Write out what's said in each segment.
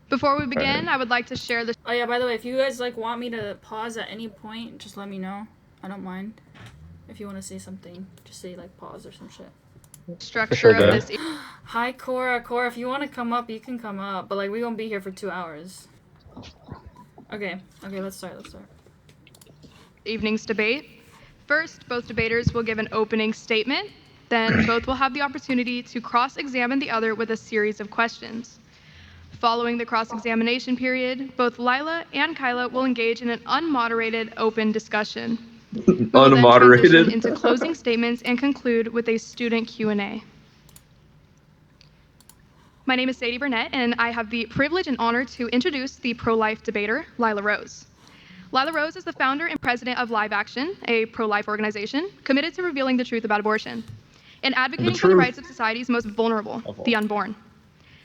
Before we begin, I would like to share the Oh yeah, by the way, if you guys like want me to pause at any point, just let me know. I don't mind. If you want to say something, just say like pause or some shit. structure of this. Hi Cora. Cora, if you want to come up, you can come up. But like, we gonna be here for 2 hours. Okay. Okay, let's start. Evening's debate. First, both debaters will give an opening statement. Then both will have the opportunity to cross-examine the other with a series of questions. Following the cross-examination period, both Lila and Kyla will engage in an unmoderated open discussion. We will then transition into closing statements and conclude with a student Q&A. My name is Sadie Burnett, and I have the privilege and honor to introduce the pro-life debater, Lila Rose. Lila Rose is the founder and president of Live Action, a pro-life organization committed to revealing the truth about abortion and advocating for the rights of society's most vulnerable, the unborn.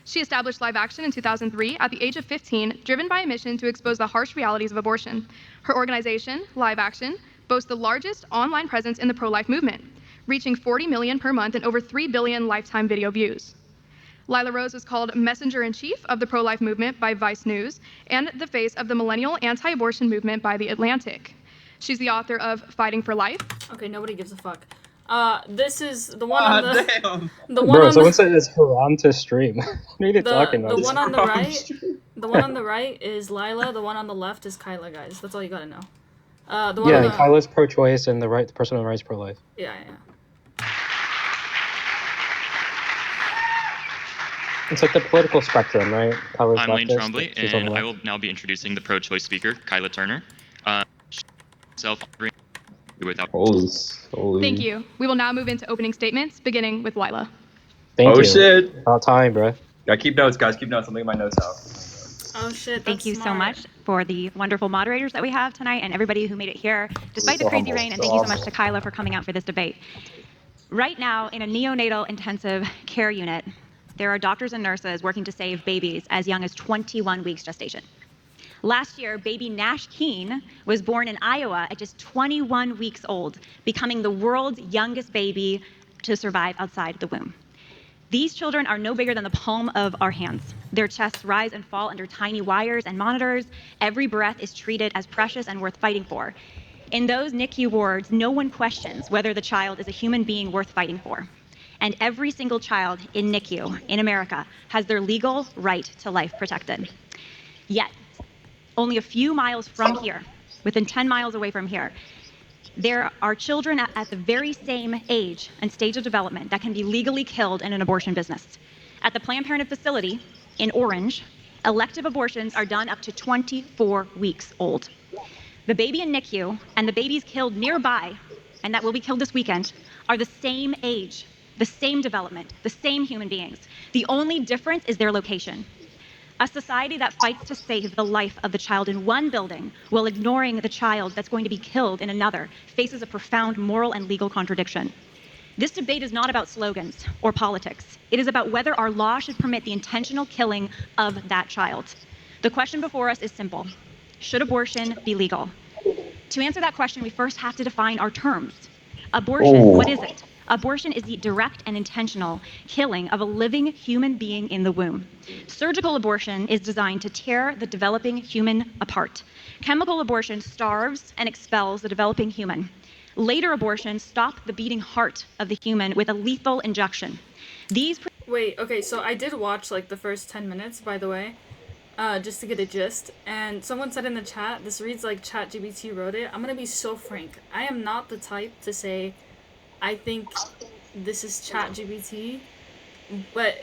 She established Live Action in 2003 at the age of 15, driven by a mission to expose the harsh realities of abortion. Her organization, Live Action, boasts the largest online presence in the pro-life movement, reaching 40 million per month and over 3 billion lifetime video views. Lila Rose is called Messenger-in-Chief of the pro-life movement by Vice News and the face of the millennial anti-abortion movement by The Atlantic. She's the author of Fighting for Life. Okay, nobody gives a fuck. This is the one on the... Damn. The one Bro, on someone the... said it's haram to stream. What are you talking about? The one on the right... The one on the right is Lila, the one on the left is Kyla, guys. That's all you gotta know. The one on the... Kyla's pro-choice and the person on the right is pro-life. Yeah. It's like the political spectrum, right? Kyla's I'm Lane leftist, Trombley, she's on and the I left. will now be introducing the pro-choice speaker, Kyla Turner. Self-honoring without... Thank you. We will now move into opening statements, beginning with Lila. Thank you. Oh shit. About time, bro. Yeah, keep notes, guys. Keep notes. I'm making my notes out. Oh shit, that's Thank you smart. so much for the wonderful moderators that we have tonight and everybody who made it here despite the So crazy humble. rain, and So thank you so much awesome. to Kyla for coming out for this debate. Right now, in a neonatal intensive care unit, there are doctors and nurses working to save babies as young as 21 weeks gestation. Last year, baby Nash Keene was born in Iowa at just 21 weeks old, becoming the world's youngest baby to survive outside the womb. These children are no bigger than the palm of our hands. Their chests rise and fall under tiny wires and monitors. Every breath is treated as precious and worth fighting for. In those NICU wards, no one questions whether the child is a human being worth fighting for. And every single child in NICU in America has their legal right to life protected. Yet, only a few miles from here, within 10 miles away from here, there are children at the very same age and stage of development that can be legally killed in an abortion business. At the Planned Parenthood facility in Orange, elective abortions are done up to 24 weeks old. The baby in NICU and the babies killed nearby, and that will be killed this weekend, are the same age, the same development, the same human beings. The only difference is their location. A society that fights to save the life of the child in one building while ignoring the child that's going to be killed in another faces a profound moral and legal contradiction. This debate is not about slogans or politics. It is about whether our law should permit the intentional killing of that child. The question before us is simple. Should abortion be legal? To answer that question, we first have to define our terms. Abortion, what is it? Abortion is the direct and intentional killing of a living human being in the womb. Surgical abortion is designed to tear the developing human apart. Chemical abortion starves and expels the developing human. Later abortions stop the beating heart of the human with a lethal injection. Wait, okay, so I did watch like the first 10 minutes, by the way, just to get a gist, and someone said in the chat, this reads like ChatGPT wrote it. I'm gonna be so frank. I am not the type to say, I think this is ChatGPT, but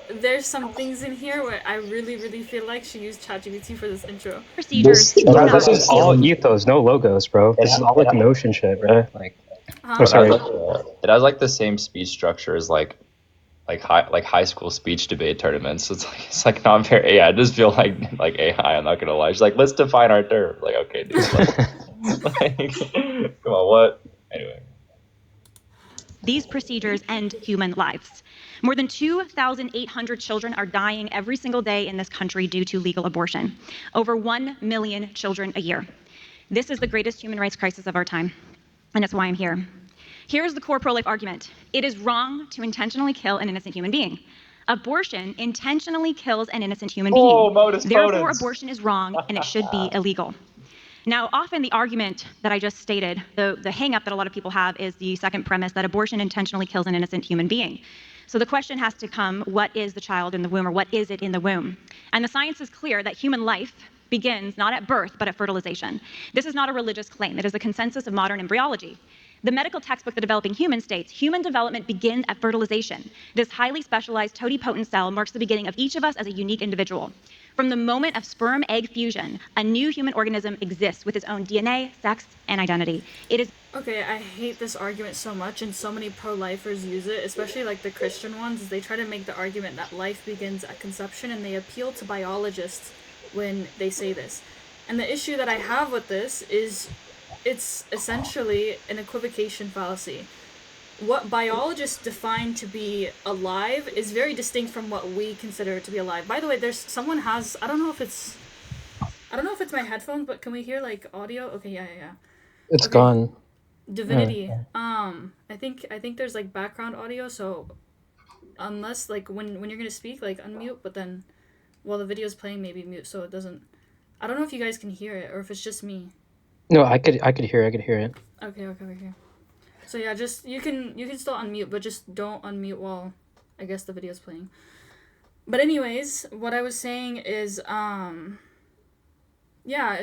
there's some things in here where I really, really feel like she used ChatGPT for this intro. Procedures. This is all ethos, no logos, bro. This is all like Notion shit, bro. Like, I'm sorry. It has like the same speech structure as like high school speech debate tournaments. It's like not very. Yeah, I just feel like AI. I'm not gonna lie. She's like, let's define our term. Like, okay, dude. Come on, what? Anyway. These procedures end human lives. More than 2,800 children are dying every single day in this country due to legal abortion. Over 1 million children a year. This is the greatest human rights crisis of our time, and that's why I'm here. Here's the core pro-life argument. It is wrong to intentionally kill an innocent human being. Abortion intentionally kills an innocent human Oh, being. modus Therefore, ponens. abortion is wrong and it should be illegal. Now, often the argument that I just stated, the hang-up that a lot of people have is the second premise that abortion intentionally kills an innocent human being. So the question has to come, what is the child in the womb, or what is it in the womb? And the science is clear that human life begins not at birth, but at fertilization. This is not a religious claim. It is a consensus of modern embryology. The medical textbook, The Developing Human, states human development begins at fertilization. This highly specialized totipotent cell marks the beginning of each of us as a unique individual. From the moment of sperm-egg fusion, a new human organism exists with its own DNA, sex, and identity. It is Okay, I hate this argument so much, and so many pro-lifers use it, especially like the Christian ones, is they try to make the argument that life begins at conception, and they appeal to biologists when they say this. And the issue that I have with this is it's essentially an equivocation fallacy. What biologists define to be alive is very distinct from what we consider to be alive. By the way, there's someone has, I don't know if it's my headphones, but can we hear like audio? Okay, yeah. It's Okay. gone. Divinity. I think there's like background audio, so unless like when you're gonna speak, like unmute, but then while the video's playing, maybe mute so it doesn't. I don't know if you guys can hear it or if it's just me. No, I could hear it. Okay. So yeah, just you can still unmute, but just don't unmute while I guess the video's playing. But anyways, what I was saying is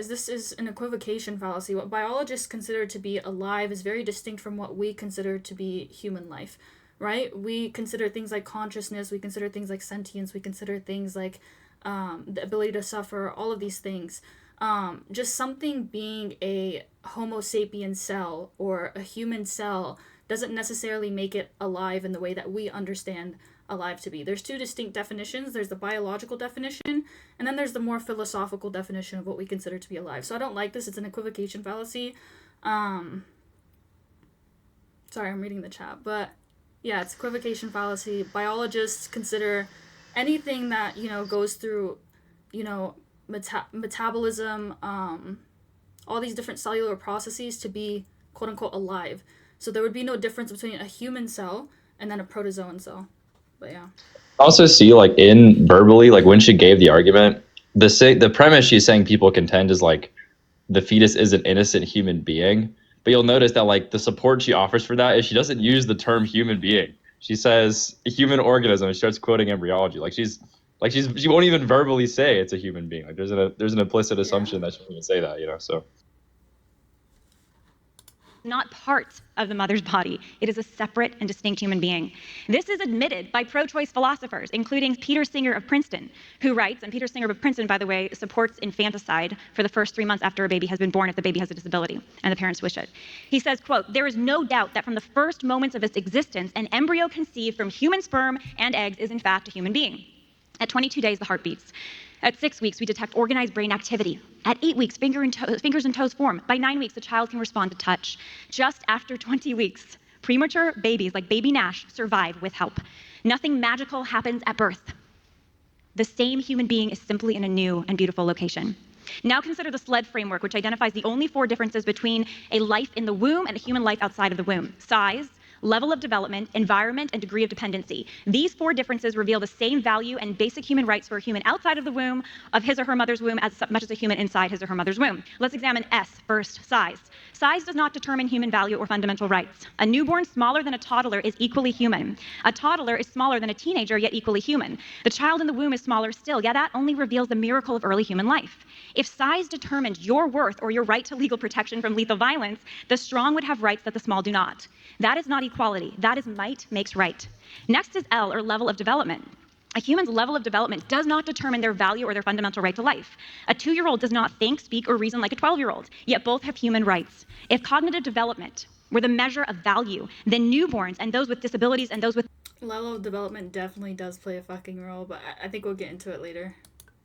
this is an equivocation fallacy. What biologists consider to be alive is very distinct from what we consider to be human life, right? We consider things like consciousness, we consider things like sentience, we consider things like the ability to suffer, all of these things. Just something being a Homo sapien cell or a human cell doesn't necessarily make it alive in the way that we understand alive to be. There's two distinct definitions. There's the biological definition, and then there's the more philosophical definition of what we consider to be alive. So I don't like this. It's an equivocation fallacy. Sorry, I'm reading the chat, but yeah, it's equivocation fallacy. Biologists consider anything that, goes through, metabolism, all these different cellular processes to be quote unquote alive. So there would be no difference between a human cell and then a protozoan cell. But yeah. Also see like in verbally, like when she gave the argument, the premise she's saying people contend is like the fetus is an innocent human being. But you'll notice that like the support she offers for that is she doesn't use the term human being. She says a human organism and starts quoting embryology. She won't even verbally say it's a human being. Like there's an implicit assumption that she won't even say that, so. not part of the mother's body. It is a separate and distinct human being. This is admitted by pro-choice philosophers, including Peter Singer of Princeton, who writes, and Peter Singer of Princeton, by the way, supports infanticide for the first 3 months after a baby has been born if the baby has a disability and the parents wish it. He says, quote, "There is no doubt that from the first moments of its existence, an embryo conceived from human sperm and eggs is in fact a human being. At 22 days, the heart beats. At 6 weeks, we detect organized brain activity. At 8 weeks, fingers and toes form. By 9 weeks, the child can respond to touch. Just after 20 weeks, premature babies like baby Nash survive with help. Nothing magical happens at birth. The same human being is simply in a new and beautiful location." Now consider the SLED framework, which identifies the only 4 differences between a life in the womb and a human life outside of the womb: size, level of development, environment, and degree of dependency. These 4 differences reveal the same value and basic human rights for a human outside of the womb of his or her mother's womb as much as a human inside his or her mother's womb. Let's examine S first, size. Size does not determine human value or fundamental rights. A newborn smaller than a toddler is equally human. A toddler is smaller than a teenager, yet equally human. The child in the womb is smaller still, yet that only reveals the miracle of early human life. If size determined your worth or your right to legal protection from lethal violence, the strong would have rights that the small do not. That is not equality. That is might makes right. Next is L, or level of development. A human's level of development does not determine their value or their fundamental right to life. A 2-year-old does not think, speak, or reason like a 12-year-old, yet both have human rights. If cognitive development were the measure of value, then newborns and those with disabilities and those with Level of development definitely does play a fucking role, but I think we'll get into it later.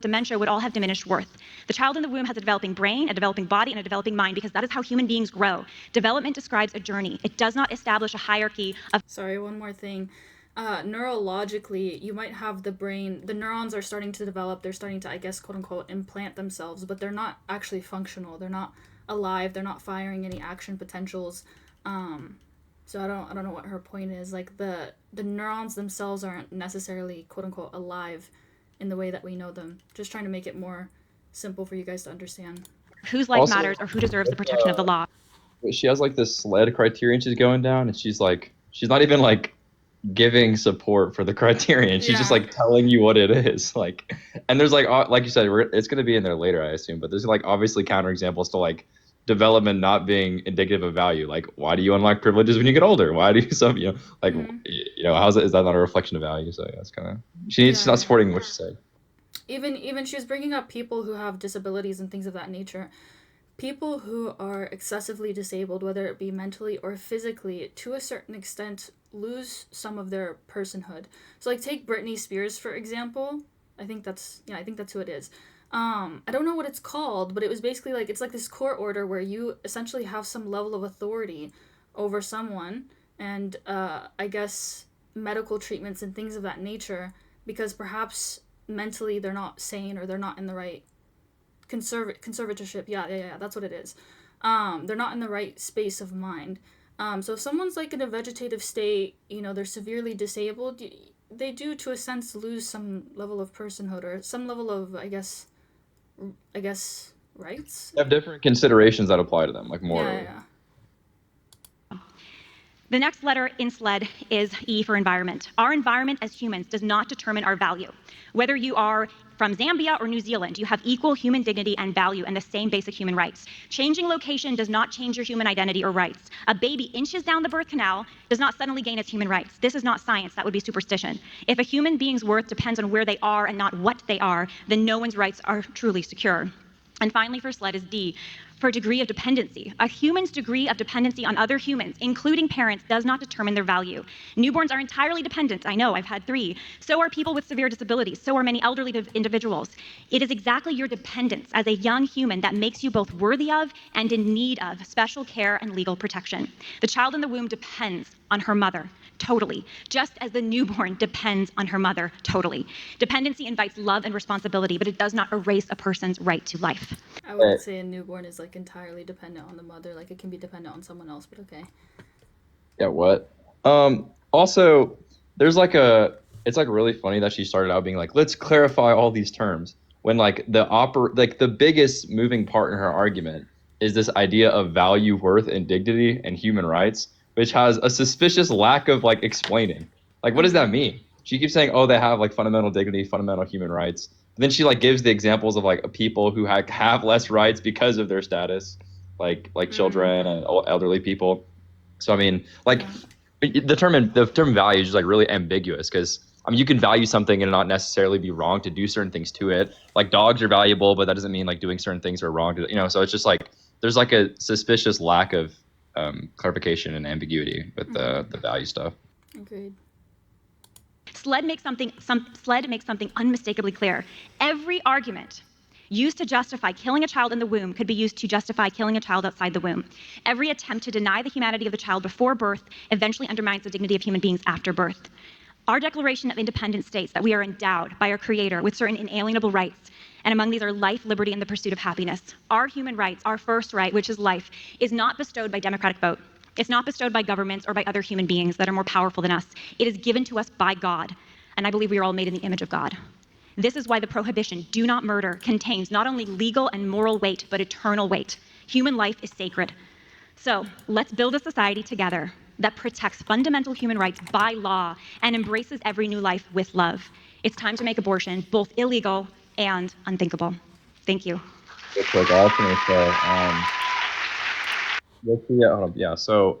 dementia would all have diminished worth. The child in the womb has a developing brain, a developing body, and a developing mind because that is how human beings grow. Development describes a journey. It does not establish a hierarchy of Sorry, one more thing. Neurologically, you might have the brain, the neurons are starting to develop, they're starting to, I guess, quote unquote, implant themselves, but they're not actually functional. They're not alive, they're not firing any action potentials. So I don't know what her point is. Like the neurons themselves aren't necessarily quote unquote alive in the way that we know them. Just trying to make it more simple for you guys to understand. Whose life Also, matters or who deserves the protection of the law. she has like this SLED criterion she's going down, and she's not even like giving support for the criterion. She's just Yeah. like telling you what it is. Like, and there's like you said, it's going to be in there later, I assume. But there's like obviously counterexamples to like development not being indicative of value. Like, why do you unlock privileges when you get older? Why do you like how's it? Is that not a reflection of value? So yeah, it's kind of she's not supporting what she said. Even she was bringing up people who have disabilities and things of that nature. People who are excessively disabled, whether it be mentally or physically, to a certain extent, lose some of their personhood. So, like, take Britney Spears, for example. I think that's who it is. I don't know what it's called, but it was basically like, it's like this court order where you essentially have some level of authority over someone, and I guess medical treatments and things of that nature, because perhaps mentally they're not sane or they're not in the right conservatorship. Yeah, that's what it is. They're not in the right space of mind. So if someone's like in a vegetative state, they're severely disabled, they do to a sense lose some level of personhood or some level of I guess rights. They have different considerations that apply to them, like morally. Yeah. The next letter in SLED is E for environment. Our environment as humans does not determine our value. Whether you are from Zambia or New Zealand, you have equal human dignity and value and the same basic human rights. Changing location does not change your human identity or rights. A baby inches down the birth canal does not suddenly gain its human rights. This is not science, that would be superstition. If a human being's worth depends on where they are and not what they are, then no one's rights are truly secure. And finally for SLED is D, for degree of dependency. A human's degree of dependency on other humans, including parents, does not determine their value. Newborns are entirely dependent. I know, I've had 3. So are people with severe disabilities. So are many elderly individuals. It is exactly your dependence as a young human that makes you both worthy of and in need of special care and legal protection. The child in the womb depends on her mother, totally, just as the newborn depends on her mother, totally. Dependency invites love and responsibility, but it does not erase a person's right to life. I wouldn't say a newborn is like entirely dependent on the mother. Like it can be dependent on someone else, but okay. Yeah, what? Also, there's it's like really funny that she started out being like, let's clarify all these terms, when like the biggest moving part in her argument is this idea of value, worth, and dignity and human rights, which has a suspicious lack of like explaining. Like, what does that mean? She keeps saying, oh, they have like fundamental dignity, fundamental human rights. But then she like gives the examples of like people who have less rights because of their status, like children and elderly people. So I mean, like the term value is just like really ambiguous, because I mean you can value something and not necessarily be wrong to do certain things to it. Like dogs are valuable, but that doesn't mean like doing certain things are wrong to, so it's just like there's like a suspicious lack of clarification and ambiguity with the value stuff. Agreed. SLED makes something unmistakably clear. Every argument used to justify killing a child in the womb could be used to justify killing a child outside the womb. Every attempt to deny the humanity of the child before birth eventually undermines the dignity of human beings after birth. Our Declaration of Independence states that we are endowed by our Creator with certain inalienable rights, and among these are life, liberty, and the pursuit of happiness. Our human rights, our first right, which is life, is not bestowed by democratic vote. It's not bestowed by governments or by other human beings that are more powerful than us. It is given to us by God, and I believe we are all made in the image of God. This is why the prohibition, do not murder, contains not only legal and moral weight, but eternal weight. Human life is sacred. So let's build a society together that protects fundamental human rights by law and embraces every new life with love. It's time to make abortion both illegal and unthinkable. Thank you. It's like awesome. So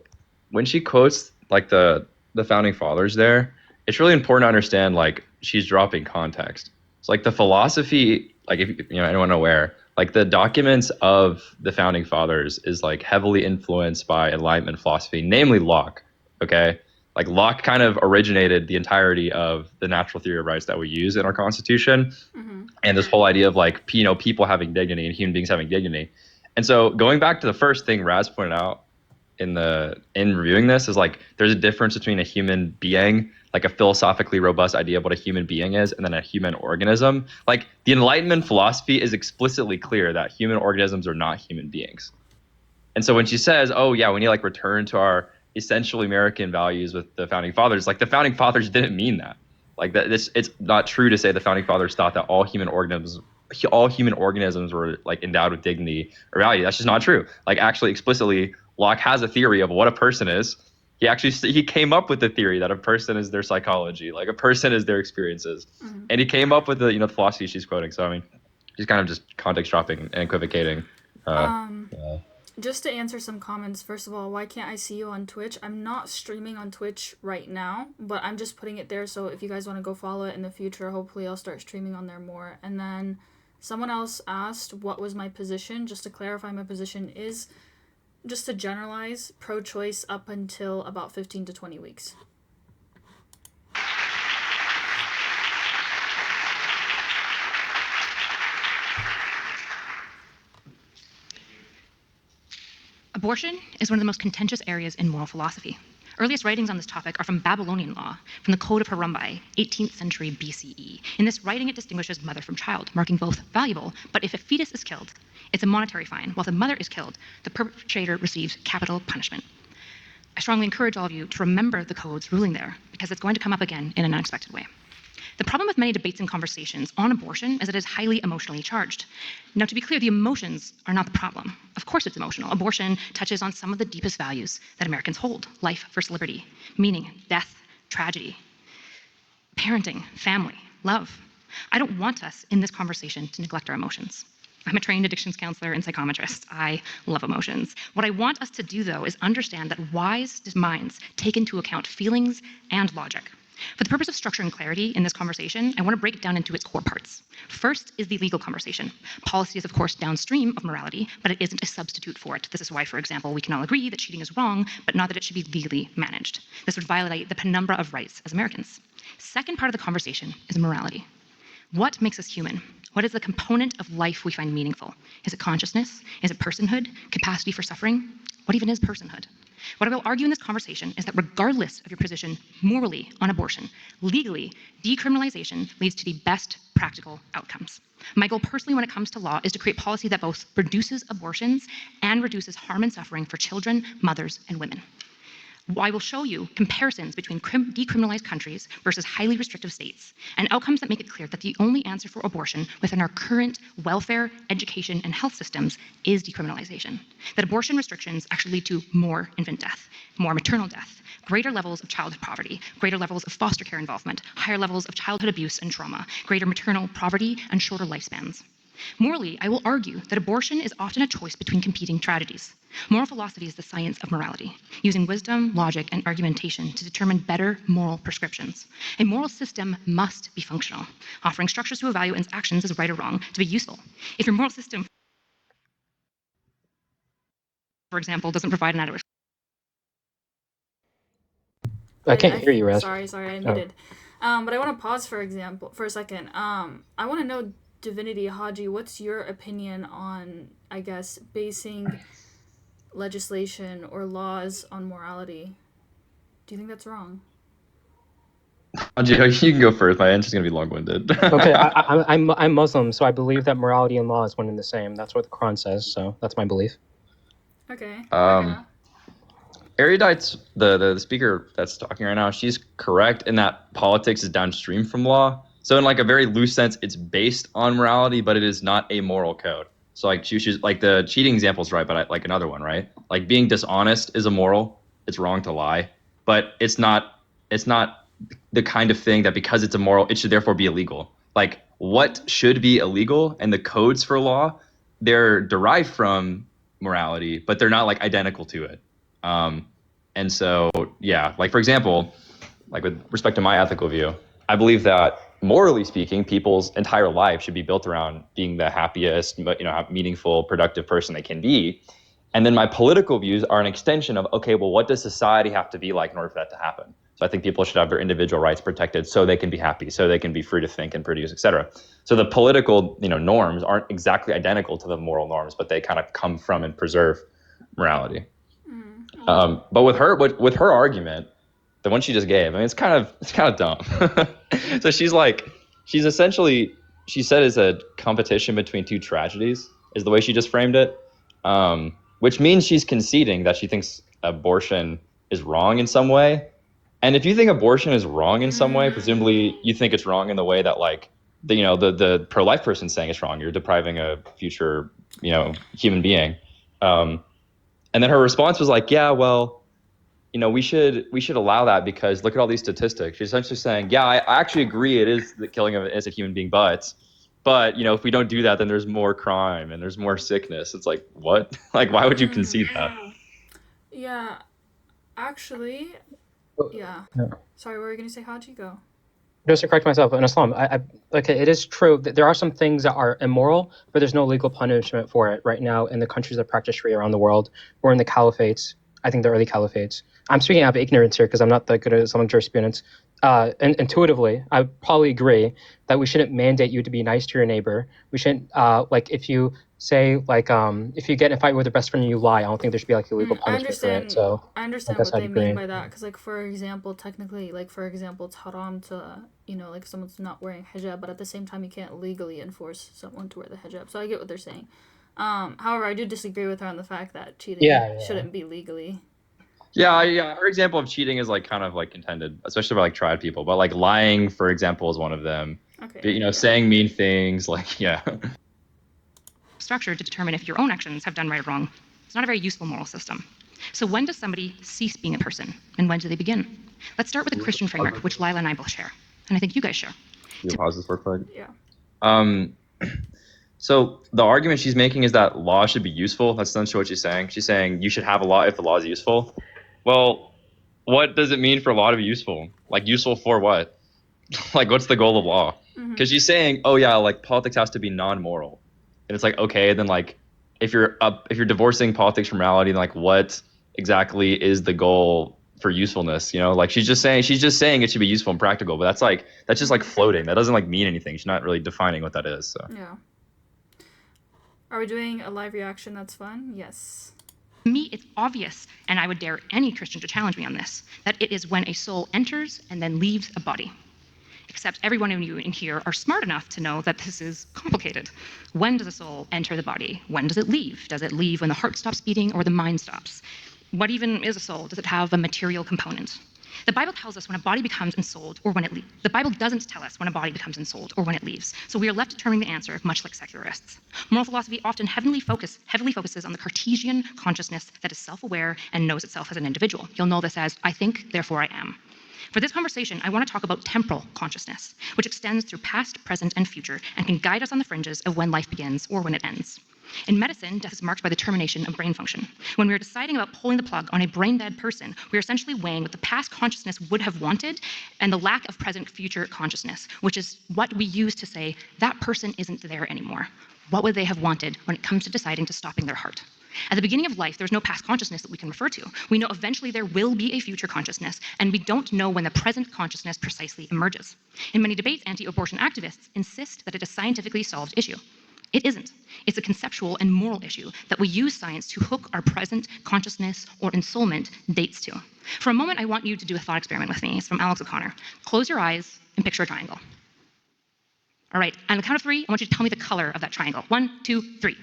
when she quotes like the founding fathers there, it's really important to understand like she's dropping context. So like the philosophy, like if anyone aware, like the documents of the founding fathers is like heavily influenced by Enlightenment philosophy, namely Locke. Okay, like Locke kind of originated the entirety of the natural theory of rights that we use in our Constitution, and this whole idea of like people having dignity and human beings having dignity. And so going back to the first thing Raz pointed out in reviewing this is like there's a difference between a human being, like a philosophically robust idea of what a human being is, and then a human organism. Like the Enlightenment philosophy is explicitly clear that human organisms are not human beings. And so when she says, oh yeah, we need to like return to our essential American values with the founding fathers. Like the founding fathers didn't mean that. Like that, it's not true to say the founding fathers thought that all human organisms were like endowed with dignity or value. That's just not true. Like actually, explicitly, Locke has a theory of what a person is. He came up with the theory that a person is their psychology, like a person is their experiences, and he came up with the philosophy she's quoting. So I mean, she's kind of just context dropping and equivocating. Just to answer some comments, first of all, why can't I see you on Twitch? I'm not streaming on Twitch right now, but I'm just putting it there, so if you guys want to go follow it in the future, hopefully I'll start streaming on there more. And then someone else asked what was my position. Just to clarify, my position is, just to generalize, pro-choice up until about 15 to 20 weeks. Abortion is one of the most contentious areas in moral philosophy. Earliest writings on this topic are from Babylonian law, from the Code of Hammurabi, 18th century BCE. In this writing, it distinguishes mother from child, marking both valuable, but if a fetus is killed, it's a monetary fine. While if the mother is killed, the perpetrator receives capital punishment. I strongly encourage all of you to remember the code's ruling there, because it's going to come up again in an unexpected way. The problem with many debates and conversations on abortion is that it is highly emotionally charged. Now, to be clear, the emotions are not the problem. Of course it's emotional. Abortion touches on some of the deepest values that Americans hold: life versus liberty, meaning, death, tragedy, parenting, family, love. I don't want us in this conversation to neglect our emotions. I'm a trained addictions counselor and psychometrist. I love emotions. What I want us to do, though, is understand that wise minds take into account feelings and logic. For the purpose of structure and clarity in this conversation, I want to break it down into its core parts. First is the legal conversation. Policy is, of course, downstream of morality, but it isn't a substitute for it. This is why, for example, we can all agree that cheating is wrong, but not that it should be legally managed. This would violate the penumbra of rights as Americans. Second part of the conversation is morality. What makes us human? What is the component of life we find meaningful? Is it consciousness? Is it personhood? Capacity for suffering? What even is personhood? What I will argue in this conversation is that regardless of your position morally on abortion, legally, decriminalization leads to the best practical outcomes. My goal personally when it comes to law is to create policy that both reduces abortions and reduces harm and suffering for children, mothers, and women. I will show you comparisons between decriminalized countries versus highly restrictive states, and outcomes that make it clear that the only answer for abortion within our current welfare, education, and health systems is decriminalization. That abortion restrictions actually lead to more infant death, more maternal death, greater levels of childhood poverty, greater levels of foster care involvement, higher levels of childhood abuse and trauma, greater maternal poverty, and shorter lifespans. Morally, I will argue that abortion is often a choice between competing tragedies. Moral philosophy is the science of morality, using wisdom, logic, and argumentation to determine better moral prescriptions. A moral system must be functional, offering structures to evaluate its actions as right or wrong to be useful. If your moral system, for example, doesn't provide an adequate... I can't hear you, Raz. Sorry, I muted. But I want to pause for a second. I want to know, Divinity Haji, what's your opinion on, I guess, basing legislation or laws on morality? Do you think that's wrong? Haji, you can go first. My answer's gonna be long-winded. Okay, I'm Muslim, so I believe that morality and law is one and the same. That's what the Quran says, so that's my belief. Okay. Erudite's the speaker that's talking right now. She's correct in that politics is downstream from law. So in like a very loose sense, it's based on morality, but it is not a moral code. So like she's like the cheating example's right, but like another one, right? Like being dishonest is immoral. It's wrong to lie, but it's not the kind of thing that because it's immoral, it should therefore be illegal. Like what should be illegal and the codes for law, they're derived from morality, but they're not like identical to it. And so, yeah, like for example, like with respect to my ethical view, I believe that morally speaking, people's entire life should be built around being the happiest, meaningful, productive person they can be. And then my political views are an extension of, okay, well, what does society have to be like in order for that to happen? So I think people should have their individual rights protected so they can be happy, so they can be free to think and produce, et cetera. So the political, norms aren't exactly identical to the moral norms, but they kind of come from and preserve morality. But with her argument, the one she just gave, I mean, it's kind of dumb. So she said it's a competition between two tragedies, is the way she just framed it, which means she's conceding that she thinks abortion is wrong in some way. And if you think abortion is wrong in some way, presumably you think it's wrong in the way that like the pro-life person saying it's wrong. You're depriving a future, human being. And then her response was like, yeah, well, we should allow that because look at all these statistics. She's essentially saying, yeah, I actually agree it is the killing of an innocent human being, but if we don't do that, then there's more crime and there's more sickness. It's like, what? Like, why would you concede that? Yeah, actually, yeah. Sorry, what were you gonna say, Haji? Go. Just to correct myself, in Islam, okay, it is true that there are some things that are immoral, but there's no legal punishment for it right now in the countries that practice Sharia around the world, or in the caliphates. I think the early caliphates. I'm speaking out of ignorance here because I'm not that good at Islamic jurisprudence. And intuitively, I probably agree that we shouldn't mandate you to be nice to your neighbor. We shouldn't, if you say, if you get in a fight with your best friend and you lie, I don't think there should be, like, a legal punishment for it. So I understand what they mean by that, because, like, for example, technically, like, for example, it's haram to, like, someone's not wearing hijab, but at the same time, you can't legally enforce someone to wear the hijab. So I get what they're saying. However, I do disagree with her on the fact that cheating shouldn't be legally. Yeah. Her example of cheating is like kind of like contended, especially by like triad people. But like lying, for example, is one of them. Okay. Saying mean things, like Structure to determine if your own actions have done right or wrong. It's not a very useful moral system. So when does somebody cease being a person, and when do they begin? Let's start with the Christian framework, which Lila and I both share, and I think you guys share. Can you pause this real quick? Yeah. So the argument she's making is that law should be useful. That's essentially what she's saying. She's saying you should have a law if the law is useful. Well, what does it mean for law to be useful? Like, useful for what? Like, what's the goal of law? Because she's saying, oh yeah, like politics has to be non-moral, and it's like, okay, then like if you're divorcing politics from morality, then like what exactly is the goal for usefulness? Like she's just saying it should be useful and practical, but that's just like floating. That doesn't like mean anything. She's not really defining what that is. So yeah. Are we doing a live reaction? That's fun. Yes. To me, it's obvious, and I would dare any Christian to challenge me on this, that it is when a soul enters and then leaves a body. Except every one of you in here are smart enough to know that this is complicated. When does a soul enter the body? When does it leave? Does it leave when the heart stops beating or the mind stops? What even is a soul? Does it have a material component? The Bible tells us when a body becomes ensouled or when it leaves. The Bible doesn't tell us when a body becomes ensouled or when it leaves. So we are left determining the answer, much like secularists. Moral philosophy often heavily focuses on the Cartesian consciousness that is self-aware and knows itself as an individual. You'll know this as, I think, therefore I am. For this conversation, I want to talk about temporal consciousness, which extends through past, present, and future, and can guide us on the fringes of when life begins or when it ends. In medicine, death is marked by the termination of brain function. When we are deciding about pulling the plug on a brain-dead person, we are essentially weighing what the past consciousness would have wanted and the lack of present-future consciousness, which is what we use to say, that person isn't there anymore. What would they have wanted when it comes to deciding to stopping their heart? At the beginning of life, there's no past consciousness that we can refer to. We know eventually there will be a future consciousness, and we don't know when the present consciousness precisely emerges. In many debates, anti-abortion activists insist that it is a scientifically solved issue. It isn't. It's a conceptual and moral issue that we use science to hook our present consciousness or ensoulment dates to. For a moment, I want you to do a thought experiment with me. It's from Alex O'Connor. Close your eyes and picture a triangle. All right, on the count of 3, I want you to tell me the color of that triangle. 1, 2, 3.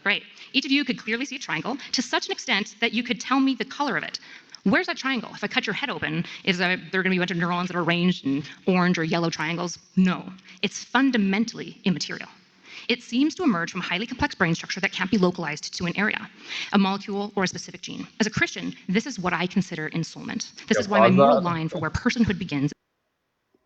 Great. Each of you could clearly see a triangle to such an extent that you could tell me the color of it. Where's that triangle? If I cut your head open, is there going to be a bunch of neurons that are arranged in orange or yellow triangles? No. It's fundamentally immaterial. It seems to emerge from a highly complex brain structure that can't be localized to an area, a molecule, or a specific gene. As a Christian, this is what I consider ensoulment. This is why my moral line for where personhood begins.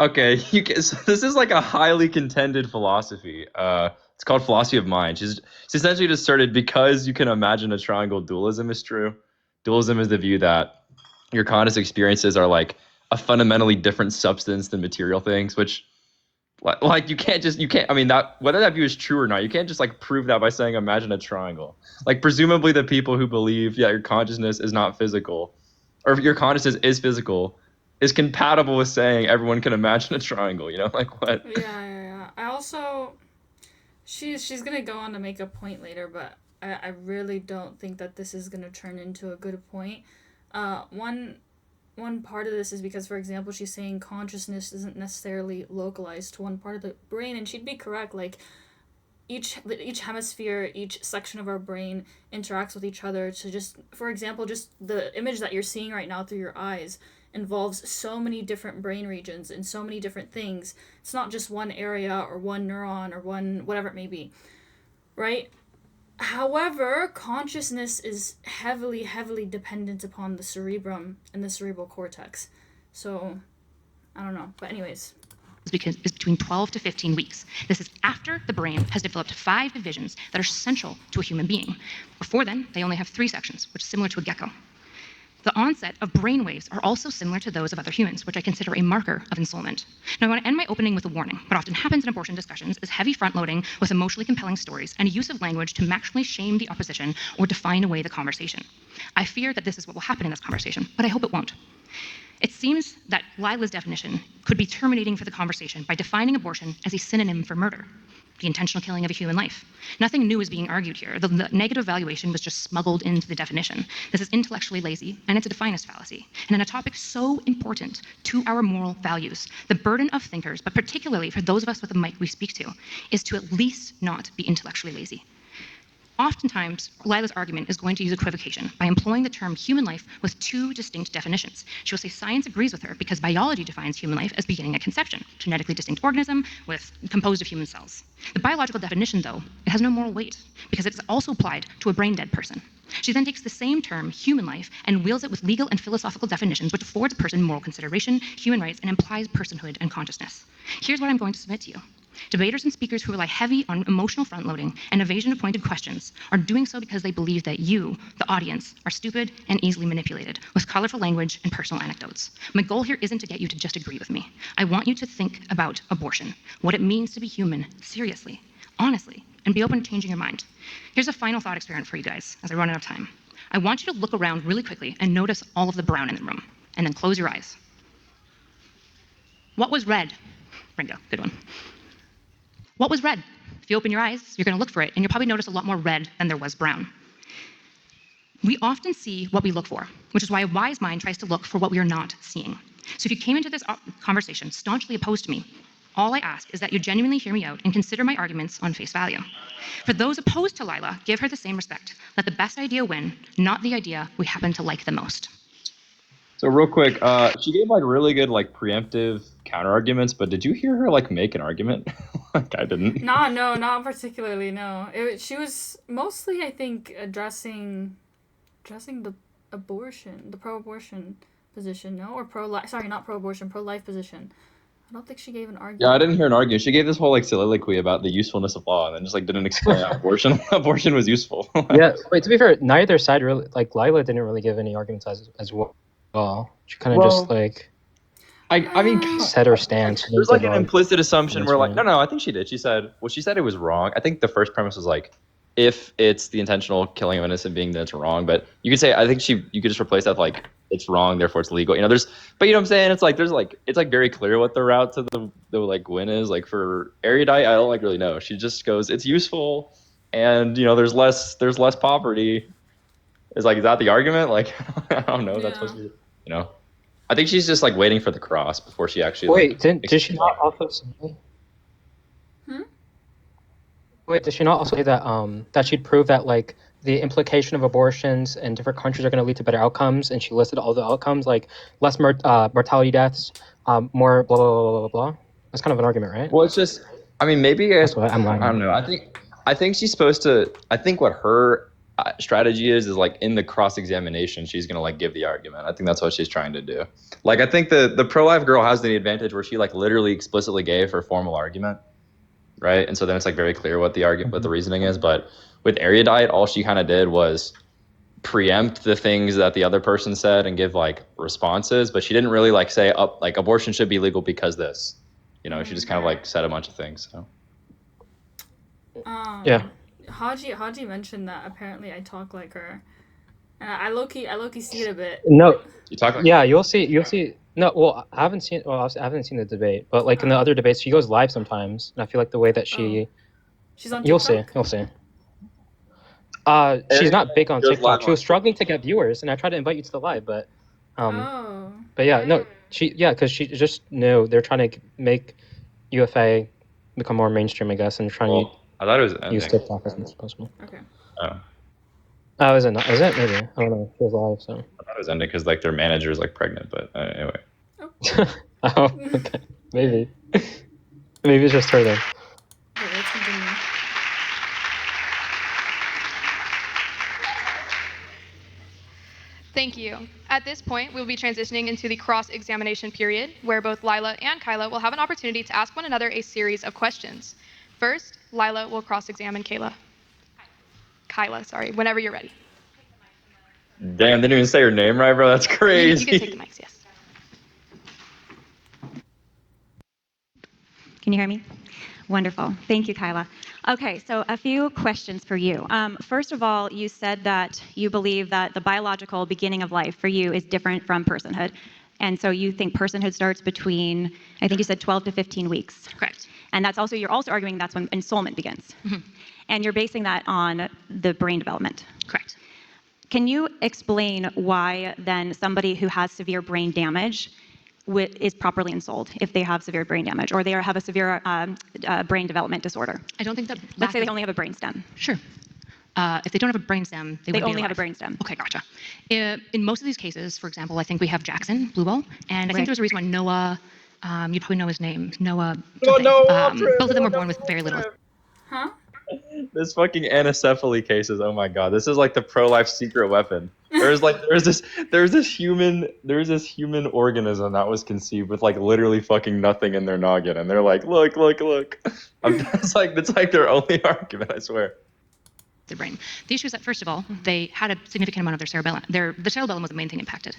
Okay, so this is like a highly contended philosophy. It's called philosophy of mind. She's essentially just asserted because you can imagine a triangle, dualism is true. Dualism is the view that your conscious experiences are like a fundamentally different substance than material things, which like you can't I mean, that whether that view is true or not, you can't just like prove that by saying imagine a triangle. Like presumably the people who believe your consciousness is not physical, or your consciousness is physical, is compatible with saying everyone can imagine a triangle, like what? Yeah. I also, she's gonna go on to make a point later, but I really don't think that this is gonna turn into a good point. One part of this is because, for example, she's saying consciousness isn't necessarily localized to one part of the brain, and she'd be correct. Like, each hemisphere, each section of our brain interacts with each other to just, for example, just the image that you're seeing right now through your eyes involves so many different brain regions and so many different things. It's not just one area or one neuron or one whatever it may be, right? However, consciousness is heavily, heavily dependent upon the cerebrum and the cerebral cortex. So, I don't know. But anyways. Is between 12 to 15 weeks. This is after the brain has developed 5 divisions that are central to a human being. Before then, they only have 3 sections, which is similar to a gecko. The onset of brain waves are also similar to those of other humans, which I consider a marker of ensoulment. Now, I want to end my opening with a warning. What often happens in abortion discussions is heavy front-loading with emotionally compelling stories and a use of language to maximally shame the opposition or define away the conversation. I fear that this is what will happen in this conversation, but I hope it won't. It seems that Lila's definition could be terminating for the conversation by defining abortion as a synonym for murder, the intentional killing of a human life. Nothing new is being argued here. The negative valuation was just smuggled into the definition. This is intellectually lazy, and it's a definist fallacy. And in a topic so important to our moral values, the burden of thinkers, but particularly for those of us with a mic we speak to, is to at least not be intellectually lazy. Oftentimes, Lila's argument is going to use equivocation by employing the term human life with 2 distinct definitions. She will say science agrees with her because biology defines human life as beginning at conception, genetically distinct organism composed of human cells. The biological definition, though, it has no moral weight because it is also applied to a brain-dead person. She then takes the same term, human life, and wields it with legal and philosophical definitions which affords a person moral consideration, human rights, and implies personhood and consciousness. Here's what I'm going to submit to you. Debaters and speakers who rely heavy on emotional front-loading and evasion of pointed questions are doing so because they believe that you, the audience, are stupid and easily manipulated with colorful language and personal anecdotes. My goal here isn't to get you to just agree with me. I want you to think about abortion, what it means to be human, seriously, honestly, and be open to changing your mind. Here's a final thought experiment for you guys as I run out of time. I want you to look around really quickly and notice all of the brown in the room, and then close your eyes. What was red? Ringo, good one. What was red? If you open your eyes, you're going to look for it, and you'll probably notice a lot more red than there was brown. We often see what we look for, which is why a wise mind tries to look for what we are not seeing. So if you came into this conversation staunchly opposed to me, all I ask is that you genuinely hear me out and consider my arguments on face value. For those opposed to Lila, give her the same respect. Let the best idea win, not the idea we happen to like the most. So real quick, she gave like really good like preemptive counter arguments, but did you hear her like make an argument? Like I didn't. No, not particularly. No, she was mostly, I think, addressing the abortion, the pro-abortion position. No, or pro-life. Sorry, not pro-abortion, pro-life position. I don't think she gave an argument. Yeah, I didn't hear an argument. She gave this whole like soliloquy about the usefulness of law, and then just like didn't explain how abortion was useful. Yeah, wait. To be fair, neither side really like Lila didn't really give any arguments as well. She kind of just like. I mean, set her stance. There's like an implicit assumption where like, no, I think she did. She said it was wrong. I think the first premise was like, if it's the intentional killing of an innocent being, then it's wrong. But you could say, I think you could just replace that with like, it's wrong, therefore it's legal. But you know what I'm saying? It's like, it's like very clear what the route to the like win is. Like for erudite, I don't like really know. She just goes, it's useful, and there's less poverty. It's like, is that the argument? Like, I don't know. Yeah. That's supposed to be, I think she's just like waiting for the cross before she actually. Wait, did she not also say? Wait, did she not also say that she'd prove that like the implication of abortions in different countries are going to lead to better outcomes, and she listed all the outcomes like less mortality deaths, more blah blah blah blah blah blah. That's kind of an argument, right? Well, it's just, I mean, maybe that's what I'm lying. I don't know. I think she's supposed to. I think what her strategy is like in the cross-examination she's gonna like give the argument. I think that's what she's trying to do. Like I think the pro-life girl has the advantage where she like literally explicitly gave her formal argument, right? And so then it's like very clear what the argument, what the reasoning is. But with erudite, all she kind of did was preempt the things that the other person said and give like responses, but she didn't really like say like abortion should be legal because this, she just kind of like said a bunch of things. So yeah. Haji mentioned that apparently I talk like her, and I low-key see it a bit. No, you talk like yeah, you'll see. No, well, I haven't seen the debate, but like in the other debates, she goes live sometimes, and I feel like the way that she's on TikTok? You'll see. She's not big on TikTok. She was struggling to get viewers, and I tried to invite you to the live, but yeah, no, because she just knew they're trying to make UFA become more mainstream, I guess, and trying to. I thought it was Use ending. TikTok as much as possible. Okay. Oh, Oh, is it not? Is it? Maybe. I don't know. It was live, so. I thought it was ending because like their manager's like pregnant, but anyway. Oh, okay. Maybe. Maybe it's just her then. Okay, let's continue. Thank you. At this point, we'll be transitioning into the cross-examination period, where both Lila and Kyla will have an opportunity to ask one another a series of questions. First, Lila will cross-examine Kyla, sorry, whenever you're ready. Damn, didn't even say her name right, bro. That's You crazy. can take the mics, yes. Can you hear me? Wonderful. Thank you, Kyla. Okay, so a few questions for you. First of all, you said that you believe that the biological beginning of life for you is different from personhood. And so you think personhood starts between, I think you said 12 to 15 weeks. Correct. And that's also, you're also arguing that's when ensoulment begins. Mhm. And you're basing that on the brain development. Correct. Can you explain why then somebody who has severe brain damage is properly ensouled if they have severe brain damage or they have a severe brain development disorder? I don't think that. Let's say they only have a brain stem. Sure. If they don't have a brainstem, they would be only have a alive. brainstem. Okay, gotcha. In most of these cases, for example, I think we have Jackson Bluebell, and I think Right. there's a reason why Noah. You probably know his name, Noah. Oh, something. no, Both of them were born with very little. Huh? This fucking anencephaly cases. Oh my god, this is like the pro-life secret weapon. There's this human organism that was conceived with like literally fucking nothing in their noggin, and they're like, look. It's like their only argument, I swear. Their brain. The issue is that, first of all, they had a significant amount of their cerebellum. The cerebellum was the main thing impacted.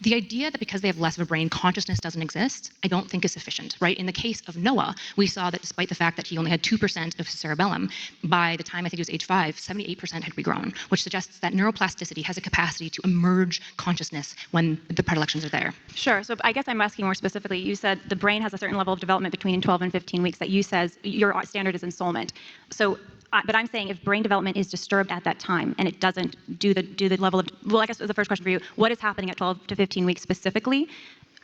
The idea that because they have less of a brain, consciousness doesn't exist, I don't think is sufficient, right? In the case of Noah, we saw that despite the fact that he only had 2% of his cerebellum, by the time I think he was age 5, 78% had regrown, which suggests that neuroplasticity has a capacity to emerge consciousness when the predilections are there. Sure. So I guess I'm asking more specifically. You said the brain has a certain level of development between 12 and 15 weeks that you says your standard is ensoulment. So, but I'm saying if brain development is disturbed at that time and it doesn't do the level of, well, I guess the first question for you, what is happening at 12 to 15 weeks specifically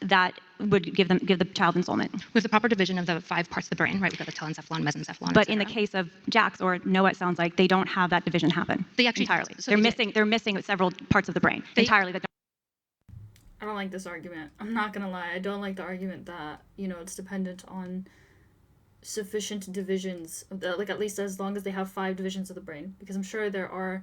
that would give the child ensoulment? With the proper division of the 5 parts of the brain, right? We've got the telencephalon, mesencephalon. But in the etc. case of Jax or Noah, it sounds like they don't have that division happen. They actually entirely. so they're they missing. They're missing several parts of the brain entirely. That I don't like this argument. I'm not gonna lie. I don't like the argument that, it's dependent on sufficient divisions, like at least as long as they have 5 divisions of the brain. Because I'm sure there are,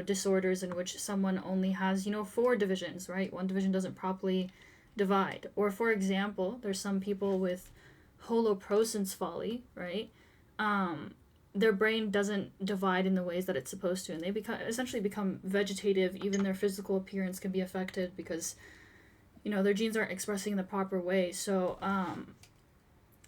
disorders in which someone only has, 4 divisions, right? One division doesn't properly divide. Or for example, there's some people with holoprosencephaly, right? Their brain doesn't divide in the ways that it's supposed to, and they essentially become vegetative. Even their physical appearance can be affected because their genes aren't expressing in the proper way. So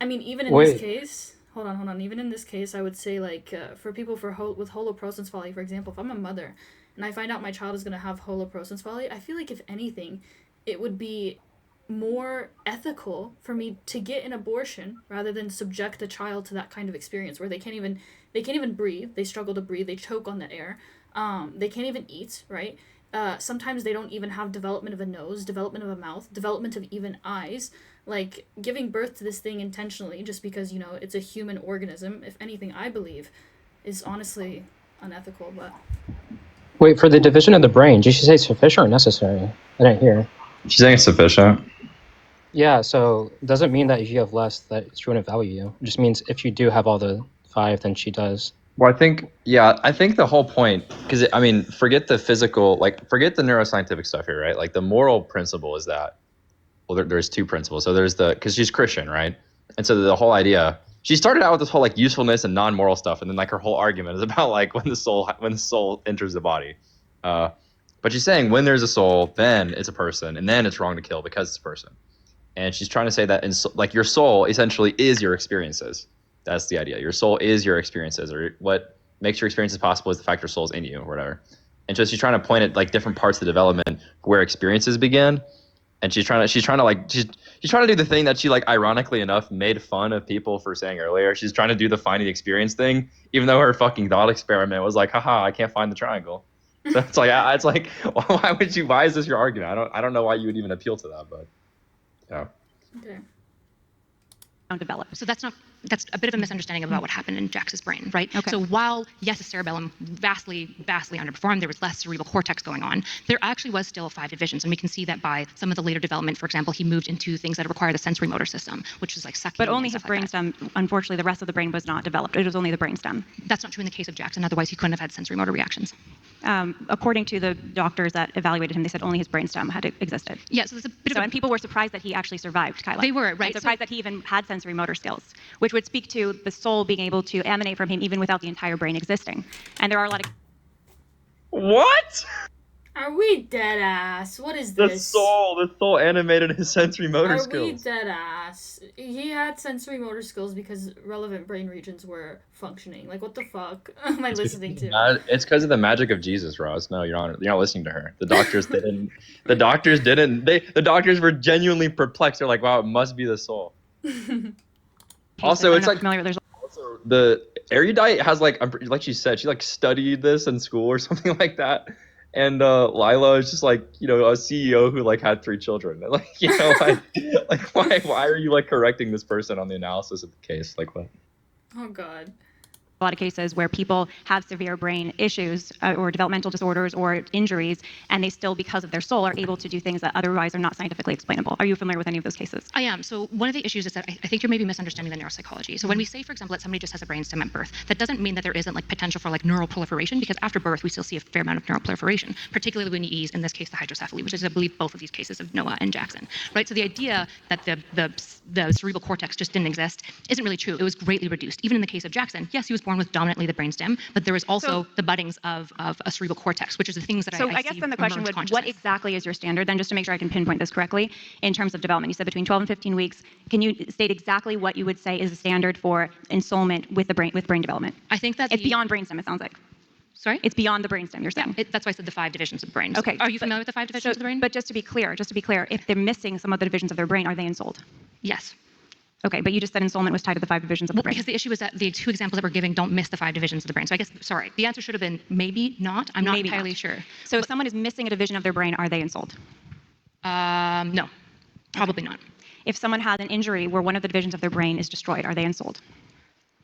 I mean, even in this case, hold on, even in this case, I would say like for people with holoprosencephaly, for example, if I'm a mother and I find out my child is going to have holoprosencephaly, I feel like if anything, it would be more ethical for me to get an abortion rather than subject the child to that kind of experience where they can't even breathe, they struggle to breathe, they choke on the air, they can't even eat, right? Sometimes they don't even have development of a nose, development of a mouth, development of even eyes. Like, giving birth to this thing intentionally just because, it's a human organism, if anything, I believe, is honestly unethical, but... Wait, for the division of the brain, did she say sufficient or necessary? I didn't hear. She's saying it's sufficient. Yeah, so it doesn't mean that if you have less that she wouldn't value you. It just means if you do have all the 5, then she does. Well, I think the whole point, because forget the physical, forget the neuroscientific stuff here, right? Like the moral principle is that, well, there's 2 principles. So there's because she's Christian, right? And so the whole idea, she started out with this whole like usefulness and non-moral stuff, and then like her whole argument is about like when the soul enters the body. But she's saying when there's a soul, then it's a person, and then it's wrong to kill because it's a person. And she's trying to say that your soul essentially is your experiences. That's the idea. Your soul is your experiences, or what makes your experiences possible is the fact your soul's in you, or whatever. And so she's trying to point at like different parts of the development where experiences begin. And she's trying to do the thing that she like ironically enough made fun of people for saying earlier. She's trying to do the finding the experience thing, even though her fucking thought experiment was like, haha, I can't find the triangle. So it's like why is this your argument? I don't know why you would even appeal to that, but yeah. Okay. develop. So that's a bit of a misunderstanding about what happened in Jax's brain, right? Okay. So while, yes, the cerebellum vastly underperformed, there was less cerebral cortex going on, there actually was still 5 divisions. And we can see that by some of the later development. For example, he moved into things that require the sensory motor system, which is like sucking. But only and his stuff like that. brainstem, unfortunately, the rest of the brain was not developed. It was only the brainstem. That's not true in the case of Jackson. Otherwise, he couldn't have had sensory motor reactions. According to the doctors that evaluated him, they said only his brainstem had existed. Yeah, so there's a bit of And people were surprised that he actually survived, Kyla. They were, right, And surprised that he even had sensory motor skills, which would speak to the soul being able to emanate from him even without the entire brain existing. And there are a lot of What? Are we dead ass? What is The this? soul animated his sensory motor Are skills. we dead ass? He had sensory motor skills because relevant brain regions were functioning. Like, what the fuck am I listening to? It's because of the magic of Jesus, Ross. No, you're not listening to her. The doctors didn't. The doctors didn't. The doctors were genuinely perplexed. They're like, wow, it must be the soul. Also, I'm it's not like familiar. There's also the erudite has like she said, she like studied this in school or something like that. And Lila is just like, you know, a CEO who like had 3 children. Like, you know, like why are you like correcting this person on the analysis of the case? Like what? Oh god. a lot of cases where people have severe brain issues or developmental disorders or injuries, and they still, because of their soul, are able to do things that otherwise are not scientifically explainable. Are you familiar with any of those cases? I am. So one of the issues is that I think you're maybe misunderstanding the neuropsychology. So when we say, for example, that somebody just has a brainstem at birth, that doesn't mean that there isn't like potential for like neural proliferation, because after birth we still see a fair amount of neural proliferation, particularly when you ease, in this case, the hydrocephaly, which is, I believe, both of these cases of Noah and Jackson. Right. So the idea that the cerebral cortex just didn't exist isn't really true. It was greatly reduced. Even in the case of Jackson, yes, he was born with dominantly the brainstem, but there was also the buddings of a cerebral cortex, which is the things that So I I guess see then the question emerge would, what consciousness. exactly is your standard then, just to make sure I can pinpoint this correctly, in terms of development? You said between 12 and 15 weeks. Can you state exactly what you would say is the standard for ensoulment with brain development? I think that It's beyond brainstem, it sounds like. Sorry? It's beyond the brainstem, you're saying. That's why I said the 5 divisions of the brain. Okay. Are you familiar with the 5 divisions of the brain? But just to be clear, if they're missing some of the divisions of their brain, are they ensouled? Yes. Okay, but you just said ensoulment was tied to the 5 divisions of the Well, brain. because the issue is that the 2 examples that we're giving don't miss the 5 divisions of the brain. So I guess, sorry, the answer should have been maybe not. I'm not Maybe entirely not. sure. So if someone is missing a division of their brain, are they ensouled? No, probably not. If someone has an injury where one of the divisions of their brain is destroyed, are they ensouled?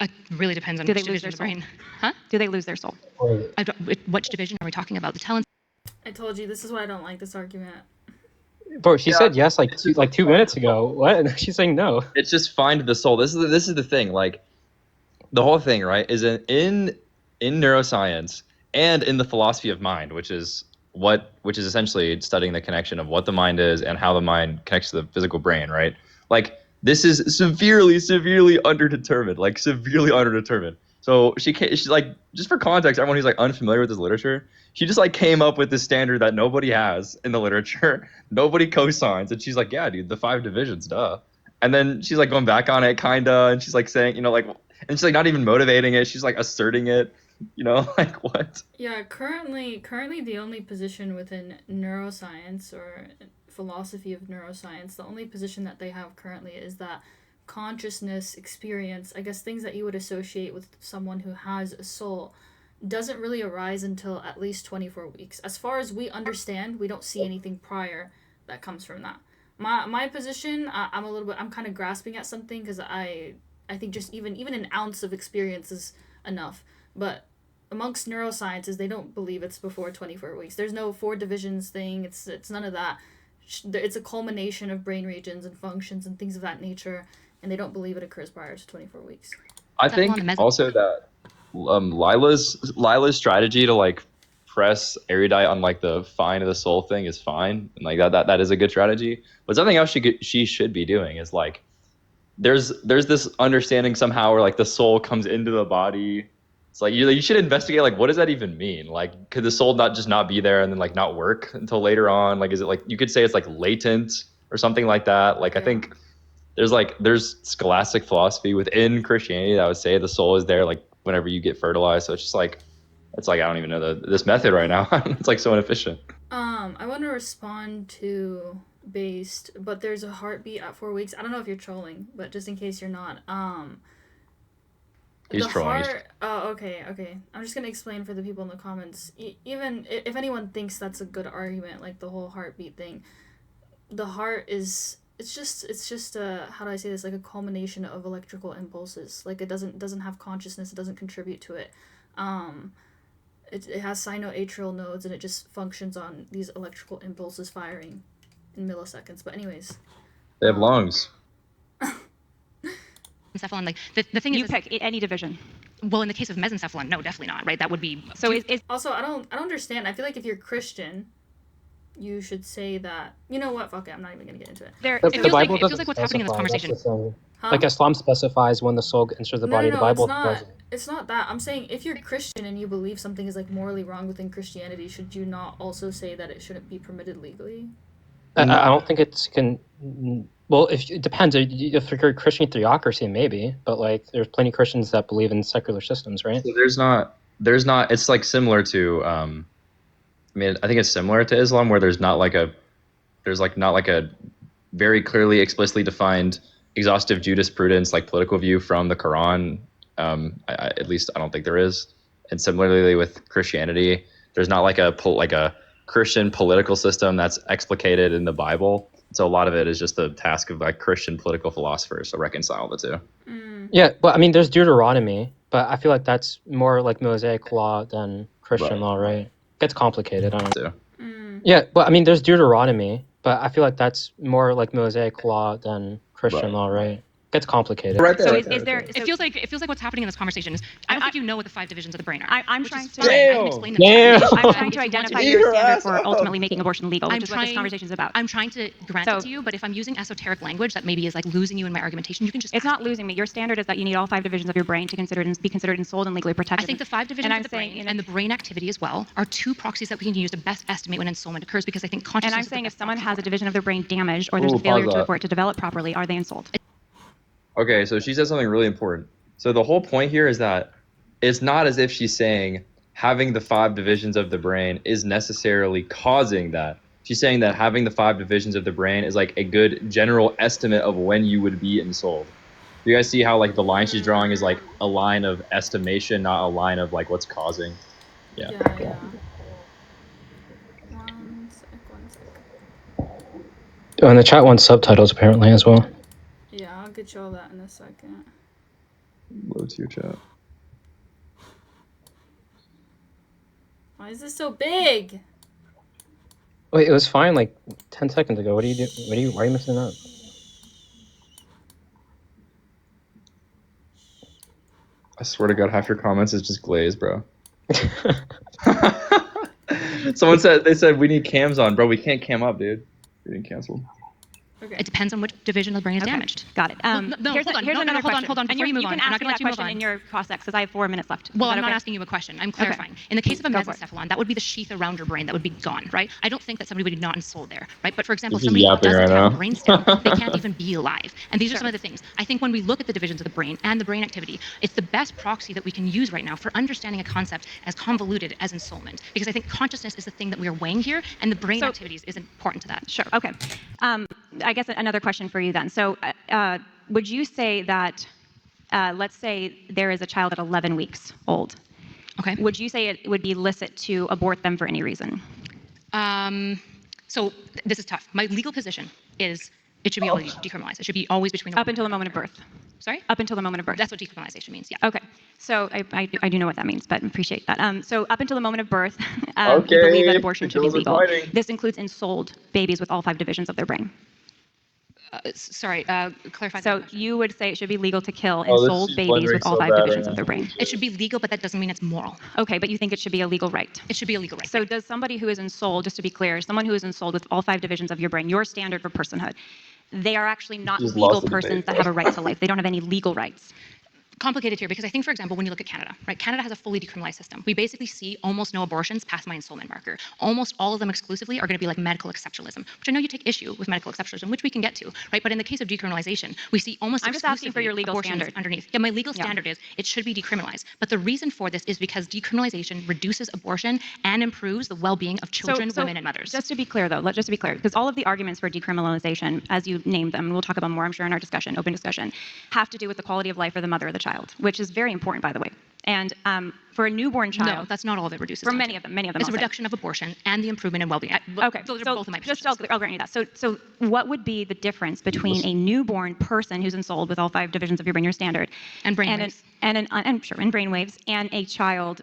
It really depends on Do which they lose division their of the brain. Huh? Do they lose their soul? Which division are we talking about? The talent. I told you, this is why I don't like this argument. Bro, she said yes like 2 minutes ago. What? And she's saying no. It's just find the soul. This is the thing. Like, the whole thing, right, is in neuroscience and in the philosophy of mind, which is essentially studying the connection of what the mind is and how the mind connects to the physical brain, right? Like, this is severely underdetermined. Like, severely underdetermined. So she's like, just for context, everyone who's like unfamiliar with this literature, she just like came up with this standard that nobody has in the literature. Nobody cosigns. And she's like, yeah, dude, the 5 divisions, duh. And then she's like going back on it kinda, and she's like saying, like, and she's like not even motivating it. She's like asserting it, like what? Yeah, currently the only position within neuroscience or philosophy of neuroscience, the only position that they have currently is that consciousness, experience, I guess things that you would associate with someone who has a soul, doesn't really arise until at least 24 weeks. As far as we understand, we don't see anything prior that comes from that. My position, I'm kind of grasping at something, because I think just even an ounce of experience is enough. But amongst neurosciences, they don't believe it's before 24 weeks. There's no 4 divisions thing. It's none of that. It's a culmination of brain regions and functions and things of that nature, and they don't believe it occurs prior to 24 weeks. I think also that Lila's strategy to like press erudite on like the find of the soul thing is fine, and like that is a good strategy. But something else she should be doing is like there's this understanding somehow where like the soul comes into the body. It's like you should investigate like what does that even mean? Like could the soul not be there and then like not work until later on? Like is it like you could say it's like latent or something like that? Like yeah. I think there's scholastic philosophy within Christianity that would say the soul is there like whenever you get fertilized. So it's just like I don't even know this method right now. It's like so inefficient. I want to respond to Based, but there's a heartbeat at 4 weeks. I don't know if you're trolling, but just in case you're not, he's trolling. Oh, okay. I'm just gonna explain for the people in the comments. Even if anyone thinks that's a good argument, like the whole heartbeat thing, the heart is it's just how do I say this, like a culmination of electrical impulses. Like it doesn't have consciousness, it doesn't contribute to it. It has sinoatrial nodes and it just functions on these electrical impulses firing in milliseconds. But anyways, They have lungs. Mesencephalon, like the thing You is, pick any division. well, in the case of mesencephalon, no, definitely not, right? That would be So is also I don't understand. I feel like if you're Christian, you should say that. You know what? Fuck it. I'm not even gonna get into it. there? The It feels like- Bible it feels doesn't like what's happening in this specify, that's conversation. the thing. Huh? Like Islam specifies when the soul enters the body. No, The Bible it's not. doesn't. It's not that. I'm saying if you're Christian and you believe something is like morally wrong within Christianity, should you not also say that it shouldn't be permitted legally? I don't think it's can. Well, if it depends. If you're a Christian theocracy, maybe, but like there's plenty of Christians that believe in secular systems, right? So there's not. It's like similar to. I mean, I think it's similar to Islam, where there's not like a very clearly, explicitly defined, exhaustive jurisprudence like political view from the Quran. At least I don't think there is. And similarly with Christianity, there's not like a Christian political system that's explicated in the Bible. So a lot of it is just the task of like Christian political philosophers to reconcile the two. Yeah, but I mean, there's Deuteronomy, but I feel like that's more like Mosaic law than Christian Right. law, right? Gets complicated. I don't know. Too. Yeah, but I mean, there's Deuteronomy, but I feel like that's more like Mosaic law than Christian Right. law, right? Gets complicated. Right there. So right is there. there? It feels like what's happening in this conversation is I don't think you know what the 5 divisions of the brain are. I'm which trying is to- fine. I can Damn. explain them. Damn. to you. I'm trying If to you want identify Eat your your standard ass for up. ultimately making abortion legal, which I'm is what this trying- conversation is about. I'm trying to grant So- it to you, but if I'm using esoteric language that maybe is like losing you in my argumentation, you can just. It's ask not me. losing me. Your standard is that you need all 5 divisions of your brain to be considered ensouled and legally protected. I think the 5 divisions I'm of the saying brain in a- and the brain activity as well are 2 proxies that we can use to best estimate when ensoulment occurs because I think consciousness. And I'm is the saying if best someone proxy has for a it. division of their brain damaged or there's Ooh, a failure pause that. for it to develop properly, are they ensouled? Okay, so she said something really important. So the whole point here is that it's not as if she's saying having the 5 divisions of the brain is necessarily causing that. She's saying that having the 5 divisions of the brain is like a good general estimate of when you would be ensouled. Do you guys see how like the line she's drawing is like a line of estimation, not a line of like what's causing? Yeah. Yeah. One sec. Oh, and the chat wants subtitles apparently as well. Yeah, I'll get you all that in a second. Load to your chat. Why is this so big? Wait, it was fine like 10 seconds ago. What are you doing? Why are you messing up? I swear to God, half your comments is just glaze, bro. They said we need cams on, bro. We can't cam up, dude. We're getting canceled. Okay. It depends on which division of the brain is Okay. damaged. Got it. no, here's hold on. here's No, another hold on, question. hold on. And Before you move you on, can I'm not ask me gonna that let you move question in on. your cross-sex because I have 4 minutes left. Is Well, that I'm not okay? asking you a question. I'm clarifying. In the case of a Go for it. mesencephalon, that would be the sheath around your brain that would be gone, right? I don't think that somebody would be not ensouled there, right? But for example, if This is somebody yapping doesn't right have now. a brainstem, they can't even be alive. And these are some of the things. I think when we look at the divisions of the brain and the brain activity, it's the best proxy that we can use right now for understanding a concept as convoluted as ensoulment. Because I think consciousness is the thing that we are weighing here, and the brain So- activities is important to that. Sure. Okay. I guess another question for you then. So, would you say that, let's say there is a child at 11 weeks old, Okay. would you say it would be illicit to abort them for any reason? So this is tough. My legal position is it should be always decriminalized. It should be always between. Up until the moment of birth. Sorry. Up until the moment of birth. That's what decriminalization means. Yeah. Okay. So I do know what that means, but appreciate that. So up until the moment of birth, you Okay, believe that abortion the should be girls are legal. fighting. This includes ensouled babies with all 5 divisions of their brain. Sorry. Clarify. So that question. you would say it should be legal to kill Oh, this ensouled is babies blundering with all so 5 bad divisions right of their now. brain. It should be legal, but that doesn't mean it's moral. Okay, but you think it should be a legal right. It should be a legal right. So does somebody who is ensouled, just to be clear, someone who is ensouled with all 5 divisions of your brain, your standard for personhood, they are actually not Just legal lost the persons debate. that have a right to life. They don't have any legal rights. Complicated here because I think, for example, when you look at Canada, right? Canada has a fully decriminalized system. We basically see almost no abortions past my ensoulment marker. Almost all of them exclusively are going to be like medical exceptionalism, which I know you take issue with medical exceptionalism, which we can get to, right? But in the case of decriminalization, we see almost I'm just asking for exclusively your legal abortions standard. underneath. Yeah, my legal Yeah. standard is it should be decriminalized. But the reason for this is because decriminalization reduces abortion and improves the well-being of children, women, and mothers. Just to be clear, though, just to be clear, because all of the arguments for decriminalization, as you named them, and we'll talk about more, I'm sure, in our discussion, open discussion, have to do with the quality of life for the mother or the child, which is very important, by the way. And for a newborn child, No, that's not all that reduces. for down many to. of them, It's a I'll say. reduction of abortion and the improvement in well-being. Okay, Those are so both of my just positions. I'll grant you that. So what would be the difference between a newborn person who's ensouled with all 5 divisions of your brain, your standard, And brain and waves. and brain waves, and a child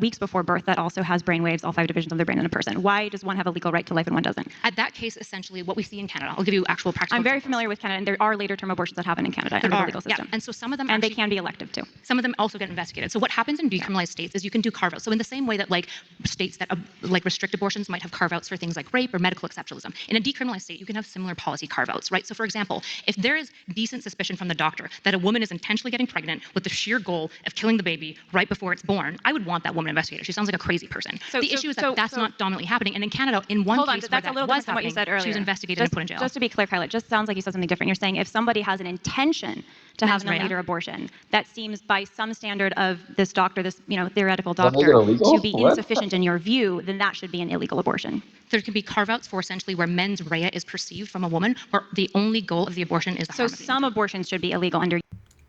weeks before birth that also has brain waves, all 5 divisions of their brain in a person? Why does one have a legal right to life and one doesn't? At that case, essentially, what we see in Canada, I'll give you actual practical I'm very examples. familiar with Canada, and there are later term abortions that happen in Canada under the legal system. Yeah, and so some of them And they actually- can be elective too. Some of them also get investigated. So what happens in decriminalized states is you can do carve-outs. So in the same way that like states that like restrict abortions might have carve-outs for things like rape or medical exceptionalism, in a decriminalized state you can have similar policy carve-outs, right? So for example, if there is decent suspicion from the doctor that a woman is intentionally getting pregnant with the sheer goal of killing the baby right before it's born, I would want that woman investigated. She sounds like a crazy person. The issue is that that's not dominantly happening. And in Canada, in one Hold on, case where that's a that little was different than what you happening, said earlier. she was investigated and put in jail. Just to be clear, Kyla, it just sounds like you said something different. You're saying if somebody has an intention to have Mens an rea. later abortion, that seems by some standard of this doctor, this theoretical that make doctor, it illegal? to be What? insufficient in your view, then that should be an illegal abortion. There can be carve-outs for essentially where mens rea is perceived from a woman, where the only goal of the abortion is the So harm of the some abortions should be illegal under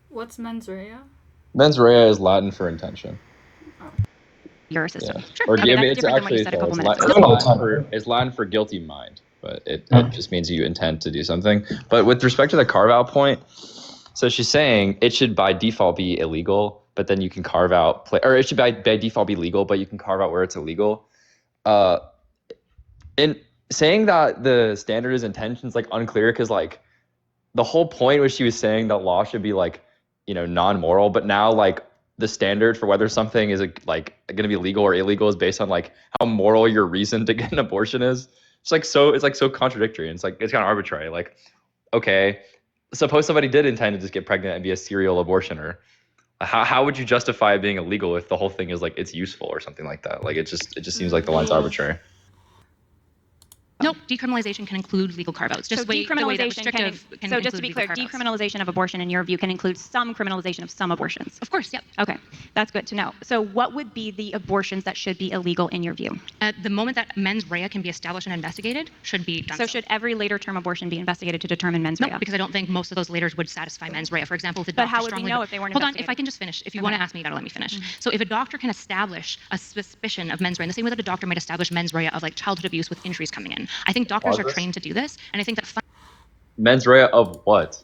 What's mens rea? Mens rea is Latin for intention. your system. Yeah. Sure. Or Okay, that's it's different than what you actually said a couple it's minutes Latin, ago. it's Latin for guilty mind, but it just means you intend to do something. But with respect to the carve-out point, so she's saying it should by default be illegal, but then you can carve out, or it should by default be legal, but you can carve out where it's illegal. In saying that the standard is intention is like unclear because like the whole point was she was saying that law should be like non-moral, but now like the standard for whether something is like going to be legal or illegal is based on like how moral your reason to get an abortion is. It's so contradictory, and it's kind of arbitrary. Like, okay, suppose somebody did intend to just get pregnant and be a serial abortioner. How would you justify it being illegal if the whole thing is like it's useful or something like that? Like it just seems like the line's arbitrary. No, decriminalization can include legal carve-outs. Just So the way that decriminalization restrictive can so just to include be legal clear, carve-outs. decriminalization of abortion in your view can include some criminalization of some abortions. Of course, yep. Okay, that's good to know. So what would be the abortions that should be illegal in your view? At the moment that mens rea can be established and investigated, should be done. So should every later term abortion be investigated to determine mens rea? No, because I don't think most of those laters would satisfy mens rea. For example, if the But doctor how would we strongly know if they weren't Hold on, if investigated? I can just finish. If you want to ask me, you gotta let me finish. So if a doctor can establish a suspicion of mens rea, in the same way that a doctor might establish mens rea of like childhood abuse with injuries coming in, I think doctors are trained to do this, and I think that Mens rea of what?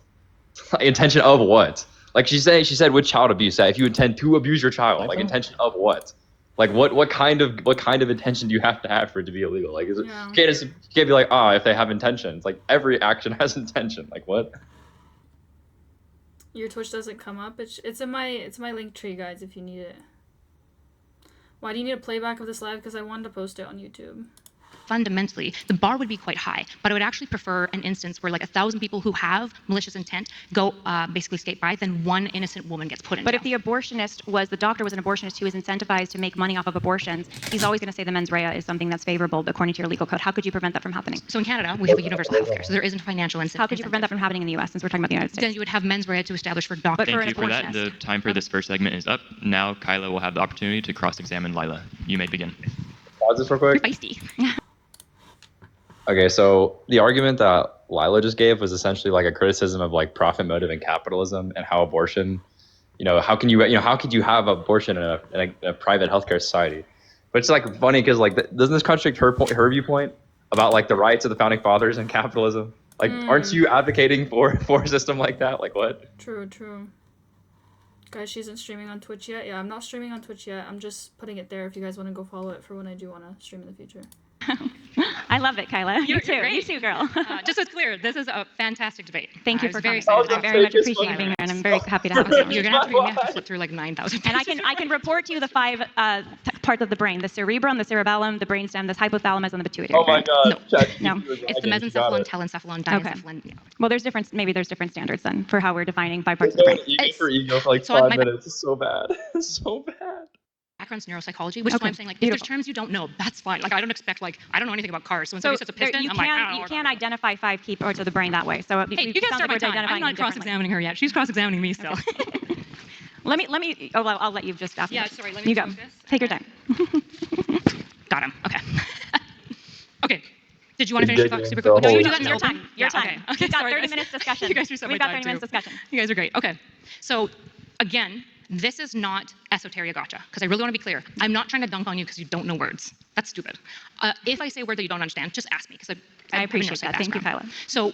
Intention of what? Like she said with child abuse, that if you intend to abuse your child, like intention of what? Like what kind of intention do you have to have for it to be illegal? Like is it Yeah. you can't be like, if they have intentions. Like every action has intention. Like what? Your Twitch doesn't come up. It's in my link tree, guys, if you need it. Why do you need a playback of this live? Because I wanted to post it on YouTube. fundamentally, the bar would be quite high, but I would actually prefer an instance where like 1,000 people who have malicious intent go basically skate by, then one innocent woman gets put in But jail. if the doctor was an abortionist who is incentivized to make money off of abortions, he's always going to say the mens rea is something that's favorable according to your legal code. How could you prevent that from happening? So in Canada, we have a universal healthcare, so there isn't financial incentive. How could you prevent that from happening in the U.S. since we're talking about the United Then States? you would have mens rea to establish for doctors. But for Thank an you for that. The abortionist. time for this first segment is up. Now Kyla will have the opportunity to cross-examine Lila. You may begin. Pause this real quick. Feisty. Okay, so the argument that Lila just gave was essentially like a criticism of like profit motive and capitalism and how abortion, how could you have abortion in a private healthcare society? But it's like funny because like doesn't this contradict her viewpoint about like the rights of the founding fathers and capitalism? Like, aren't you advocating for a system like that? Like what? True. Guys, she isn't streaming on Twitch yet. Yeah, I'm not streaming on Twitch yet. I'm just putting it there if you guys want to go follow it for when I do want to stream in the future. I love it, Kyla. You You're too. great. You too, girl. Just so it's clear, this is a fantastic debate. Thank you I for was very coming. excited. I very much appreciate you being here, and I'm very happy to have you. You're gonna have to flip through like 9,000. And I can report to you the 5 parts of the brain: the cerebrum, the cerebellum, the brainstem, the hypothalamus, and the pituitary. Oh my God! No. It's the mesencephalon, telencephalon, diencephalon. Yeah. Well, there's different standards then for how we're defining 5 parts of There's the no brain. ego for ego for like So 5 my- minutes. It's so bad. It's so bad. Background's neuropsychology, which is why I'm saying like if Beautiful. there's terms you don't know, that's fine. Like I don't expect like I don't know anything about cars, so when So somebody says a piston, you I'm like, I don't know you what can't about identify 5 key parts of the brain that way. So it. Hey, you can start my time. I'm not cross-examining her yet. She's cross-examining me still. Let me. Oh, well, I'll let you just after. Yeah, this. sorry, let me You go. focus. Take your time. Got him. Okay. Okay. Did you want to You're finish your thought digging super quick? the No, you hole. do that in Your open. time. Your Yeah, time. Okay. We've got Sorry, 30 guys. minutes discussion. You guys reset We've my got time 30 minutes too. discussion. You guys are great. Okay. So again, this is not esoteria gotcha, because I really want to be clear. I'm not trying to dunk on you because you don't know words. That's stupid. If I say a word that you don't understand, just ask me, because I appreciate that. Thank you, Kyla. So,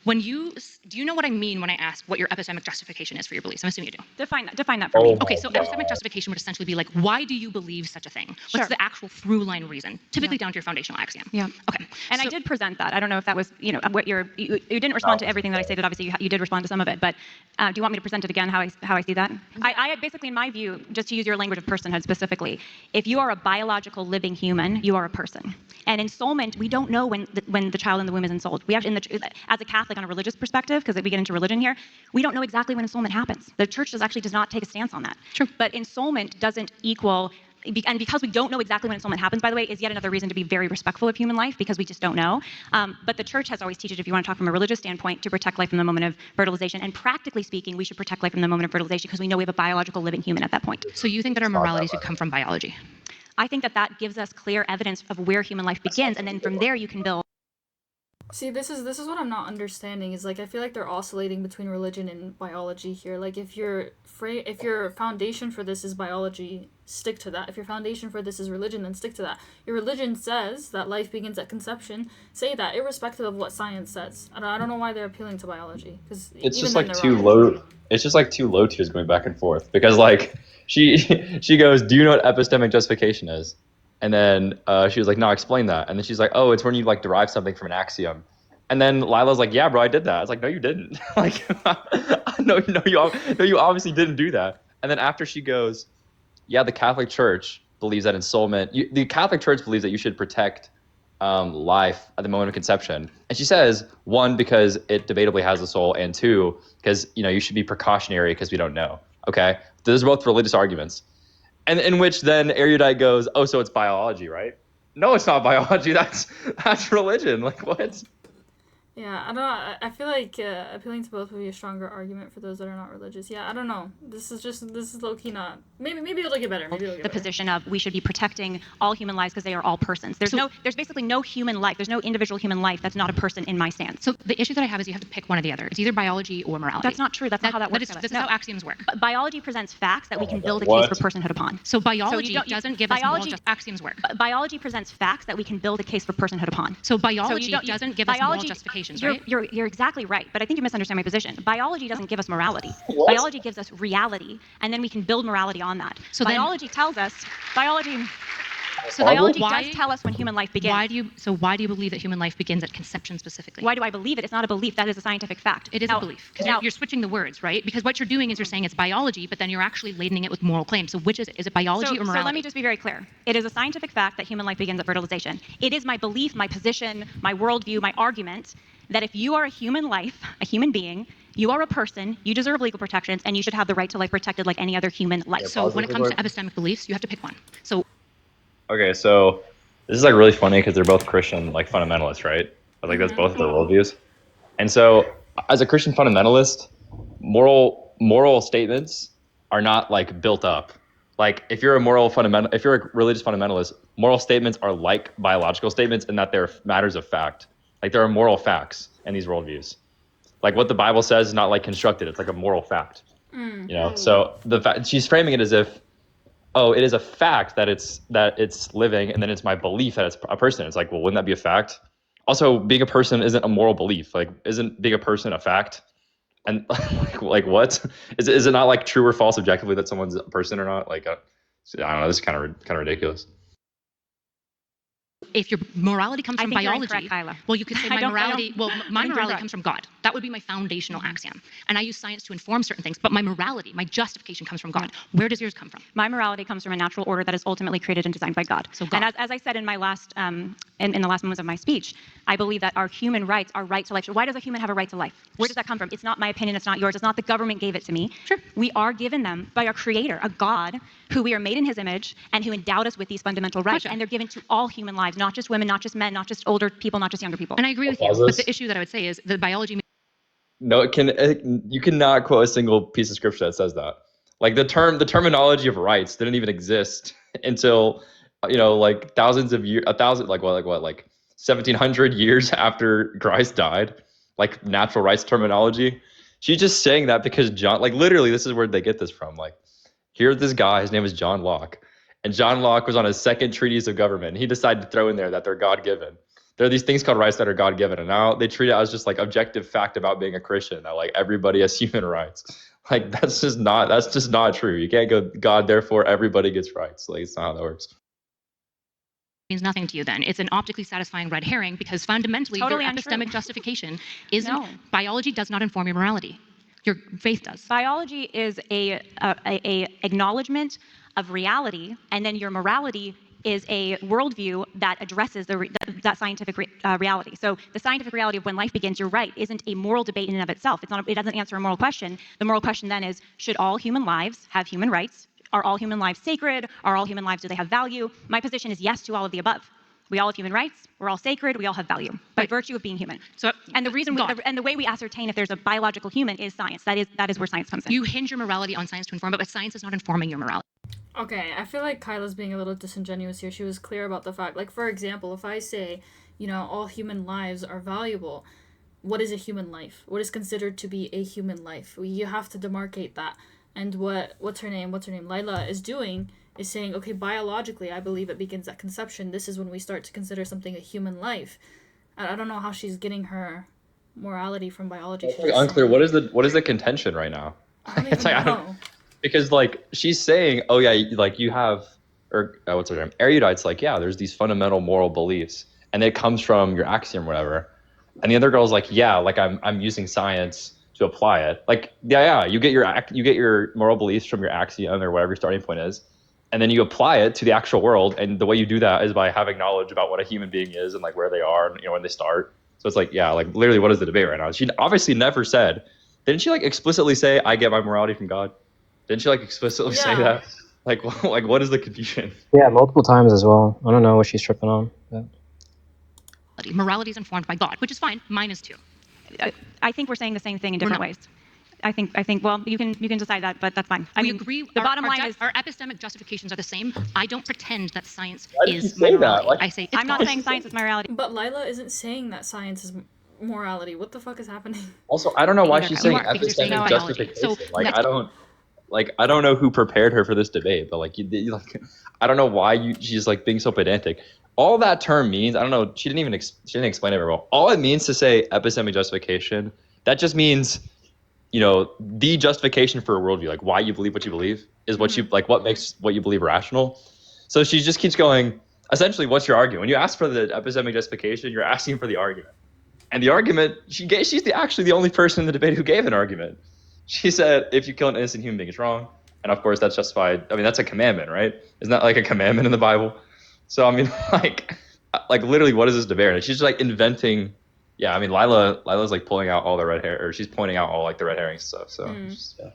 do you know what I mean when I ask what your epistemic justification is for your beliefs? I'm assuming you do. Define that for me. Okay, so epistemic justification would essentially be like, why do you believe such a thing? Sure. What's the actual through line reason? Typically down to your foundational axiom. Yeah. Okay. And I did present that. I don't know if that was, what you didn't respond to everything that I stated. Obviously, you did respond to some of it. But do you want me to present it again? How I see that? I basically, in my view, just to use your language of personhood specifically, if you are a biological living human, you are a person. And ensoulment, we don't know when the child in the womb is ensouled. We actually, as a Catholic, on a religious perspective, because we get into religion here, we don't know exactly when ensoulment happens. The church does not take a stance on that. True. But ensoulment doesn't equal. And because we don't know exactly when ensoulment happens, by the way, is yet another reason to be very respectful of human life, because we just don't know. But the church has always taught it, if you want to talk from a religious standpoint, to protect life from the moment of fertilization. And practically speaking, we should protect life from the moment of fertilization because we know we have a biological living human at that point. So you think that our morality should come from biology? I think that gives us clear evidence of where human life begins, and then from there you can build. See, this is what I'm not understanding is like I feel like they're oscillating between religion and biology here. Like if your foundation for this is biology, stick to that. If your foundation for this is religion, then stick to that. Your religion says that life begins at conception. Say that, irrespective of what science says. I don't know why they're appealing to biology, because It's just like too low. It's just like two low tiers going back and forth, because like she goes, "Do you know what epistemic justification is?" And then she was like, "No, explain that." And then she's like, "Oh, it's when you like derive something from an axiom." And then Lila's like, "Yeah, bro, I did that." I was like, "No, you didn't." Like, no, you obviously didn't do that. And then after she goes, "Yeah, the Catholic Church believes that ensoulment. The Catholic Church believes that you should protect life at the moment of conception." And she says, one, because it debatably has a soul, and two, because you should be precautionary because we don't know. Okay, those are both religious arguments. And in which then erudite goes, "Oh, so it's biology, right?" No, it's not biology. That's religion. Like, what? Yeah, I don't know. I feel like appealing to both would be a stronger argument for those that are not religious. Yeah, I don't know. This is low key not. Maybe it'll get better. The position of we should be protecting all human lives because they are all persons. There's basically no human life. There's no individual human life that's not a person in my stance. So the issue that I have is you have to pick one or the other. It's either biology or morality. That's not true. That's not how that works. This is how axioms work. Biology presents facts that we can build a case for personhood upon. So biology doesn't give us moral axioms work. Biology presents facts that we can build a case for personhood upon. So biology doesn't give us moral justifications, right? You're exactly right, but I think you misunderstand my position. Biology doesn't give us morality. What? Biology gives us reality, and then we can build morality on that. So biology tells us, biology does tell us when human life begins. Why do you believe that human life begins at conception specifically? Why do I believe it? It's not a belief. That is a scientific fact. It is a belief. Because you're switching the words, right? Because what you're doing is you're saying it's biology, but then you're actually ladening it with moral claims. So which is it? Is it biology or morality? So let me just be very clear. It is a scientific fact that human life begins at fertilization. It is my belief, my position, my worldview, my argument that if you are a human life, a human being, you are a person, you deserve legal protections, and you should have the right to life protected like any other human life. So when it comes to epistemic beliefs, you have to pick one. So okay, so this is like really funny because they're both Christian like fundamentalists, right? But like that's both of their worldviews. And so as a Christian fundamentalist, moral statements are not like built up. Like if you're a religious fundamentalist, moral statements are like biological statements in that they're matters of fact. Like there are moral facts in these worldviews. Like what the Bible says is not like constructed; it's like a moral fact. So she's framing it as if, oh, it is a fact that it's living, and then it's my belief that it's a person. It's like, well, wouldn't that be a fact? Also, being a person isn't a moral belief. Like, isn't being a person a fact? And like what? Is it not like true or false objectively that someone's a person or not? Like, I don't know. This is kind of ridiculous. If your morality comes from biology, correct, Kyla. well, you could say my morality comes from God. That would be my foundational axiom. And I use science to inform certain things, but my morality, my justification comes from God. Where does yours come from? My morality comes from a natural order that is ultimately created and designed by God. So God. And as I said in my last, in the last moments of my speech, I believe that our human rights, our right to life. So why does a human have a right to life? Where does that come from? It's not my opinion. It's not yours. It's not the government gave it to me. Sure. We are given them by our Creator, a God who we are made in His image and who endowed us with these fundamental rights. Gotcha. And they're given to all human lives, not just women, not just men, not just older people, not just younger people. And I agree with you. But the issue that I would say is the biology. No, you cannot quote a single piece of scripture that says that. Like the terminology of rights didn't even exist until like thousands of years, 1700 years after Christ died. Like natural rights terminology. She's just saying that because John, like literally, this is where they get this from. Like, here's this guy, his name is John Locke, and John Locke was on his second treatise of government. He decided to throw in there that they're God-given. There are these things called rights that are God-given, and now they treat it as just like objective fact about being a Christian that like everybody has human rights. Like that's just not true. You can't go God, therefore everybody gets rights. Like it's not how that works. Means nothing to you then. It's an optically satisfying red herring because fundamentally Totally your untrue. epistemic justification isn't No. biology does not inform your morality. Your faith does. Biology is a acknowledgement of reality, and then your morality is a worldview that addresses that scientific reality. So the scientific reality of when life begins, you're right, isn't a moral debate in and of itself. It doesn't answer a moral question. The moral question then is, should all human lives have human rights? Are all human lives sacred? Are all human lives, do they have value? My position is yes to all of the above. We all have human rights. We're all sacred. We all have value by virtue of being human. So, And the reason, and the way we ascertain if there's a biological human is science. That is where science comes in. you hinge your morality on science to inform it, but science is not informing your morality. Okay, I feel like Kyla's being a little disingenuous here. She was clear about the fact, like, for example, if I say, all human lives are valuable, what is a human life? What is considered to be a human life? You have to demarcate that. And what's her name, Lila is doing is saying, okay, biologically, I believe it begins at conception. This is when we start to consider something a human life. I don't know how she's getting her morality from biology. It's like unclear. What is the contention right now? I don't It's even like, know. Because like she's saying, oh yeah, like you have, or what's her name? Erudite's like, yeah, there's these fundamental moral beliefs, and it comes from your axiom, or whatever. And the other girl's like, yeah, like I'm using science to apply it. Like, yeah, you get your moral beliefs from your axiom or whatever your starting point is, and then you apply it to the actual world. And the way you do that is by having knowledge about what a human being is and like where they are and when they start. So it's like, yeah, like literally, what is the debate right now? She obviously never said. Didn't she like explicitly say, "I get my morality from God"? Didn't she like explicitly say that? Like what is the confusion? Yeah, multiple times as well. I don't know what she's tripping on. But... Morality is informed by God, which is fine. Mine is too. I think we're saying the same thing in different not. ways. I think. Well, you can decide that, but that's fine. We agree. The bottom line is our epistemic justifications are the same. I don't pretend that science Why did you is say that? morality. Like- I say it's I'm not God. saying science is my reality. But Lila isn't saying that science is morality. What the fuck is happening? Also, I don't know why Either she's way. saying You are, because you're saying epistemic biology. justification. So Like let's- I don't know who prepared her for this debate, but like I don't know why she's like being so pedantic. All that term means, I don't know. She didn't explain it very well. All it means to say epistemic justification, that just means, the justification for a worldview, like why you believe what you believe, is what makes what you believe rational. So she just keeps going. Essentially, what's your argument? When you ask for the epistemic justification, you're asking for the argument. And the argument she's actually the only person in the debate who gave an argument. She said, if you kill an innocent human being, it's wrong. And of course, that's justified. I mean, that's a commandment, right? Isn't that like a commandment in the Bible? So, I mean, like literally, what is this debate? And she's just like inventing. Yeah, I mean, Lila's like pulling out all the red hair, or she's pointing out all like the red herring stuff. So, yeah.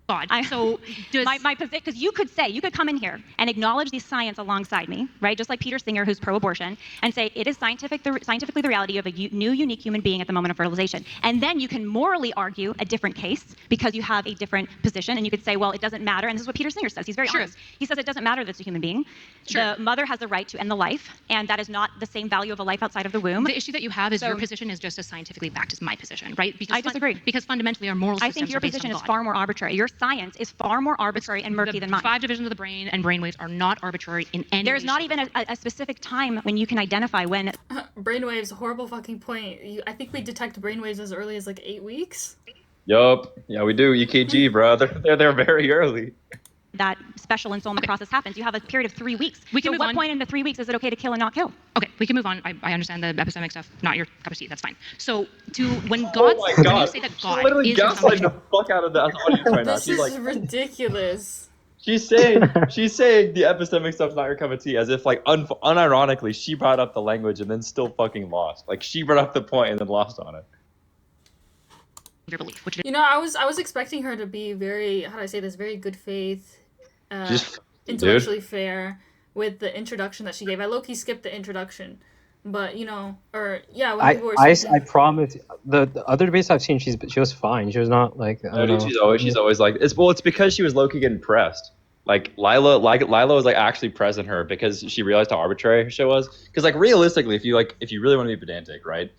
God. I- So does My position, because you could come in here and acknowledge the science alongside me, right? Just like Peter Singer, who's pro-abortion, and say it is scientifically the reality of a new, unique human being at the moment of fertilization. And then you can morally argue a different case because you have a different position, and you could say, well, it doesn't matter. And this is what Peter Singer says. He's very Sure. honest. He says it doesn't matter that it's a human being. Sure. The mother has the right to end the life, and that is not the same value of a life outside of the womb. the issue that you have is So- your position is just as scientifically backed as my position, right? Because I disagree. because fundamentally our moral I systems think your are based position on is God. far more arbitrary. Your science is far more arbitrary and murky The than mine. 5 divisions of the brain and brainwaves are not arbitrary in any There's way, not shape, even a specific time when you can identify when Brainwaves, horrible fucking point. I think we detect brainwaves as early as like 8 weeks. Yup. Yeah, we do. EKG, bro. They're there very early. that special ensoulment process happens. You have a period of 3 weeks. We can so move what on. point in the 3 weeks is it okay to kill and not kill? Okay, we can move on. I understand the epistemic stuff. Not your cup of tea. That's fine. So when God, Oh my when you God. say that She's God literally is your gaslighting summation, the fuck out of the audience right now. This She's is like, ridiculous. she's saying the epistemic stuff's not your cup of tea, as if like unironically she brought up the language and then still fucking lost. Like she brought up the point and then lost on it. your belief, which is You know, I was expecting her to be very, how do I say this, very good faith, Just intellectually fair with the introduction that she gave. I low-key skipped the introduction, but when people were I speaking, promise. The other debates I've seen, she was fine. She was not like I don't know. She's always like it's because she was low-key getting pressed. Like Lila was like actually pressing her because she realized how arbitrary her shit was. Because like realistically, if you really want to be pedantic, right?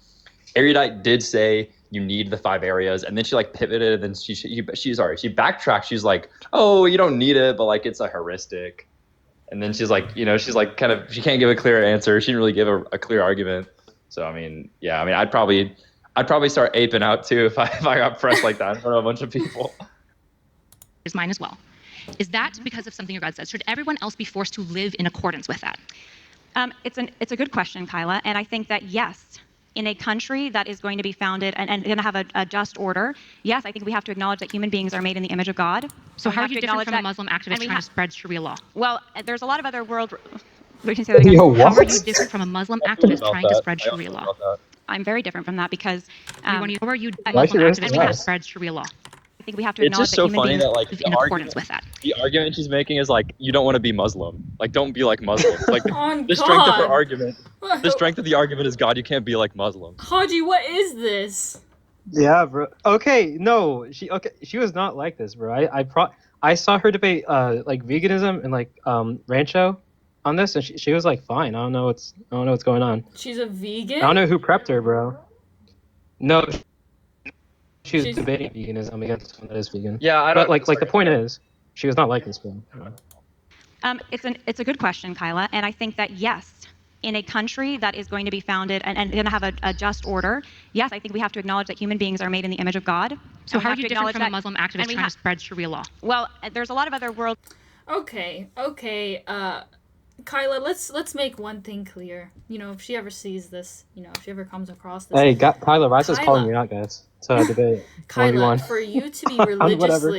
Erudite did say you need the 5 areas, and then she like pivoted, and then she backtracked. She's like, oh, you don't need it, but like it's a heuristic. And then she's like, she's like kind of, she can't give a clear answer. She didn't really give a clear argument. So I mean, yeah, I mean, I'd probably start aping out too if I got pressed like that in front of a bunch of people. Is mine as well. Is that because of something your God says? Should everyone else be forced to live in accordance with that? It's a good question, Kyla, and I think that yes, in a country that is going to be founded and going to have a just order, yes, I think we have to acknowledge that human beings are made in the image of God. So how are have you to different acknowledge from a that- Muslim activist and we trying ha- to spread Sharia law? Well, there's a lot of other we can say that again. Yo, How are what? you different from a Muslim I feel activist about trying to that. spread I also Sharia feel law? about that. I'm very different from that because How are you a Why Muslim she raised activist her trying to voice? spread Sharia law? I think we have to It's acknowledge just that so human funny beings that like Live in accordance with that. the argument she's making is like, you don't want to be Muslim. Like, don't be like Muslim. Like On the strength of her God. argument. The strength of the argument is, God, you can't be like Muslims. Haji, what is this? Yeah, bro. Okay, no, she was not like this, bro. I saw her debate like veganism and like Rancho on this, and she was like fine. I don't know what's going on. She's a vegan? I don't know who prepped her, bro. No, she was She's- debating veganism against someone that is vegan. Yeah, I But like the point is, she was not like this, bro. It's a good question, Kyla, and I think that yes, in a country that is going to be founded and going to have a just order, yes, I think we have to acknowledge that human beings are made in the image of God. So And we how are have you to different acknowledge from a that- Muslim and activist we trying ha- to spread Sharia law? Well, there's a lot of other world. Okay. Kyla, let's make one thing clear. If she ever sees this, if she ever comes across this. Hey, Kyla, Rice is Kyla. calling me out, guys. So debate. Kyla, 1v1. for you to be Whatever.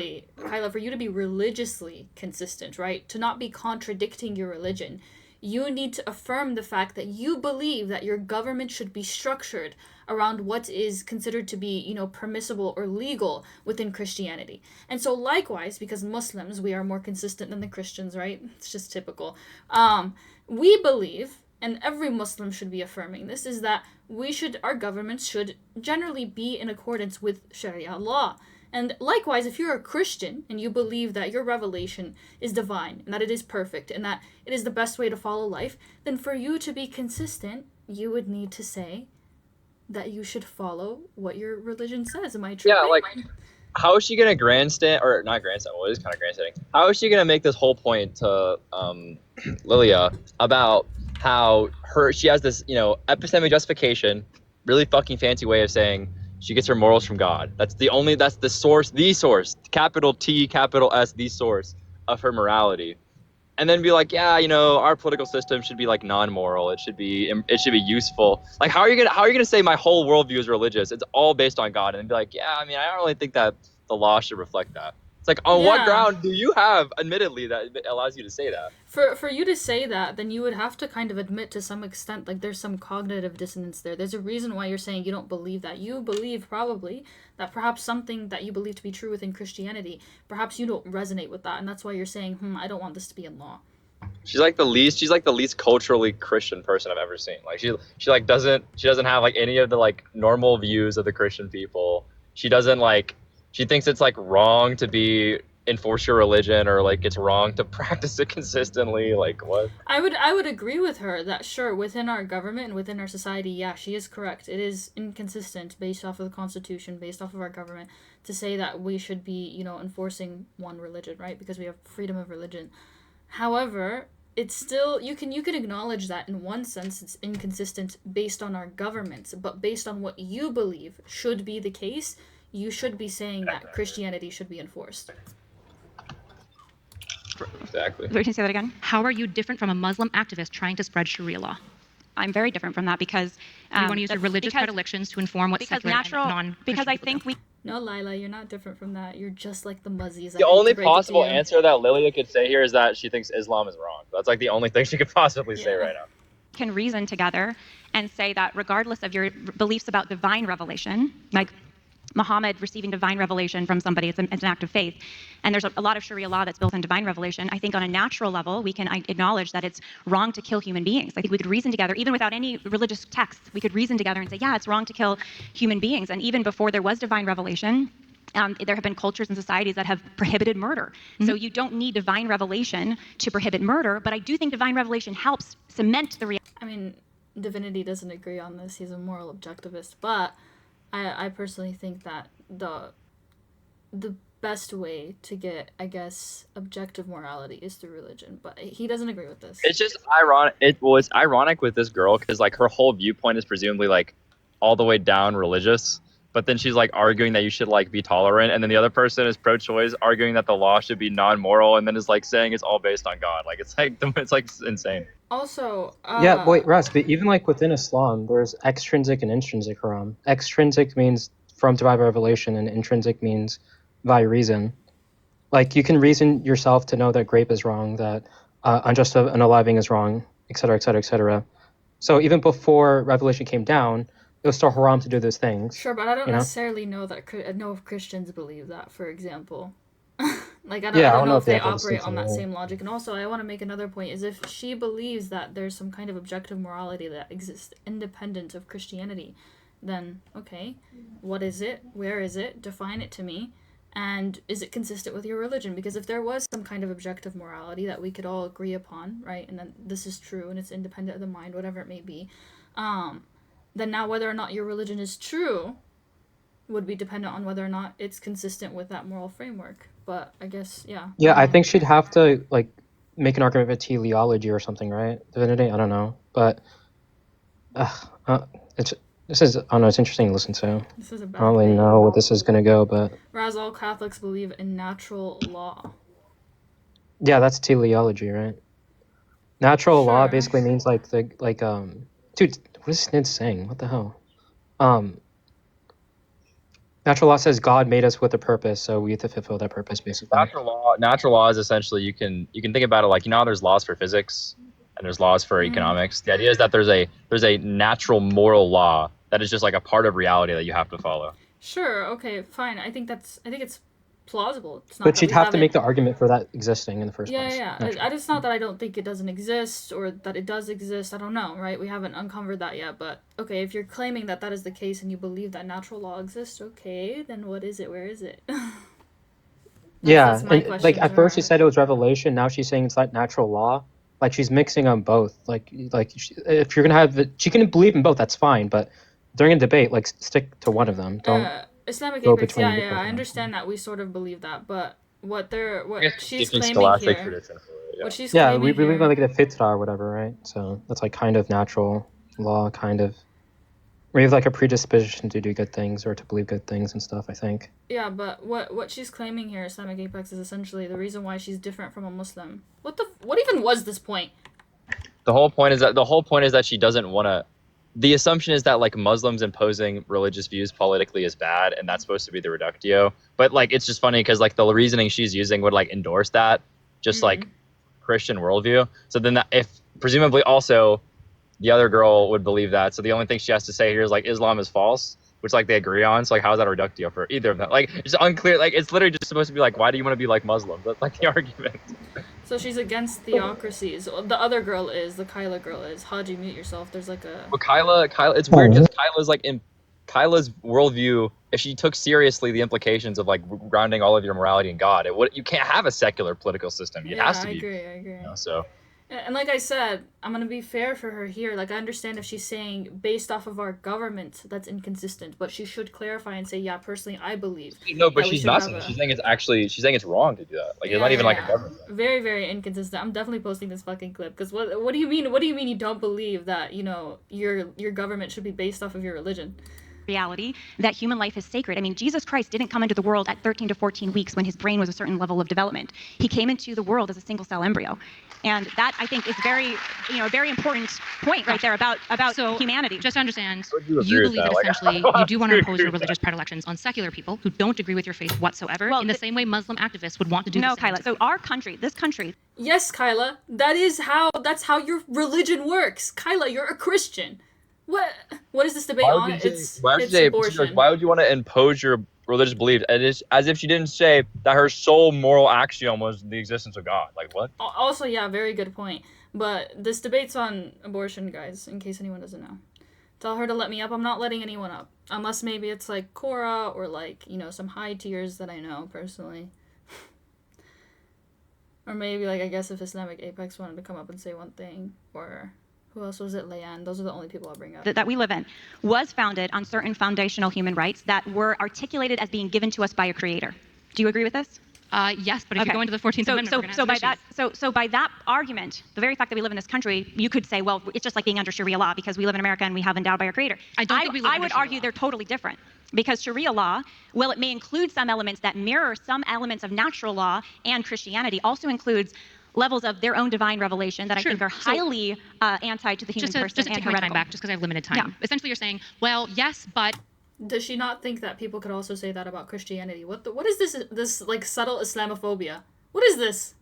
religiously consistent, right? To not be contradicting your religion, you need to affirm the fact that you believe that your government should be structured around what is considered to be, permissible or legal within Christianity. And so likewise, because Muslims, we are more consistent than the Christians, right? It's just typical. We believe, and every Muslim should be affirming this, is that our governments should generally be in accordance with Sharia law. And likewise, if you're a Christian and you believe that your revelation is divine and that it is perfect and that it is the best way to follow life, then for you to be consistent, you would need to say that you should follow what your religion says. Am I true? Yeah, like, how is she gonna grandstand, or not grandstand? Well, it is kind of grandstanding. How is she gonna make this whole point to Lilia about how she has this, epistemic justification, really fucking fancy way of saying she gets her morals from God. That's the source, capital T, capital S, the source of her morality. And then be like, yeah, our political system should be like non-moral. It should be useful. Like, how are you gonna say my whole worldview is religious? It's all based on God, and then be like, yeah, I mean, I don't really think that the law should reflect that. It's like, on what Yeah. ground do you have, admittedly, that allows you to say that? For you to say that, then you would have to kind of admit to some extent, like, there's some cognitive dissonance there. There's a reason why you're saying you don't believe that. You believe probably that perhaps something that you believe to be true within Christianity, perhaps you don't resonate with that, and that's why you're saying, I don't want this to be in law. She's like the least culturally Christian person I've ever seen. Like, she doesn't have like any of the like normal views of the Christian people. She thinks it's like wrong to enforce your religion, or like it's wrong to practice it consistently. Like, what? I would agree with her that sure, within our government and within our society, yeah, she is correct. It is inconsistent based off of the Constitution, based off of our government, to say that we should be, enforcing one religion, right? Because we have freedom of religion. However, it's still, you can acknowledge that in one sense it's inconsistent based on our governments, but based on what you believe should be the case, you should be saying that Christianity should be enforced. Exactly. We can say that again. How are you different from a Muslim activist trying to spread Sharia law? I'm very different from that because You want to use your religious predilections to inform what's because secular natural and non-Christian because I people think do. we No, Lila, you're not different from that. You're just like the Muzzies. The only possible answer that Lilia could say here is that she thinks Islam is wrong. That's like the only thing she could possibly say Yeah. right now. can reason together and say that regardless of your beliefs about divine revelation, like Muhammad receiving divine revelation from somebody, it's an act of faith. And there's a lot of Sharia law that's built in divine revelation. I think on a natural level, we can acknowledge that it's wrong to kill human beings. I think we could reason together, even without any religious texts, we could reason together and say, yeah, it's wrong to kill human beings. And even before there was divine revelation, there have been cultures and societies that have prohibited murder. So you don't need divine revelation to prohibit murder, but I do think divine revelation helps cement the reality. I mean, Divinity doesn't agree on this. He's a moral objectivist, but I personally think that the best way to get, I guess, objective morality is through religion, but he doesn't agree with this. It's just ironic. It's ironic with this girl because like her whole viewpoint is presumably like all the way down religious, but then she's like arguing that you should like be tolerant, and then the other person is pro-choice, arguing that the law should be non-moral, and then is like saying it's all based on God. Like it's like insane. Also, Yeah, wait, Russ, but even like within Islam, there's extrinsic and intrinsic haram. Extrinsic means from divine revelation, and intrinsic means by reason. Like you can reason yourself to know that grape is wrong, that unjust unaliving is wrong, etc., etc., etc. So even before revelation came down, it was still haram to do those things. Sure, but I don't you know? necessarily know if Christians believe that, for example. Like, I Yeah, I don't don't know know if if they they have a operate on that distinction, same logic. And also, I want to make another point, is if she believes that there's some kind of objective morality that exists independent of Christianity, then, okay, what is it? Where is it? Define it to me. And is it consistent with your religion? Because if there was some kind of objective morality that we could all agree upon, right, and then this is true and it's independent of the mind, whatever it may be, then now whether or not your religion is true would be dependent on whether or not it's consistent with that moral framework. But I guess, yeah. Yeah, I think she'd have to like make an argument with teleology or something, right? Divinity, I don't know, but it's I don't know. It's interesting to listen to. This is a I bad don't really thing. know where this is gonna go, but Whereas all Catholics believe in natural law. yeah, that's teleology, right? Natural law Sure. basically means like dude, what is Snid saying? What the hell? Natural law says God made us with a purpose, so we have to fulfill that purpose, basically. Natural law is essentially you can think about it like how there's laws for physics and there's laws for economics. The idea is that there's a natural moral law that is just like a part of reality that you have to follow. Sure, okay, fine. I think it's plausible. It's not But that she'd we have to haven't- make the argument for that existing in the first place. Yeah. It's not that I don't think it doesn't exist or that it does exist. I don't know, right? We haven't uncovered that yet. But okay, if you're claiming that is the case and you believe that natural law exists, okay, then what is it? Where is it? Yeah, that's my and question like to at first she her. said it was revelation. Now she's saying it's like natural law. Like she's mixing them both. If you're gonna have she can believe in both. That's fine. But during a debate, like stick to one of them. Don't Islamic go Apex, between yeah, different I things. understand that we sort of believe that, but what she's Speaking claiming scholastic here, tradition for it, yeah. what she's Yeah, claiming we believe in here, like the fitra or whatever, right? So that's like kind of natural law, kind of. We have like a predisposition to do good things or to believe good things and stuff. I think. yeah, but what she's claiming here, Islamic Apex, is essentially the reason why she's different from a Muslim. What even was this point? The whole point is that she doesn't want to. The assumption is that like Muslims imposing religious views politically is bad, and that's supposed to be the reductio. But like it's just funny because like the reasoning she's using would like endorse that, just like Christian worldview. So then if presumably also the other girl would believe that. So the only thing she has to say here is like Islam is false, which like they agree on. So like how is that a reductio for either of them? Like it's unclear. Like it's literally just supposed to be like why do you want to be like Muslim? That's like the argument. So she's against theocracies. The other girl is, the Kyla girl is. Haji, mute yourself. There's like a... But Kyla, it's weird because Kyla's like in Kyla's worldview. If she took seriously the implications of like grounding all of your morality in God, you can't have a secular political system. It has to be. I agree. You know, so And like I said, I'm gonna be fair for her here. Like I understand if she's saying based off of our government, that's inconsistent. But she should clarify and say, yeah, personally, I believe. no, but that we she's should not have saying. a- She's saying it's wrong to do that. Like it's not even like a government. Very, very inconsistent. I'm definitely posting this fucking clip because what do you mean? What do you mean you don't believe that your government should be based off of your religion? Reality that human life is sacred. I mean, Jesus Christ didn't come into the world at 13 to 14 weeks when his brain was a certain level of development. He came into the world as a single cell embryo. And that I think is a very important point right there about So, humanity. Just to understand, Would you agree you with believe that? that Like, essentially I you do want to agree impose your with religious predilections on secular people who don't agree with your faith whatsoever, Well, in the same way Muslim activists would want to do No, the same. Kyla. So our country, this country, Yes, Kyla. That's how your religion works. Kyla, you're a Christian. What is this debate on? It's abortion. Why would you want to impose your religious beliefs? And it's as if she didn't say that her sole moral axiom was the existence of God. Like what? Also, yeah, very good point. But this debate's on abortion, guys, in case anyone doesn't know. Tell her to let me up. I'm not letting anyone up. Unless maybe it's like Cora or like, some high tiers that I know personally. Or maybe like I guess if Islamic Apex wanted to come up and say one thing or Who else was it? Leanne. Those are the only people I'll bring up. that we live in was founded on certain foundational human rights that were articulated as being given to us by a creator. Do you agree with this? Yes, but if you go into the 14th Amendment, we're gonna have so some by issues. that by that argument, the very fact that we live in this country, you could say, well, it's just like being under Sharia law because we live in America and we have endowed by our creator. I don't think we live I under would Sharia argue law. they're totally different because Sharia law, while it may include some elements that mirror some elements of natural law and Christianity, also includes levels of their own divine revelation that Sure. I think are So- highly anti to the human person Just to and take my time heretical. back, just because I have limited time. Yeah. Essentially, you're saying, well, yes, but Does she not think that people could also say that about Christianity? What is this like subtle Islamophobia? What is this?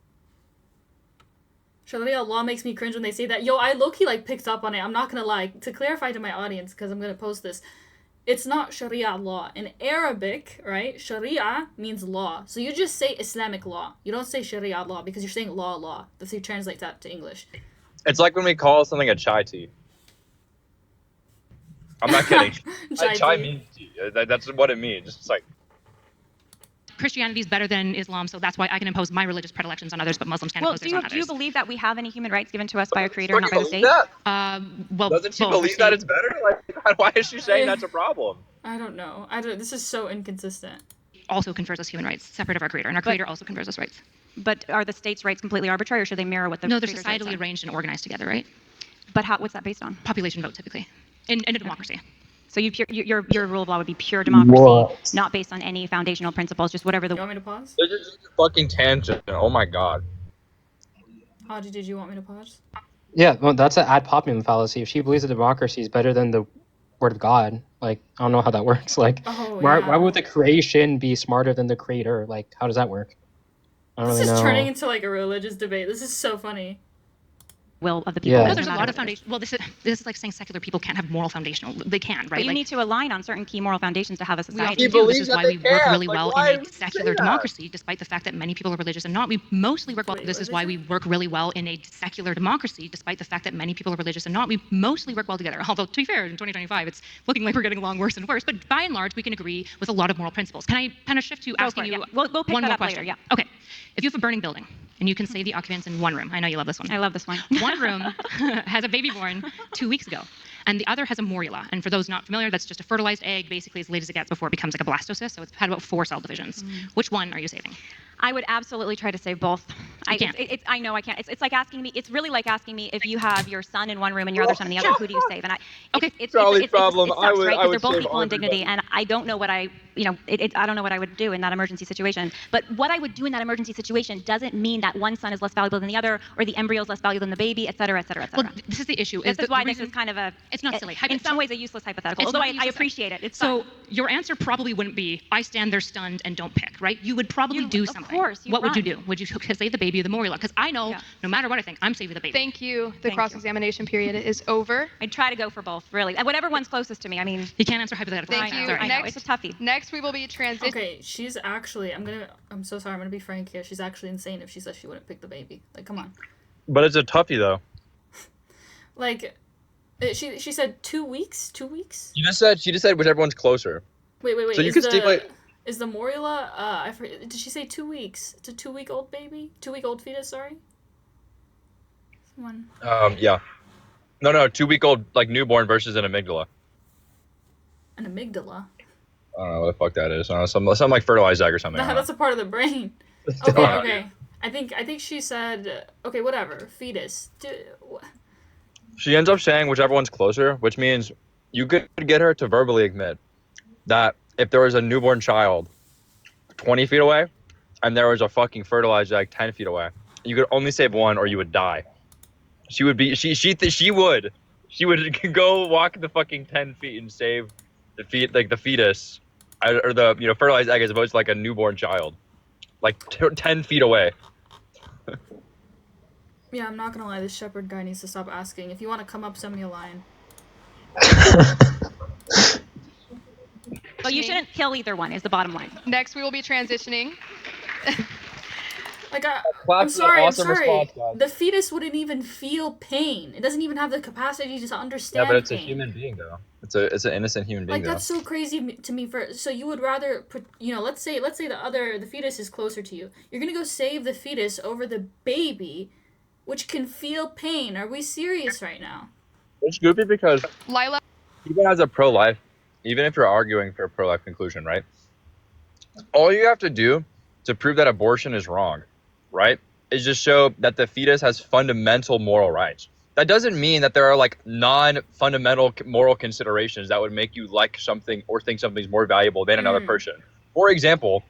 Sharia law makes me cringe when they say that. Yo, I low-key like picked up on it. I'm not gonna lie. To clarify to my audience, because I'm gonna post this. It's not Sharia law. In Arabic, right, Sharia means law. So you just say Islamic law. You don't say Sharia law because you're saying law. If you translate that to English. It's like when we call something a chai tea. I'm not kidding. chai tea. means tea. That's what it means. It's like, Christianity is better than Islam, so that's why I can impose my religious predilections on others, but Muslims can't Well, impose do theirs you, on do you others. believe that we have any human rights given to us by our creator, not Don't by the you state? believe that? Well, Doesn't she well, believe see, that it's better? Like, why is she saying that's a problem? I don't know. This is so inconsistent. also confers us human rights, separate of our creator, and our creator also confers us rights. But are the states' rights completely arbitrary, or should they mirror what the No, they're creator's rights societally are? arranged and organized together, right? But what's that based on? Population vote, typically, in a democracy. So your rule of law would be pure democracy, not based on any foundational principles, just whatever the. You want me to pause? This is just a fucking tangent. Oh my god. Audrey, did you want me to pause? Yeah, well, that's an ad populum fallacy. If she believes that democracy is better than the word of God, like, I don't know how that works. Like, Oh, why yeah. would the creation be smarter than the creator? Like, how does that work? I don't This really is know. turning into like a religious debate. This is so funny. Will of the people. Yeah. No, no there's a matter lot of what it is. foundation. Well, this is like saying secular people can't have moral foundational. They can, right? But you Like, need to align on certain key moral foundations to have a we often society. do. This believes is that why they we work can. really Like, well why in would a you say secular that? democracy, despite the fact that many people are religious and not. We mostly work well. Wait, This what is did why you we say? work really well in a secular democracy, despite the fact that many people are religious and not. We mostly work well together. Although, to be fair, in 2025, it's looking like we're getting along worse and worse. But by and large, we can agree with a lot of moral principles. Can I kind of shift to Go asking for it, you yeah. We'll pick one that more up later, question? yeah. Okay. If you have a burning building and you can save the occupants in one room, I know you love this one. I love this one. One room has a baby born 2 weeks ago, and the other has a morula. And for those not familiar, that's just a fertilized egg, basically as late as it gets before it becomes like a blastocyst. So it's had about 4 cell divisions. Which one are you saving? I would absolutely try to save both. I can't. I know I can't. It's like asking me. It's really like asking me if you have your son in one room and your other son in the other. Who do you save? And Okay. Charlie's problem. It sucks, I would- right? I Because would they're both save equal in dignity, everybody. and I don't know what I don't know what I would do in that emergency situation. But what I would do in that emergency situation doesn't mean that one son is less valuable than the other, or the embryo is less valuable than the baby, et cetera, et cetera, et cetera. Well, this is the issue. This the is why this reason- is kind of a. It's not silly. In some ways, a useless hypothetical. It's Although not I useless. appreciate it. It's So fun. your answer probably wouldn't be, I stand there stunned and don't pick, right? You would probably do Of something. course, you What would you run. do? Would you save the baby or the morula? Because I know Yeah. no matter what I think, I'm saving the baby. Thank you. The Thank you. cross-examination period is over. I'd try to go for both, really. Whatever one's closest to me. I mean, You can't answer hypothetically. Thank I you. know, I know. Next- It's a toughie. Next, we will be transitioning. Okay, she's actually. I'm so sorry. I'm gonna be frank here. She's actually insane if she says she wouldn't pick the baby. Like, come on. But it's a toughie though. Like, she said 2 weeks. 2 weeks. She just said whichever one's closer. Wait. So you is could the, stipulate- Is the morula? I forget. Did she say 2 weeks? It's a 2-week-old baby. 2-week-old fetus. Sorry. Someone. Yeah. No, 2-week-old like newborn versus an amygdala. An amygdala. I don't know what the fuck that is. I don't know, some like fertilized egg or something. I don't That's a part of the brain. Okay. I think she said. Okay, whatever. Fetus. She ends up saying whichever one's closer, which means you could get her to verbally admit that if there was a newborn child 20 feet away and there was a fucking fertilized egg 10 feet away, you could only save one or you would die. She would go walk the fucking 10 feet and save the fetus or the fertilized egg as opposed to like a newborn child, like 10 feet away. Yeah, I'm not gonna lie. This shepherd guy needs to stop asking. If you want to come up, send me a line. But you shouldn't kill either one. Is the bottom line. Next, we will be transitioning. Like, Clap I'm for sorry. that I'm awesome sorry. response, guys. The fetus wouldn't even feel pain. It doesn't even have the capacity to understand. Yeah, but it's a pain. human being though. It's an innocent human being Like, that's so crazy to me. So you would rather, let's say the fetus is closer to you. You're gonna go save the fetus over the baby, which can feel pain. Are we serious right now? It's goofy because Lila, even as a pro-life, even if you're arguing for a pro-life conclusion, right? All you have to do to prove that abortion is wrong, right, is just show that the fetus has fundamental moral rights. That doesn't mean that there are like non-fundamental moral considerations that would make you like something or think something's more valuable than another person. For example,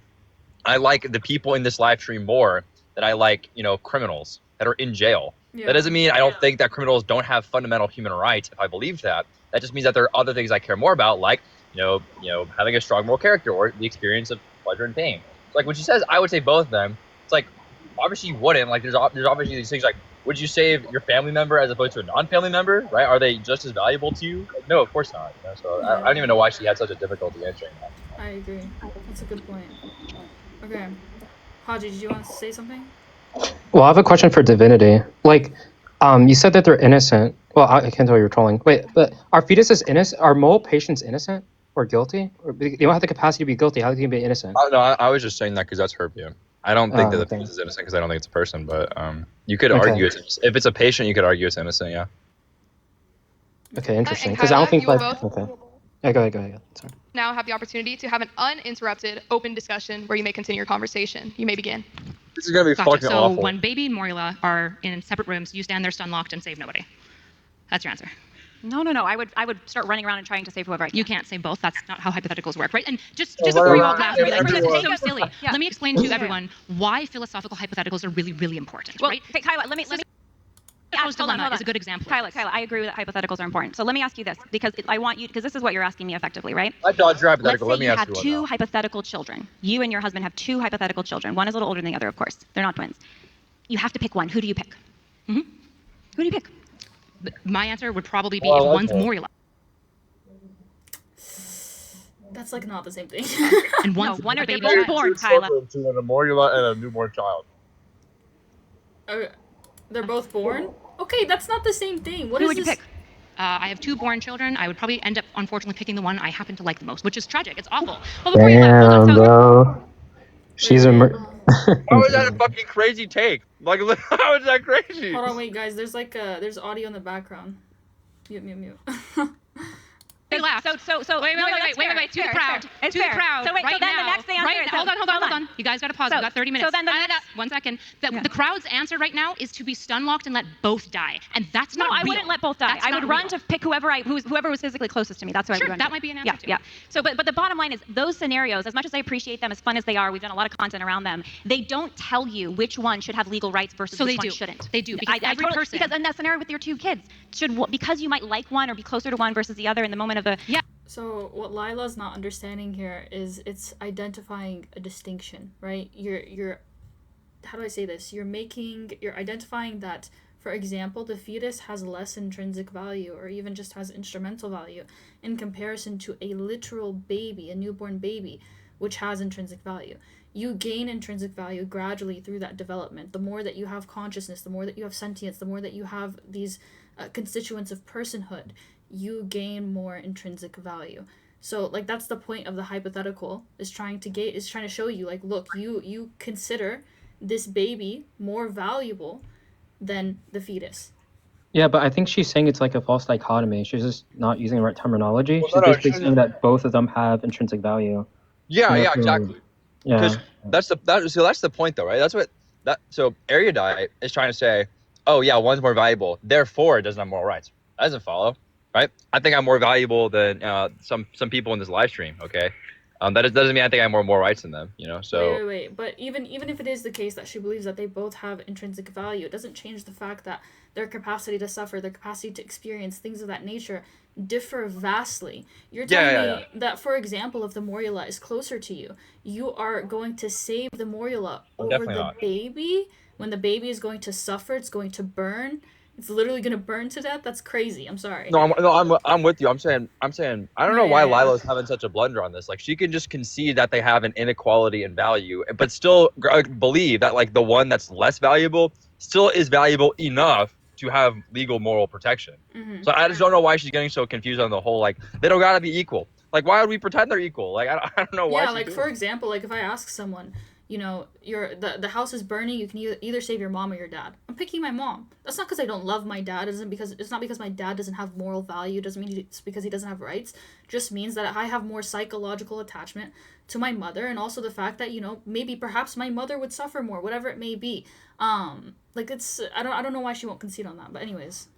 I like the people in this live stream more than I like, criminals that are in jail. Yeah. That doesn't mean I don't think that criminals don't have fundamental human rights. If I believe that, that just means that there are other things I care more about, like having a strong moral character or the experience of pleasure and pain. So, like when she says, I would say both of them. It's like obviously you wouldn't. Like there's obviously these things like, would you save your family member as opposed to a non-family member? Right? Are they just as valuable to you? Like, no, of course not. So I don't even know why she had such a difficulty answering that. I agree. That's a good point. Okay. Haji, did you want to say something? Well, I have a question for Divinity. Like, you said that they're innocent. Well, I can't tell you're trolling. Wait, but are fetuses innocent? Are mole patients innocent or guilty? Or they don't have the capacity to be guilty. How can they be innocent? Oh, no, I was just saying that because that's her view. I don't think that the okay. fetus is innocent because I don't think it's a person. But you could Okay. argue if it's a patient, you could argue it's innocent. Yeah. Okay, interesting. and Because I don't Kyla, think you will like. both- Okay. Yeah, go ahead. Sorry. now have the opportunity to have an uninterrupted, open discussion where you may continue your conversation. You may begin. This is gonna be Gotcha. fucking So awful. when baby and Morula are in separate rooms, you stand there stun locked and save nobody. That's your answer. No. I would start running around and trying to save whoever I can. You can't say both. That's not how hypotheticals work, right? And just Well, before you all right, laugh, right, like, this is everyone- so silly. Yeah. Let me explain to everyone why philosophical hypotheticals are really, really important, Well, right? okay, Kyla, let me Kyla's hold on, dilemma hold on. is a good example. Kyla, I agree that hypotheticals are important. So let me ask you this, because I want you, because this is what you're asking me effectively, right? I dodged your Let's hypothetical. say Let me you ask have you one two now. hypothetical children. You and your husband have two hypothetical children. One is a little older than the other, of course. They're not twins. You have to pick one. Who do you pick? Mhm. Who do you pick? My answer would probably be Well, if one's okay. Morula That's like not the same thing. and one's one a or they're baby. both born, Kyla. To an Morula and a newborn child. Okay. They're both born? Okay, that's not the same thing. What Who is would you this? pick? I have two born children. I would probably end up, unfortunately, picking the one I happen to like the most, which is tragic. It's awful. Well, before you laugh, hold on. Damn, So, bro. She's a. How is that a fucking crazy take? Like, how is that crazy? Hold on, wait, guys. There's like there's audio in the background. Mute. they laugh. So Wait, no, wait, that's wait, fair, wait, to the fair, crowd. fair. It's To the fair. crowd. So wait, right so then now. the next answer Right, is hold on. You guys got to pause. So- We got 30 minutes. so then the next- 1 second. The Yeah. crowd's answer right now is to be stun locked and let both die. And that's No, not I real. wouldn't let both die. That's I would not run real. to pick whoever was physically closest to me. That's who I Sure, would run that to. might be an answer Yeah, too. yeah. So, but the bottom line is those scenarios, as much as I appreciate them, as fun as they are, we've done a lot of content around them. They don't tell you which one should have legal rights versus So which they one do. shouldn't. They do, because every person- because in that scenario with your two kids, because you might like one or be closer to one versus the other in the moment of a So what Lila's not understanding here is it's identifying a distinction, right? You're how do I say this? You're identifying that, for example, the fetus has less intrinsic value or even just has instrumental value in comparison to a literal baby, a newborn baby, which has intrinsic value. You gain intrinsic value gradually through that development. The more that you have consciousness, the more that you have sentience, the more that you have these constituents of personhood, you gain more intrinsic value. So like that's the point of the hypothetical, is trying to show you, like, look, you consider this baby more valuable than the fetus. Yeah, but I think she's saying it's like a false dichotomy. She's just not using the right terminology. Well, She's no, no, basically she's- saying that both of them have intrinsic value. Yeah, Yeah, exactly. Yeah. Because that's the point though, right? So erudite is trying to say, oh yeah, one's more valuable, therefore it doesn't have moral rights. That doesn't follow, right? I think I'm more valuable than some people in this live stream. Okay, doesn't mean I think I have more moral rights than them. So Wait. But even if it is the case that she believes that they both have intrinsic value, it doesn't change the fact that their capacity to suffer, their capacity to experience things of that nature differ vastly. You're telling me that, for example, if the morula is closer to you, you are going to save the morula over definitely the not. baby when the baby is going to suffer, it's going to burn. It's literally going to burn to death. That's crazy. I'm sorry. I'm with you. I'm saying I don't know why Yeah. Lila's having such a blunder on this. Like she can just concede that they have an inequality in value, but still believe that like the one that's less valuable still is valuable enough to have legal moral protection. Mhm. So I just don't know why she's getting so confused on the whole like they don't gotta be equal. Like why would we pretend they're equal? Like I don't know why. Yeah, she's like doing for that. example, like if I ask someone, you know, the house is burning, you can either save your mom or your dad. I'm picking my mom. That's not because I don't love my dad. It's not because my dad doesn't have moral value. It doesn't mean it's because he doesn't have rights. It just means that I have more psychological attachment to my mother, and also the fact that, you know, maybe perhaps my mother would suffer more, whatever it may be. Like, it's I don't know why she won't concede on that, but anyways.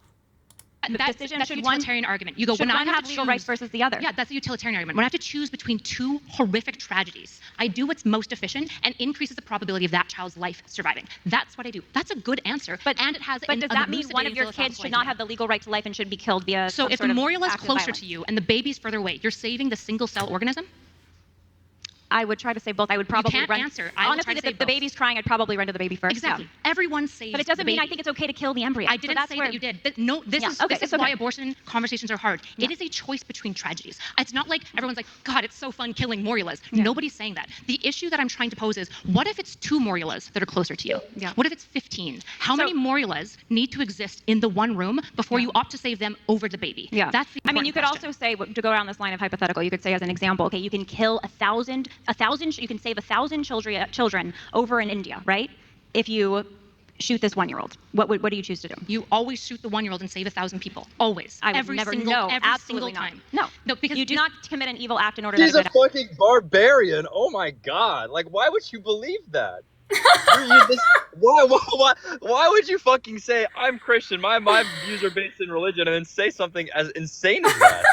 That's a utilitarian argument. You go, should when I one have have to legal choose, rights versus the other? Yeah, that's a utilitarian argument. When I have to choose between two horrific tragedies, I do what's most efficient and increases the probability of that child's life surviving. That's what I do. That's a good answer. And it has. But does that mean one of your kids should not have the legal right to life and should be killed via So if the memorial is closer to you and the baby's further away, you're saving the single cell organism? I would try to save both. I would probably can't run. answer. I would Honestly, try to if save the both. baby's crying, I'd probably run to the baby first. Exactly. Yeah. Everyone saves But it doesn't the mean I baby. think it's okay to kill the embryo. I didn't say that you did. No, this Yeah, is, okay, this is it's why okay. abortion conversations are hard. It is a choice between tragedies. It's not like everyone's like, God, it's so fun killing Morulas. Nobody's saying that. The issue that I'm trying to pose is, what if it's 2 Morulas that are closer to you? Yeah. What if it's 15? How many Morulas need to exist in the one room before you opt to save them over the baby? Yeah. That's the I mean, you could important also say, to go around this line of hypothetical, you could say as an example, okay, you can kill 1,000, you can save 1,000 children over in India, right? If you shoot this 1-year-old, what do you choose to do? You always shoot the 1-year-old and save 1,000 people. Always. I would every never single, no, every absolutely single not. time. No, because you do not commit an evil act in order She's to a fucking barbarian. Oh my god! Like, why would you believe that? Why would you fucking say I'm Christian? My views are based in religion, and then say something as insane as that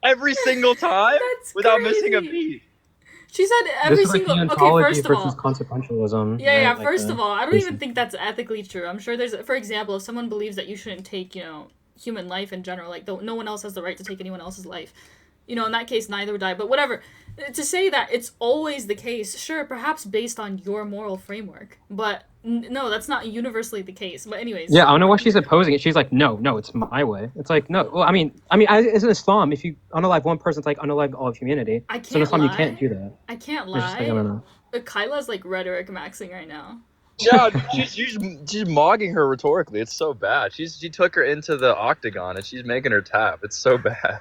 every single time That's without missing a crazy. beat. She said every single. Okay, first of all. consequentialism. Yeah, right? Like first the of all, I don't basic- even think that's ethically true. I'm sure there's, for example, if someone believes that you shouldn't take, you know, human life in general, like, no one else has the right to take anyone else's life. You know, in that case, neither would I. But whatever. To say that it's always the case, sure, perhaps based on your moral framework, but no, that's not universally the case. But anyways. Yeah, I don't know why she's opposing it. She's like, no, it's my way. It's like, no. Well, I mean, as in Islam, if you unalive one person, it's like unalive all of humanity. I can't So in Islam, lie. you can't do that. I can't It's just like, I lie. don't know. Kyla's like rhetoric maxing right now. Yeah, she's mogging her rhetorically. It's so bad. She took her into the octagon and she's making her tap. It's so bad.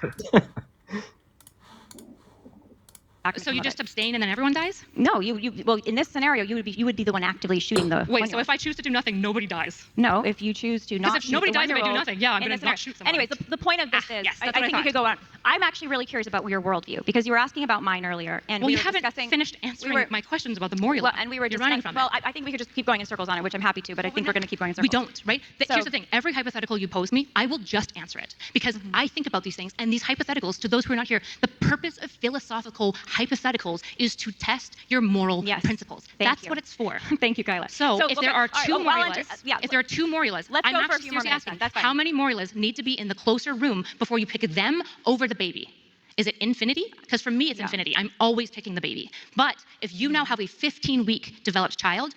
So you just abstain and then everyone dies? No, well, in this scenario, you would be the one actively shooting the. Wait, so 1-year-old. if I choose to do nothing, nobody dies? No, if you choose to not if shoot nobody the dies if I do 1-year-old nothing, yeah, I'm in gonna a scenario- not shoot someone. Anyways, the point of this is, yes, that's I what I think we thought. could go on. I'm actually really curious about your worldview because you were asking about mine earlier, and Well, we you were haven't discussing. finished answering my questions about the Morula. Well, and we were You're just running from well, it. I think we could just keep going in circles on it, which I'm happy to, but I think we're going to keep going in We circles. don't, right? So- Here's the thing. Every hypothetical you pose me, I will just answer it. Because I think about these things, and these hypotheticals, to those who are not here, the purpose of philosophical hypotheticals is to test your moral Yes. principles. Thank That's you. what it's for. Thank you, Kyla. So if look there at- are all right, two well, I'll Morulas, answer- yeah, if there are 2 Morulas, let's I'm go for a actually few more seriously minutes asking, then. That's fine. how many Morulas need to be in the closer room before you pick them over the baby? Is it infinity? Because for me, it's infinity. I'm always picking the baby. But if you now have a 15-week developed child,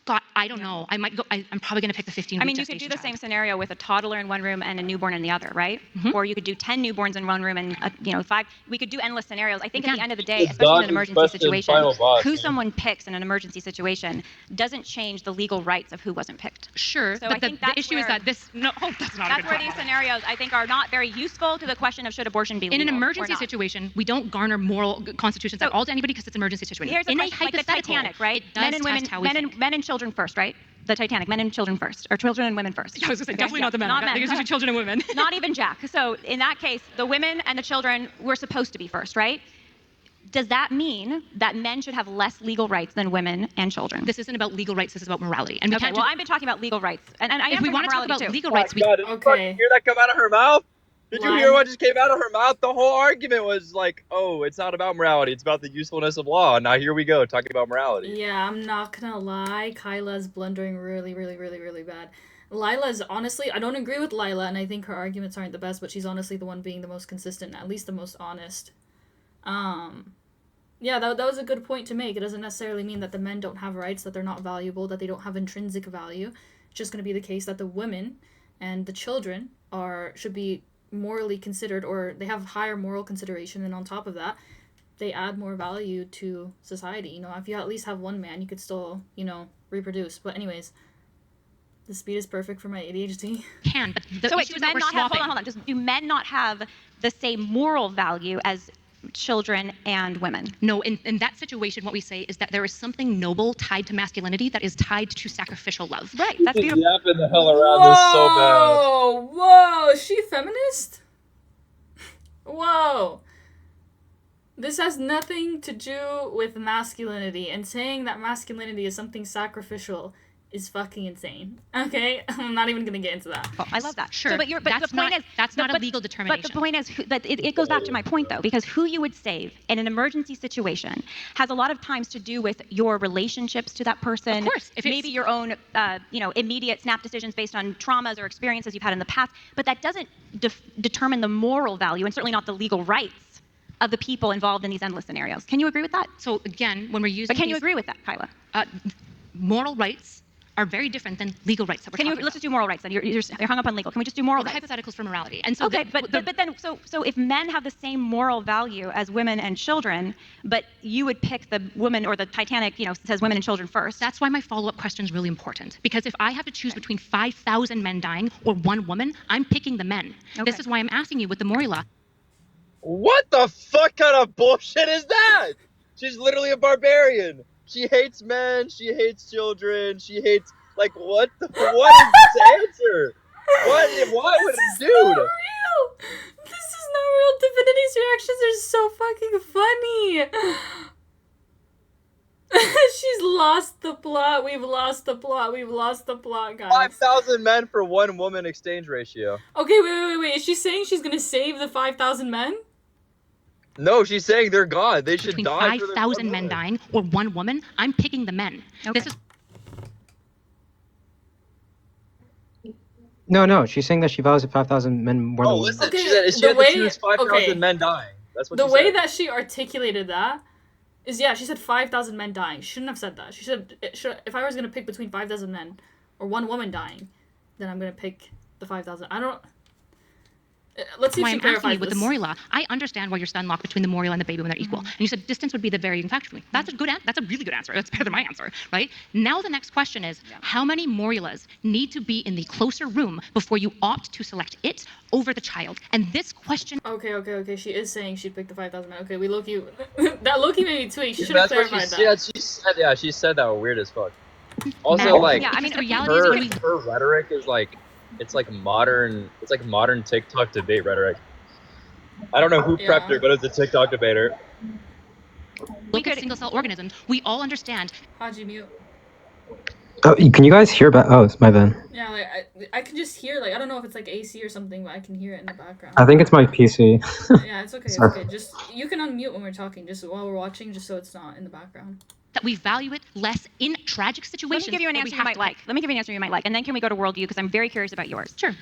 God, I don't know. I might go. I'm probably going to pick the 15-week I mean, you could do the same scenario with a toddler in one room and a newborn in the other, right? Or you could do 10 newborns in one room and 5. We could do endless scenarios. I think at the end of the day, It's especially in Dodger's an emergency question, situation, final boss, who man. someone picks in an emergency situation doesn't change the legal rights of who wasn't picked. Sure, So I but think the that's issue is where- that this. No, that's not a That's good where point. these scenarios, I think, are not very useful to the question of should abortion be In legal an or emergency not. situation, we don't garner moral constitutions at So- all to anybody because it's an emergency situation. Here's a in question, a like the hypothetical, Titanic, right? it does Men and women, test how we think. men and children first, right? The Titanic, men and children first, or children and women first. Yeah, I was going to say, Okay, definitely yeah, not the men. Not I men. think it's usually children and women. Not even Jack. So in that case, the women and the children were supposed to be first, right? Does that mean that men should have less legal rights than women and children? This isn't about legal rights. This is about morality. And we Okay, can't well, do- I've been talking about legal rights, and I if am we for want to talk morality about too. legal Oh rights, we God, did you Okay. fucking hear that come out of her mouth? Did you Why? hear what just came out of her mouth? The whole argument was like, oh, it's not about morality. It's about the usefulness of law. Now here we go, talking about morality. Yeah, I'm not gonna lie. Kyla's blundering really, really, really, really bad. Lila's honestly, I don't agree with Lila, and I think her arguments aren't the best, but she's honestly the one being the most consistent, at least the most honest. Yeah, that was a good point to make. It doesn't necessarily mean that the men don't have rights, that they're not valuable, that they don't have intrinsic value. It's just gonna be the case that the women and the children should be morally considered, or they have higher moral consideration, and on top of that, they add more value to society. You know, if you at least have one man, you could still, reproduce. But anyways, the speed is perfect for my ADHD. can. But the So wait, issue do is that men we're not have? swapping. Hold on. Do men not have the same moral value as children and women. No, in that situation, what we say is that there is something noble tied to masculinity that is tied to sacrificial love. Right, that's beautiful. Yapping the hell around this so bad. Whoa, is she feminist? Whoa. This has nothing to do with masculinity, and saying that masculinity is something sacrificial is fucking insane. Okay? I'm not even gonna get into that. I love that. Sure, So, but that's the point not, is, that's not but- a legal determination. But the point is, that it goes back to my point, though, because who you would save in an emergency situation has a lot of times to do with your relationships to that person. Of course, if it's- maybe your own, immediate snap decisions based on traumas or experiences you've had in the past. But that doesn't determine the moral value, and certainly not the legal rights of the people involved in these endless scenarios. Can you agree with that? So again, when we're using But can you these, agree with that, Kyla? moral rights are very different than legal rights that we're Can you? talking Let's about. just do moral rights then. You're hung up on legal. Can we just do moral Well, the rights? hypotheticals for morality. And so Okay, the- but then so if men have the same moral value as women and children, but you would pick the woman, or the Titanic, says women and children first. that's why my follow-up question is really important. Because if I have to choose between 5,000 men dying or one woman, I'm picking the men. Okay. This is why I'm asking you with the Mori law. What the fuck kind of bullshit is that? She's literally a barbarian. She hates men. She hates children. She hates what is this answer? Why would This is dude? not real. This is not real. Divinity's reactions are so fucking funny. She's lost the plot. We've lost the plot. We've lost the plot, guys. 5,000 men for one woman exchange ratio. Okay, wait. Is she saying she's gonna save the 5,000 men? No, she's saying they're gone. They should Between die. for their 5,000 one men woman. dying or one woman, I'm picking the men. Okay. This is No, she's saying that she values 5,000 men more Oh, than listen. Okay, She said she the had way- to choose 5,000 okay. men dying. That's what The she way said. that she articulated that is, she said 5,000 men dying. She shouldn't have said that. She said, if I was gonna pick between 5,000 men or one woman dying, then I'm gonna pick the 5,000. I don't. Let's see if why she I'm asking clarifies you with the this. Mori law. I understand why you're unlocked between the Mori law and the baby when they're equal. And you said distance would be the varying factor for me. That's a that's a really good answer. That's better than my answer, right? Now the next question is, how many Mori laws need to be in the closer room before you opt to select it over the child? And this question Okay. She is saying she'd pick the 5,000 men. Okay, we Loki. That Loki made me tweet. She should That's have what clarified she that. said. Yeah, she said that weird as fuck. Also, now, Yeah, I mean, because the reality is her rhetoric is it's like modern TikTok debate rhetoric. I don't know who prepped her, but it's a TikTok debater. look at single cell organisms, we all understand Haji mute. Oh, can you guys hear about? Oh, it's my bad. Yeah, I can just hear I don't know if it's AC or something, but I can hear it in the background. I think it's my PC. Yeah, it's okay. It's Sorry. okay. Just you can unmute when we're talking, just while we're watching, just so it's not in the background. that we value it less in tragic Let situations. me give you an where we answer you have might to like. Let me give you an answer you might like, and then can we go to worldview, because I'm very curious about yours. Sure.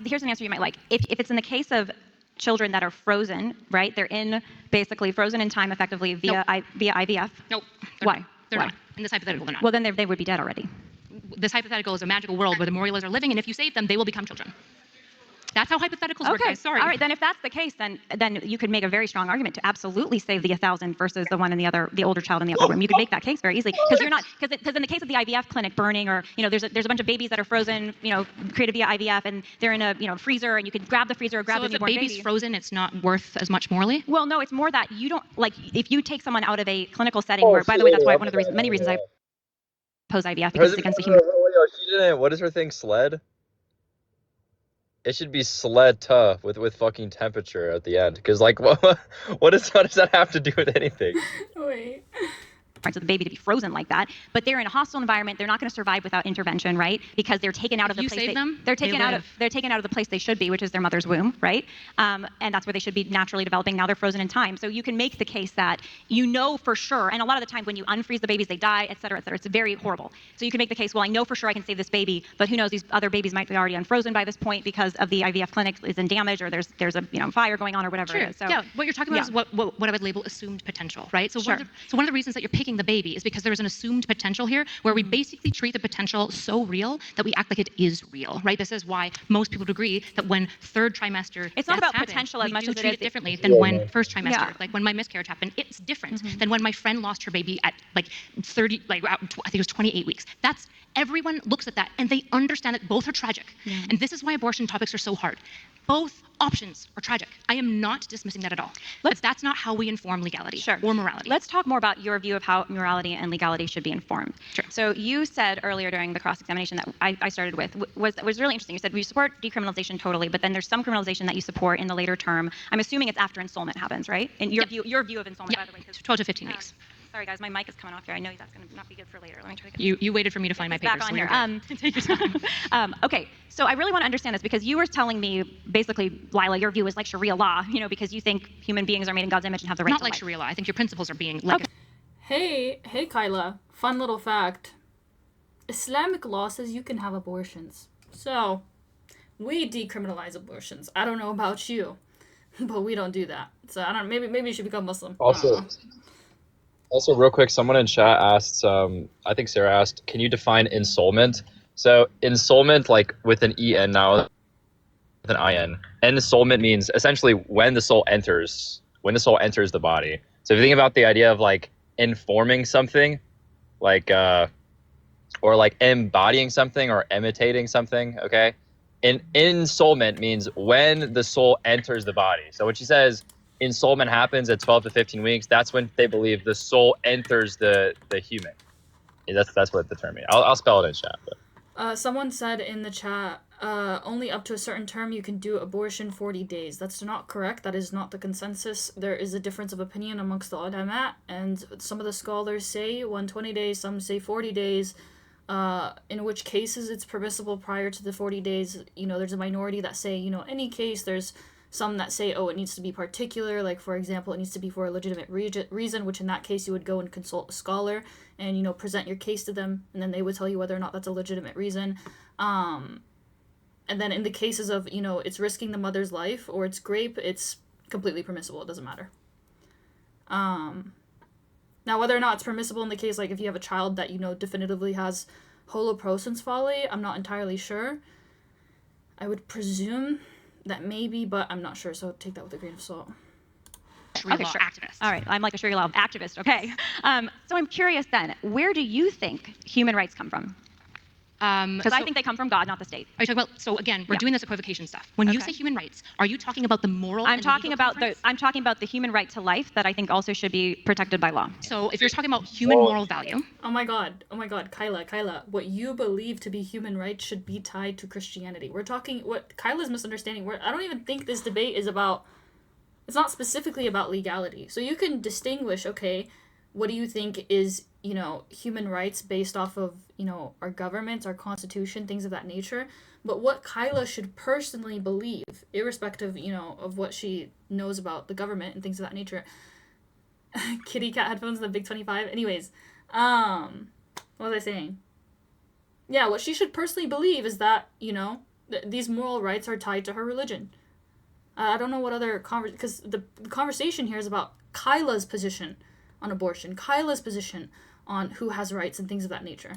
Here's an answer you might like. If it's in the case of children that are frozen, right? They're basically frozen in time, effectively via IVF. Nope. Why? They're Why? not. In this hypothetical, they're not. Well, then they would be dead already. This hypothetical is a magical world where the Morilas are living, and if you save them, they will become children. That's how hypotheticals work, Okay. guys. Sorry. All right. Then if that's the case, then you could make a very strong argument to absolutely save the 1,000 versus the one in the older child in the other room. You could make that case very easily, because you're not because in the case of the IVF clinic burning, or there's a bunch of babies that are frozen, created via IVF, and they're in a freezer, and you could grab the freezer or grab So the if the newborn baby's baby. frozen, it's not worth as much morally? Well, no, it's more that you don't if you take someone out of a clinical setting where, by the way, that's why one of the many reasons I oppose IVF, because it's against the human. She didn't. What is her thing? Sled. It should be sled tough with fucking temperature at the end. Because what does that have to do with anything? Wait. So the baby to be frozen like that, but they're in a hostile environment. They're not going to survive without intervention, right? Because they're taken out of the You place. save them, They're they taken out of live. they're taken out of the place they should be, which is their mother's womb, right? And that's where they should be naturally developing. Now they're frozen in time. So you can make the case that for sure, and a lot of the time when you unfreeze the babies, they die, et cetera, et cetera. It's very horrible. So you can make the case, well, I know for sure I can save this baby, but who knows? These other babies might be already unfrozen by this point because of the IVF clinic is in damage, or there's a fire going on, or whatever Sure. it is. So yeah, what you're talking about yeah. is what I would label assumed potential, right? So Sure. one of the reasons that you're picking the baby is because there's an assumed potential here, where we basically treat the potential so real that we act like it is real, right? This is why most people would agree that when third trimester It's not deaths about happen, potential as we much do as it treat is it differently than when first trimester. Yeah. Like when my miscarriage happened, it's different than when my friend lost her baby at 30, I think it was 28 weeks. Everyone looks at that and they understand that both are tragic. And this is why abortion topics are so hard. Both options are tragic. I am not dismissing that at all. But that's not how we inform legality or morality. Let's talk more about your view of how morality and legality should be informed. Sure. So you said earlier during the cross-examination that I started with was really interesting. You said we support decriminalization totally, but then there's some criminalization that you support in the later term. I'm assuming it's after installment happens, right? And your view of installment, by the way. 12 to 15 weeks. Sorry guys, my mic is coming off here. I know that's going to not be good for later. Let me try to get You waited for me to find my papers. back on so here. you're good. Take your time. Okay, so I really want to understand this because you were telling me basically, Lila, your view is like Sharia law, because you think human beings are made in God's image and have the right Not to like life. Sharia law. I think your principles are being like Hey, Kyla. Fun little fact. Islamic law says you can have abortions. So, we decriminalize abortions. I don't know about you, but we don't do that. So I don't. Maybe you should become Muslim. Also, real quick, someone in chat asked, I think Sarah asked, can you define ensoulment? So ensoulment, like with an en now, with an in. Ensoulment means essentially when the soul enters the body. So if you think about the idea of like informing something, like or like embodying something or imitating something, okay? Ensoulment means when the soul enters the body. So when she says ensoulment happens at 12 to 15 weeks, that's when they believe the soul enters the human. That's what the term means. I'll spell it in chat. But. Someone said in the chat, only up to a certain term you can do abortion 40 days. That's not correct. That is not the consensus. There is a difference of opinion amongst the ulama, and some of the scholars say 120 days, some say 40 days. In which cases it's permissible prior to the 40 days. There's a minority that say, any case. There's some that say, it needs to be particular. Like, for example, it needs to be for a legitimate reason, which in that case you would go and consult a scholar and, present your case to them, and then they would tell you whether or not that's a legitimate reason. And then in the cases of, it's risking the mother's life or it's rape, it's completely permissible. It doesn't matter. Now, whether or not it's permissible in the case, like if you have a child that, definitively has holoprosencephaly, I'm not entirely sure. I would presume that maybe, but I'm not sure, so take that with a grain of salt. Sharia law activist. All right, I'm like a Sharia law activist, okay. So I'm curious then, where do you think human rights come from? Because I think they come from God, not the state. Are you talking about? So again, we're doing this equivocation stuff. When you say human rights, are you talking about the moral? I'm talking about the human right to life that I think also should be protected by law. So if you're talking about human moral value, oh my God, Kyla, what you believe to be human rights should be tied to Christianity. We're talking what Kyla's misunderstanding. I don't even think this debate is about. It's not specifically about legality. So you can distinguish. Okay, what do you think is human rights based off of, our government, our constitution, things of that nature. But what Kyla should personally believe, irrespective, of what she knows about the government and things of that nature. Kitty cat headphones, the Big 25. Anyways, what was I saying? Yeah, what she should personally believe is that, these moral rights are tied to her religion. I don't know what other because the conversation here is about Kyla's position on abortion, Kyla's position on who has rights and things of that nature.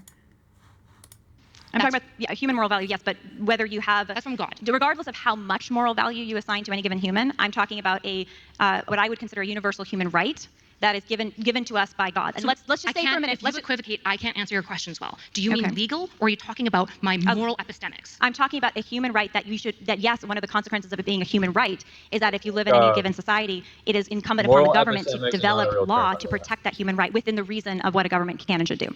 I'm talking about human moral value, yes, but whether you have that's from God. Regardless of how much moral value you assign to any given human, I'm talking about what I would consider a universal human right that is given to us by God. And so let's just say for a minute. Let's equivocate. I can't answer your questions well. Do you mean legal, or are you talking about my moral epistemics? I'm talking about a human right that yes, one of the consequences of it being a human right is that if you live in any given society, it is incumbent upon the government to develop law to protect that human right within the reason of what a government can and should do.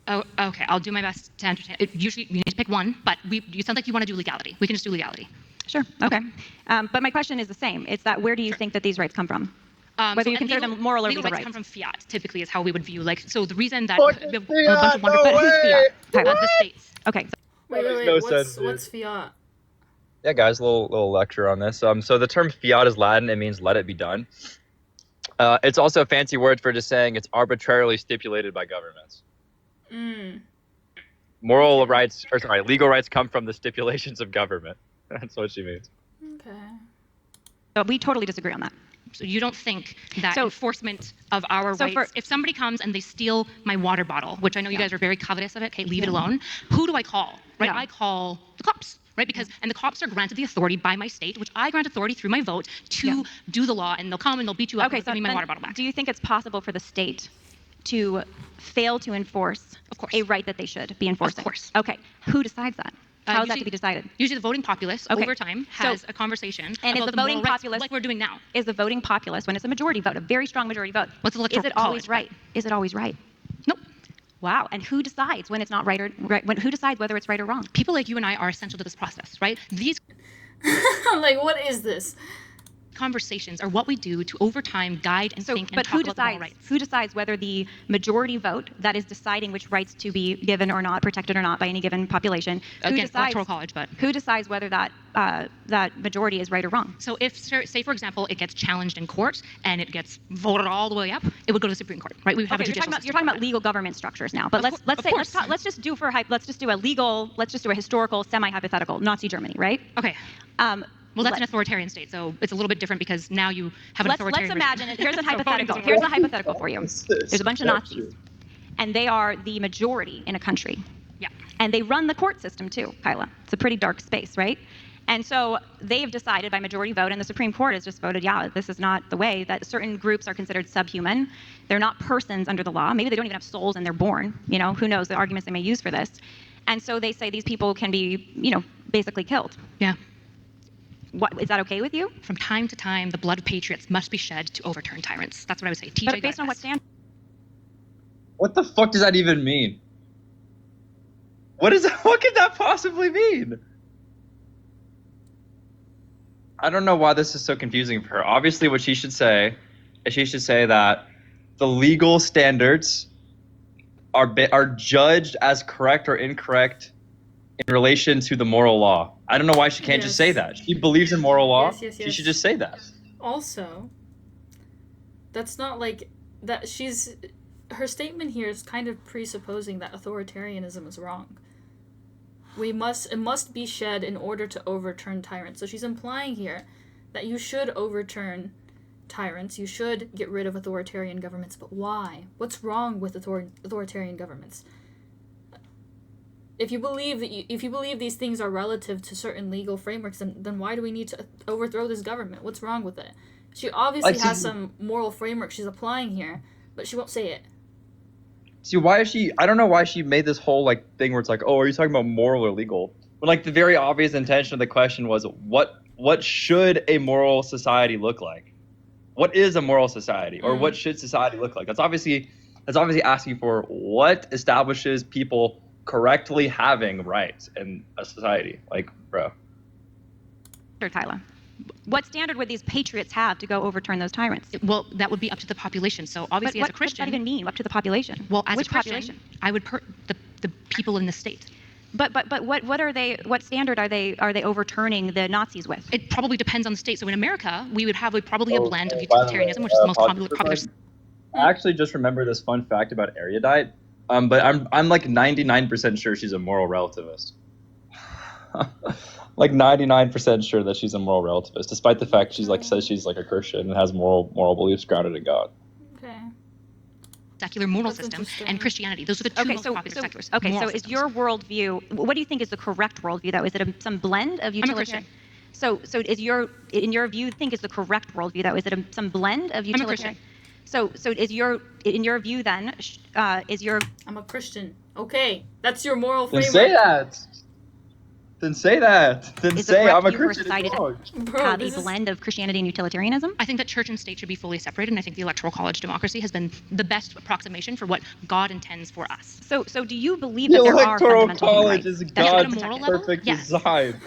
Oh, okay. I'll do my best to understand. Usually, you need to pick one, but you sound like you want to do legality. We can just do legality. Sure. Okay. But my question is the same. It's that where do you think that these rights come from? Whether you consider them moral or legal rights. Come from fiat, typically, is how we would view. So the reason that we have a bunch of wonderful fiat of the states. Okay. Wait. What's fiat? Yeah, guys, a little lecture on this. So the term fiat is Latin. It means let it be done. It's also a fancy word for just saying it's arbitrarily stipulated by governments. Legal rights come from the stipulations of government. That's what she means. Okay. So we totally disagree on that. So you don't think that enforcement of our rights, if somebody comes and they steal my water bottle, which I know you guys are very covetous of it, okay, leave it alone. Who do I call? Right? I call the cops. Right? And the cops are granted the authority by my state, which I grant authority through my vote to do the law, and they'll come and they'll beat you up and give me my water bottle back. Do you think it's possible for the state to fail to enforce a right that they should be enforcing? Of course. Okay. Who decides that? How is that usually- to be decided? Usually the voting populace Okay. over time So- has a conversation And is about the the voting moral rights, populace- like we're doing now. Is the voting populace, when it's a majority vote, a very strong majority vote, What's the is electoral it always college? right? Is it always right? Nope. Wow. And who decides when it's not right or right? Who decides whether it's right or wrong? People like you and I are essential to this process, right? These Like, what is this? conversations are what we do to over time guide and So, think and but talk who about the moral decides? rights. Who decides whether the majority vote that is deciding which rights to be given or not, protected or not by any given population? Who Again, decides? electoral college, but Who decides whether that that majority is right or wrong? so if, say for example, it gets challenged in court and it gets voted all the way up, it would go to the Supreme Court, right? We would have Okay, a judicial you're talking about legal government structures now, but Of let's cour- of course. let's just do a historical semi-hypothetical Nazi Germany, right? Okay. Um, Well, that's let- an authoritarian state, so it's a little bit different because now you have an let's authoritarian imagine regime. it. Here's a So voting hypothetical. doesn't Here's work. a hypothetical for you. There's a bunch of Nazis, and they are the majority in a country. Yeah. And they run the court system too, Kyla. It's a pretty dark space, right? And so they've decided by majority vote, and the Supreme Court has just voted, yeah, this is not the way, that certain groups are considered subhuman. They're not persons under the law. Maybe they don't even have souls and they're born. You know, who knows the arguments they may use for this. And so they say these people can be, basically killed. Yeah. What, is that okay with you? From time to time, the blood of patriots must be shed to overturn tyrants. That's what I would say. TJ But based on what Geithner. standard? What the fuck does that even mean? What is that? What could that possibly mean? I don't know why this is so confusing for her. Obviously, what she should say is she should say that the legal standards are judged as correct or incorrect in relation to the moral law. I don't know why she can't just say Yes. that. She believes in moral law. Yes, She yes. should just say that. Also, that's not like that. Her statement here is kind of presupposing that authoritarianism is wrong. It must be shed in order to overturn tyrants. So she's implying here that you should overturn tyrants. You should get rid of authoritarian governments. But why? What's wrong with authoritarian governments? If you believe these things are relative to certain legal frameworks, then why do we need to overthrow this government? What's wrong with it? She obviously Like, has some moral framework she's applying here, but she won't say it. See, why is she? I don't know why she made this whole thing where it's like, oh, are you talking about moral or legal? When the very obvious intention of the question was, what should a moral society look like? What is a moral society, or what should society look like? That's obviously asking for what establishes people correctly having rights in a society. Bro. Kyla? What standard would these patriots have to go overturn those tyrants? Well, that would be up to the population. So obviously, But as a Christian, what does that even mean? Up to the population? well, as Which a Christian, population? I would the people in the state. But what are they? What standard are they overturning the Nazis with? It probably depends on the state. So in America, we would have probably a blend of by the way, utilitarianism, which is the most popular. I actually just remember this fun fact about erudite. But I'm 99% sure she's a moral relativist. 99% sure that she's a moral relativist, despite the fact she's says she's a Christian and has moral beliefs grounded in God. Okay. Secular moral That's system interesting. and Christianity. Those are the two Okay, most so popular seculars. okay, moral so is systems. your worldview? What do you think is the correct worldview, though? Is it some blend of utilitarian? So is in your view think is the correct worldview, though? Is it some blend of utilitarian? So is in your view then is your I'm a Christian. Okay, that's your moral Then framework. say that. Then say that. Then Is the say I'm a correct view for Christian. society No. Bro, have a this is- blend of Christianity and utilitarianism? I think that church and state should be fully separated, and I think the electoral college democracy has been the best approximation for what God intends for us. So do you believe The that there are electoral fundamental human college rights is that should be God's a moral protected? level? perfect Yes. design.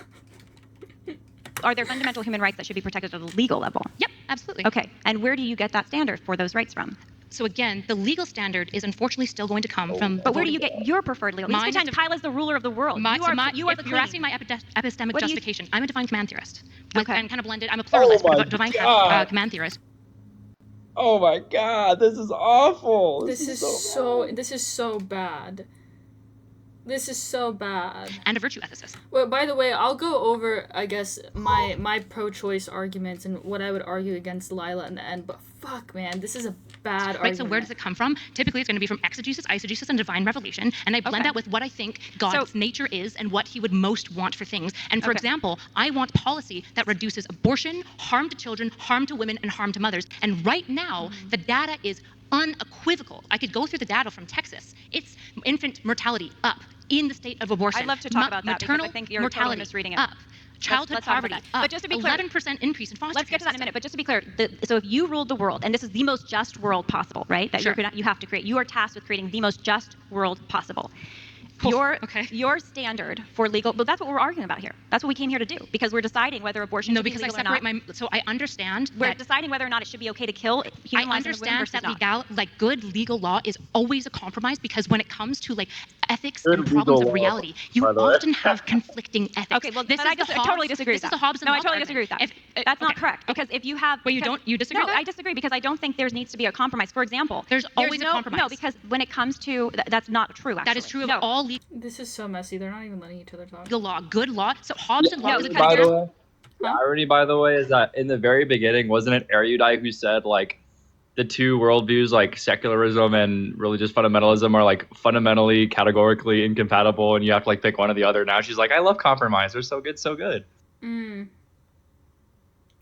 Are there fundamental human rights that should be protected at a legal level? Yep, absolutely. Okay, and where do you get that standard for those rights from? So again, the legal standard is unfortunately still going to come from. But where do you get your preferred legal? Let's Mine is pretend Kyla's the ruler of the world. My, you so are, my, you are if the you're queen. asking my epistemic What do you- justification, I'm a divine command theorist. Okay. And kind of blended. I'm a pluralist, Oh but my a divine God. command theorist. Oh my God, this is awful. This is so bad. This is so bad. And a virtue ethicist. Well, by the way, I'll go over, I guess, my pro-choice arguments and what I would argue against Lila in the end. But fuck, man, this is a bad Right, argument. so where does it come from? Typically, it's going to be from exegesis, eisegesis, and divine revelation, and I blend Okay. that with what I think God's nature is and what he would most want for things. And for Okay. example, I want policy that reduces abortion, harm to children, harm to women, and harm to mothers. And right now, the data is unequivocal. I could go through the data from Texas. It's infant mortality up, in the state of abortion. I'd love to talk about that because I maternal think you're mortality totally misreading it. up. Childhood let's talk about poverty that. up. But just to be clear, 11% increase in foster let's care get to that in a system. minute. But just to be clear, so if you ruled the world, and this is the most just world possible, right? That Sure. you have to create. You are tasked with creating the most just world possible. Oof, okay. Your standard for legal, but that's what we're arguing about here. That's what we came here to do because we're deciding whether abortion No, should be because I legal or separate not. so I understand We're that deciding whether or not it should be okay to kill human I lives in the women understand versus that not. good legal law is always a compromise because when it comes to like ethics Good and problems legal of law, reality, you by the way. often have conflicting ethics. Okay, well, this but is I the totally disagree with This that. is the Hobbes and No, I Locke totally argument. disagree with that. That's not okay. correct because if you have, Wait, you disagree No, with that? I disagree because I don't think there needs to be a compromise. For example, There's always a no, compromise. No, because when it comes to that's not true. Actually, That is true of no. all legal This is so messy. They're not even letting each other talk. law, good law. So Hobbes and No, Locke. because By there's- the way, the irony, by the way, is that in the very beginning, wasn't it erudite who said like the two worldviews, like secularism and religious fundamentalism, are like fundamentally categorically incompatible, and you have to like pick one or the other. Now she's like, I love compromise. They're so good, so good.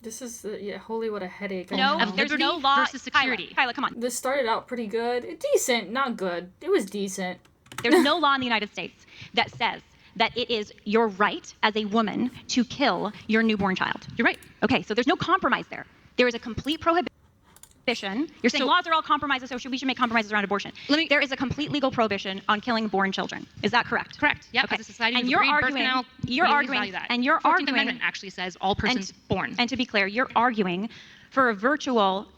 This is holy what a headache. I No, know. Of there's liberty no law. versus security. Kyla, come on. This started out pretty good. Decent, not good. It was decent. There's no law in the United States that says that it is your right as a woman to kill your newborn child. You're right. Okay, so there's no compromise there. There is a complete prohibition. You're saying So- laws are all compromises, so we should make compromises around abortion. There is a complete legal prohibition on killing born children. Is that correct? Correct. Yeah. Okay. As a society, And we've you're agreed, birth arguing- canal, you're we always arguing- value that. and you're 14th arguing- Amendment actually says all persons born. And to be clear, you're arguing for a virtual,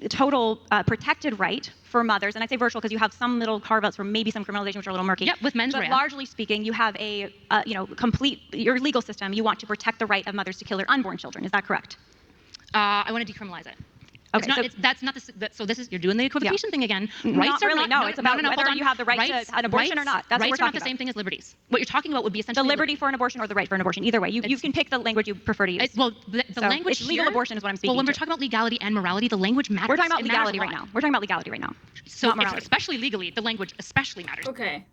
total protected right for mothers. And I say virtual because you have some little carve-outs for maybe some criminalization, which are a little murky. Yeah, with mens But rea. largely speaking, you have a, complete, your legal system, you want to protect the right of mothers to kill their unborn children. Is that correct? I want to decriminalize it. Okay, That's not the. So this is you're doing the equivocation thing again. Not Rights are really, not. no, it's about whether hold on. you have the right to an abortion or not. That's what rights we're are not talking the same about. thing as liberties. What you're talking about would be The essentially liberty for an abortion or the right for an abortion. Either way, you can pick the language you prefer to use. Well, the So language it's legal here- abortion is what I'm speaking Well, when we're to. talking about legality and morality, the language matters. We're talking about It matters legality a right lot. now. We're talking about legality right now. So, not morality. especially legally, the language especially matters. Okay.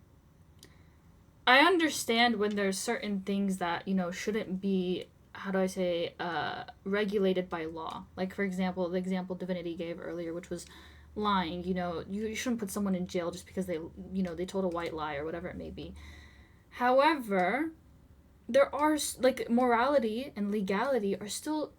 I understand when there's certain things that, shouldn't be, how do I say, regulated by law. Like, for example, the example Divinity gave earlier, which was lying. You shouldn't put someone in jail just because they told a white lie or whatever it may be. However, there are, like, morality and legality are still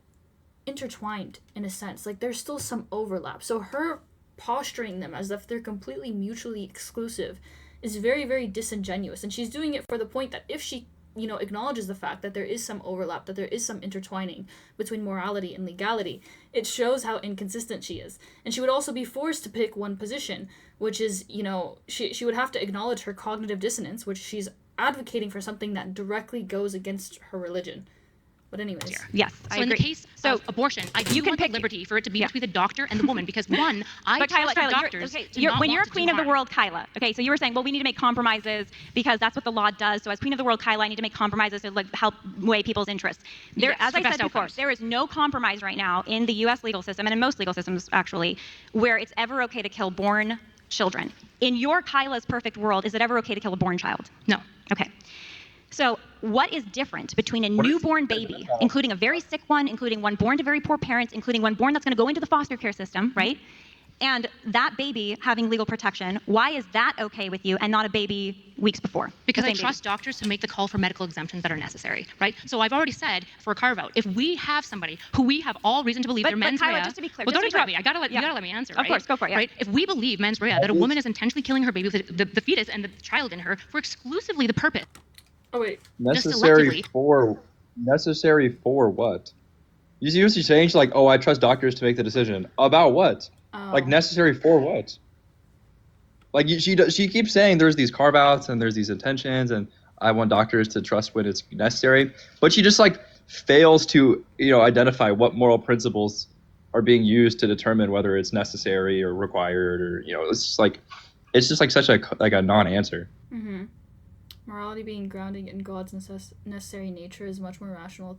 intertwined in a sense. Like, there's still some overlap. So her posturing them as if they're completely mutually exclusive is very, very disingenuous. And she's doing it for the point that if she, acknowledges the fact that there is some overlap, that there is some intertwining between morality and legality, it shows how inconsistent she is. And she would also be forced to pick one position, which is, she would have to acknowledge her cognitive dissonance, which she's advocating for something that directly goes against her religion. But anyways. Yes, I So in agree. the case So of abortion, I do you can want pick- the liberty for it to be between the doctor and the woman because one, I But trust Kyla, doctors to you're, not when want you're to do queen of the harm. world, Kyla. Okay, so you were saying, well, we need to make compromises because that's what the law does. So as queen of the world, Kyla, I need to make compromises to help weigh people's interests. There, Yes, as for I best said before, outcomes. there is no compromise right now in the U.S. legal system and in most legal systems actually, where it's ever okay to kill born children. In your Kyla's perfect world, is it ever okay to kill a born child? No. Okay. So what is different between a newborn baby, including a very sick one, including one born to very poor parents, including one born that's going to go into the foster care system, right? And that baby having legal protection, why is that okay with you and not a baby weeks before? Because The I same trust doctors to make the call for medical exemptions that are necessary, right? So I've already said for a carve out, if we have somebody who we have all reason to believe But- their mens but Kyla, rea, just to be clear, well, just don't to be interrupt me. clear. You gotta let me answer. Of Right? course, go for it, yeah. Right? If we believe mens rea that a woman is intentionally killing her baby, the fetus and the child in her for exclusively the purpose. Oh, wait. Necessary selectively. for what? You see what she's saying? She's like, oh, I trust doctors to make the decision. About what? Like, necessary for what? Like, she keeps saying there's these carve-outs and there's these intentions and I want doctors to trust when it's necessary. But she just, like, fails to, identify what moral principles are being used to determine whether it's necessary or required or, it's just like such a non-answer. Mm-hmm. Morality being grounded in God's necessary nature is much more rational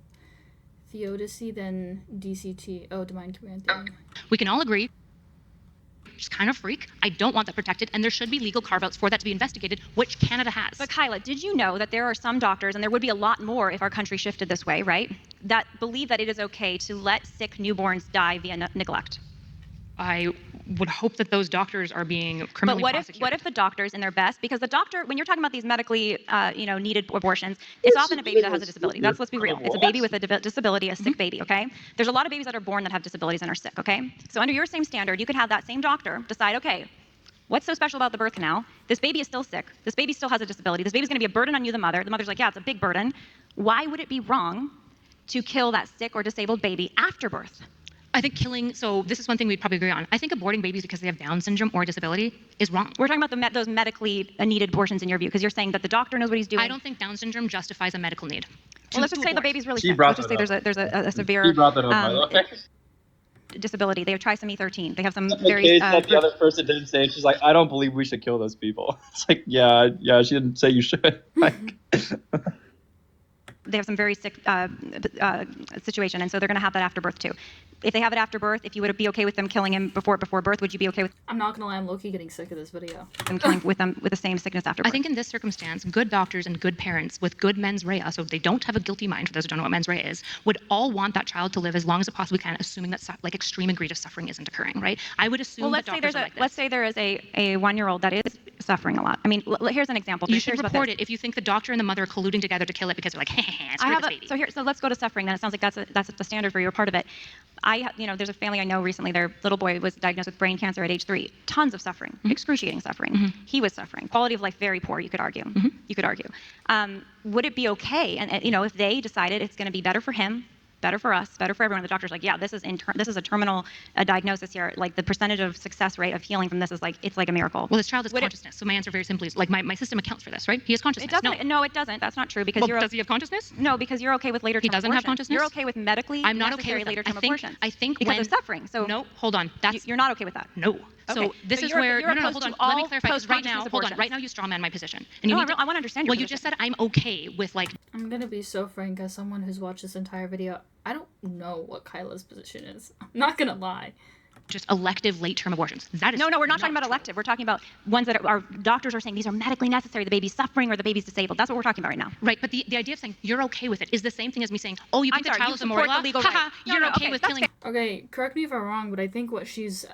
theodicy than DCT. Oh, divine command theory. We can all agree. She's kind of freak. I don't want that protected, and there should be legal carve-outs for that to be investigated, which Canada has. But Kyla, did you know that there are some doctors, and there would be a lot more if our country shifted this way, right? That believe that it is okay to let sick newborns die via neglect. I would hope that those doctors are being But criminally what prosecuted. if the doctor's in their best? Because the doctor, when you're talking about these medically, needed abortions, it's often a baby that has a disability. Let's be real. It's a baby with a disability, a sick baby. Okay. There's a lot of babies that are born that have disabilities and are sick. Okay. So under your same standard, you could have that same doctor decide, okay, what's so special about the birth canal? This baby is still sick. This baby still has a disability. This baby's going to be a burden on you, the mother. The mother's like, yeah, it's a big burden. Why would it be wrong to kill that sick or disabled baby after birth? I think killing, so this is one thing we'd probably agree on. I think aborting babies because they have Down syndrome or a disability is wrong. We're talking about those medically needed abortions in your view, because you're saying that the doctor knows what he's doing. I don't think Down syndrome justifies a medical need. Well, let's just say the baby's really She sick. brought Let's just say that there's a She severe brought that up, by the way. disability. They have trisomy 13. They have some The very case that the other person didn't say. She's like, I don't believe we should kill those people. It's like, yeah, she didn't say you should. Like, they have some very sick situation, and so they're going to have that after birth too. If they have it after birth, if you would be okay with them killing him before birth, would you be okay with I'm not gonna lie, I'm low-key getting sick of this video. them killing with the same sickness after birth? I think in this circumstance, good doctors and good parents with good mens rea, so they don't have a guilty mind, for those who don't know what mens rea is, would all want that child to live as long as it possibly can, assuming that like extreme egregious suffering isn't occurring, right? I would assume Well, that doctors are like this. let's say there is a 1-year-old that is suffering a lot. I mean, here's an example. You should report it if you think the doctor and the mother are colluding together to kill it because they're like, screw this baby. So let's go to suffering. Then it sounds like that's the standard for you, or part of it. There's a family I know recently. Their little boy was diagnosed with brain cancer at age 3. Tons of suffering, excruciating suffering. He was suffering. Quality of life very poor. You could argue. You could argue. Would it be okay? And if they decided it's going to be better for him, better for us, better for everyone. The doctor's like, yeah, this is a terminal diagnosis here. Like the percentage of success rate of healing from this is like, it's like a miracle. Well, this child has consciousness. So my answer very simply is like my system accounts for this, right? He has consciousness. It doesn't. No, it doesn't. That's not true because Well, does he have consciousness? No, because you're okay with later term He doesn't have abortion. consciousness? You're okay with medically I'm not okay necessary with later that. term abortions. I think because when of suffering. So no, hold on. That's you're not okay with that. no. So Okay. this So is you're- where you're no, opposed hold to on. all Let me clarify because right now, post-consciousness hold on. abortions. Right now you straw man my position, and you No, need to, I want to understand your well, you just said I'm okay with like I'm gonna be so frank as someone who's watched this entire video. I don't know what Kyla's position is. I'm not gonna lie. just elective late-term abortions. That is No, we're not talking about true. elective. We're talking about ones that are doctors are saying these are medically necessary. The baby's suffering or the baby's disabled. That's what we're talking about right now. Right, but the idea of saying you're okay with it is the same thing as me saying, oh, you I'm think the sorry, child you is a moral support law? the legal Haha, right. No, you're no, okay okay, with that's killing. Okay, correct me if I'm wrong, but I think what she's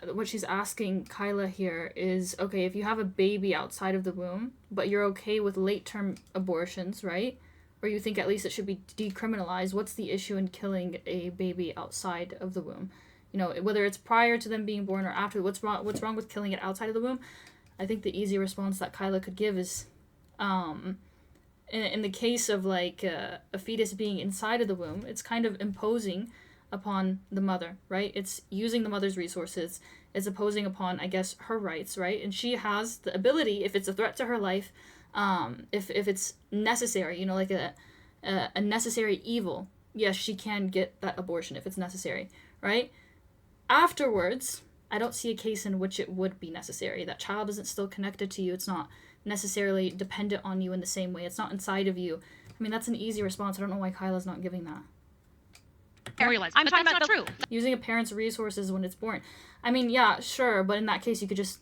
asking Kyla here is, okay, if you have a baby outside of the womb, but you're okay with late-term abortions, right? Or you think at least it should be decriminalized, what's the issue in killing a baby outside of the womb? You know, whether it's prior to them being born or after, what's wrong with killing it outside of the womb? I think the easy response that Kyla could give is, in the case of like a fetus being inside of the womb, it's kind of imposing upon the mother, right? It's using the mother's resources. It's imposing upon, I guess, her rights, right? And she has the ability, if it's a threat to her life, if it's necessary, you know, like a necessary evil, yes, she can get that abortion if it's necessary, right? Afterwards, I don't see a case in which it would be necessary. That child isn't still connected to you. It's not necessarily dependent on you in the same way. It's not inside of you. I mean, that's an easy response. I don't know why Kyla's not giving that. Memorialized. I'm But talking that's about not true. Using a parent's resources when it's born. I mean, yeah, sure, but in that case, you could just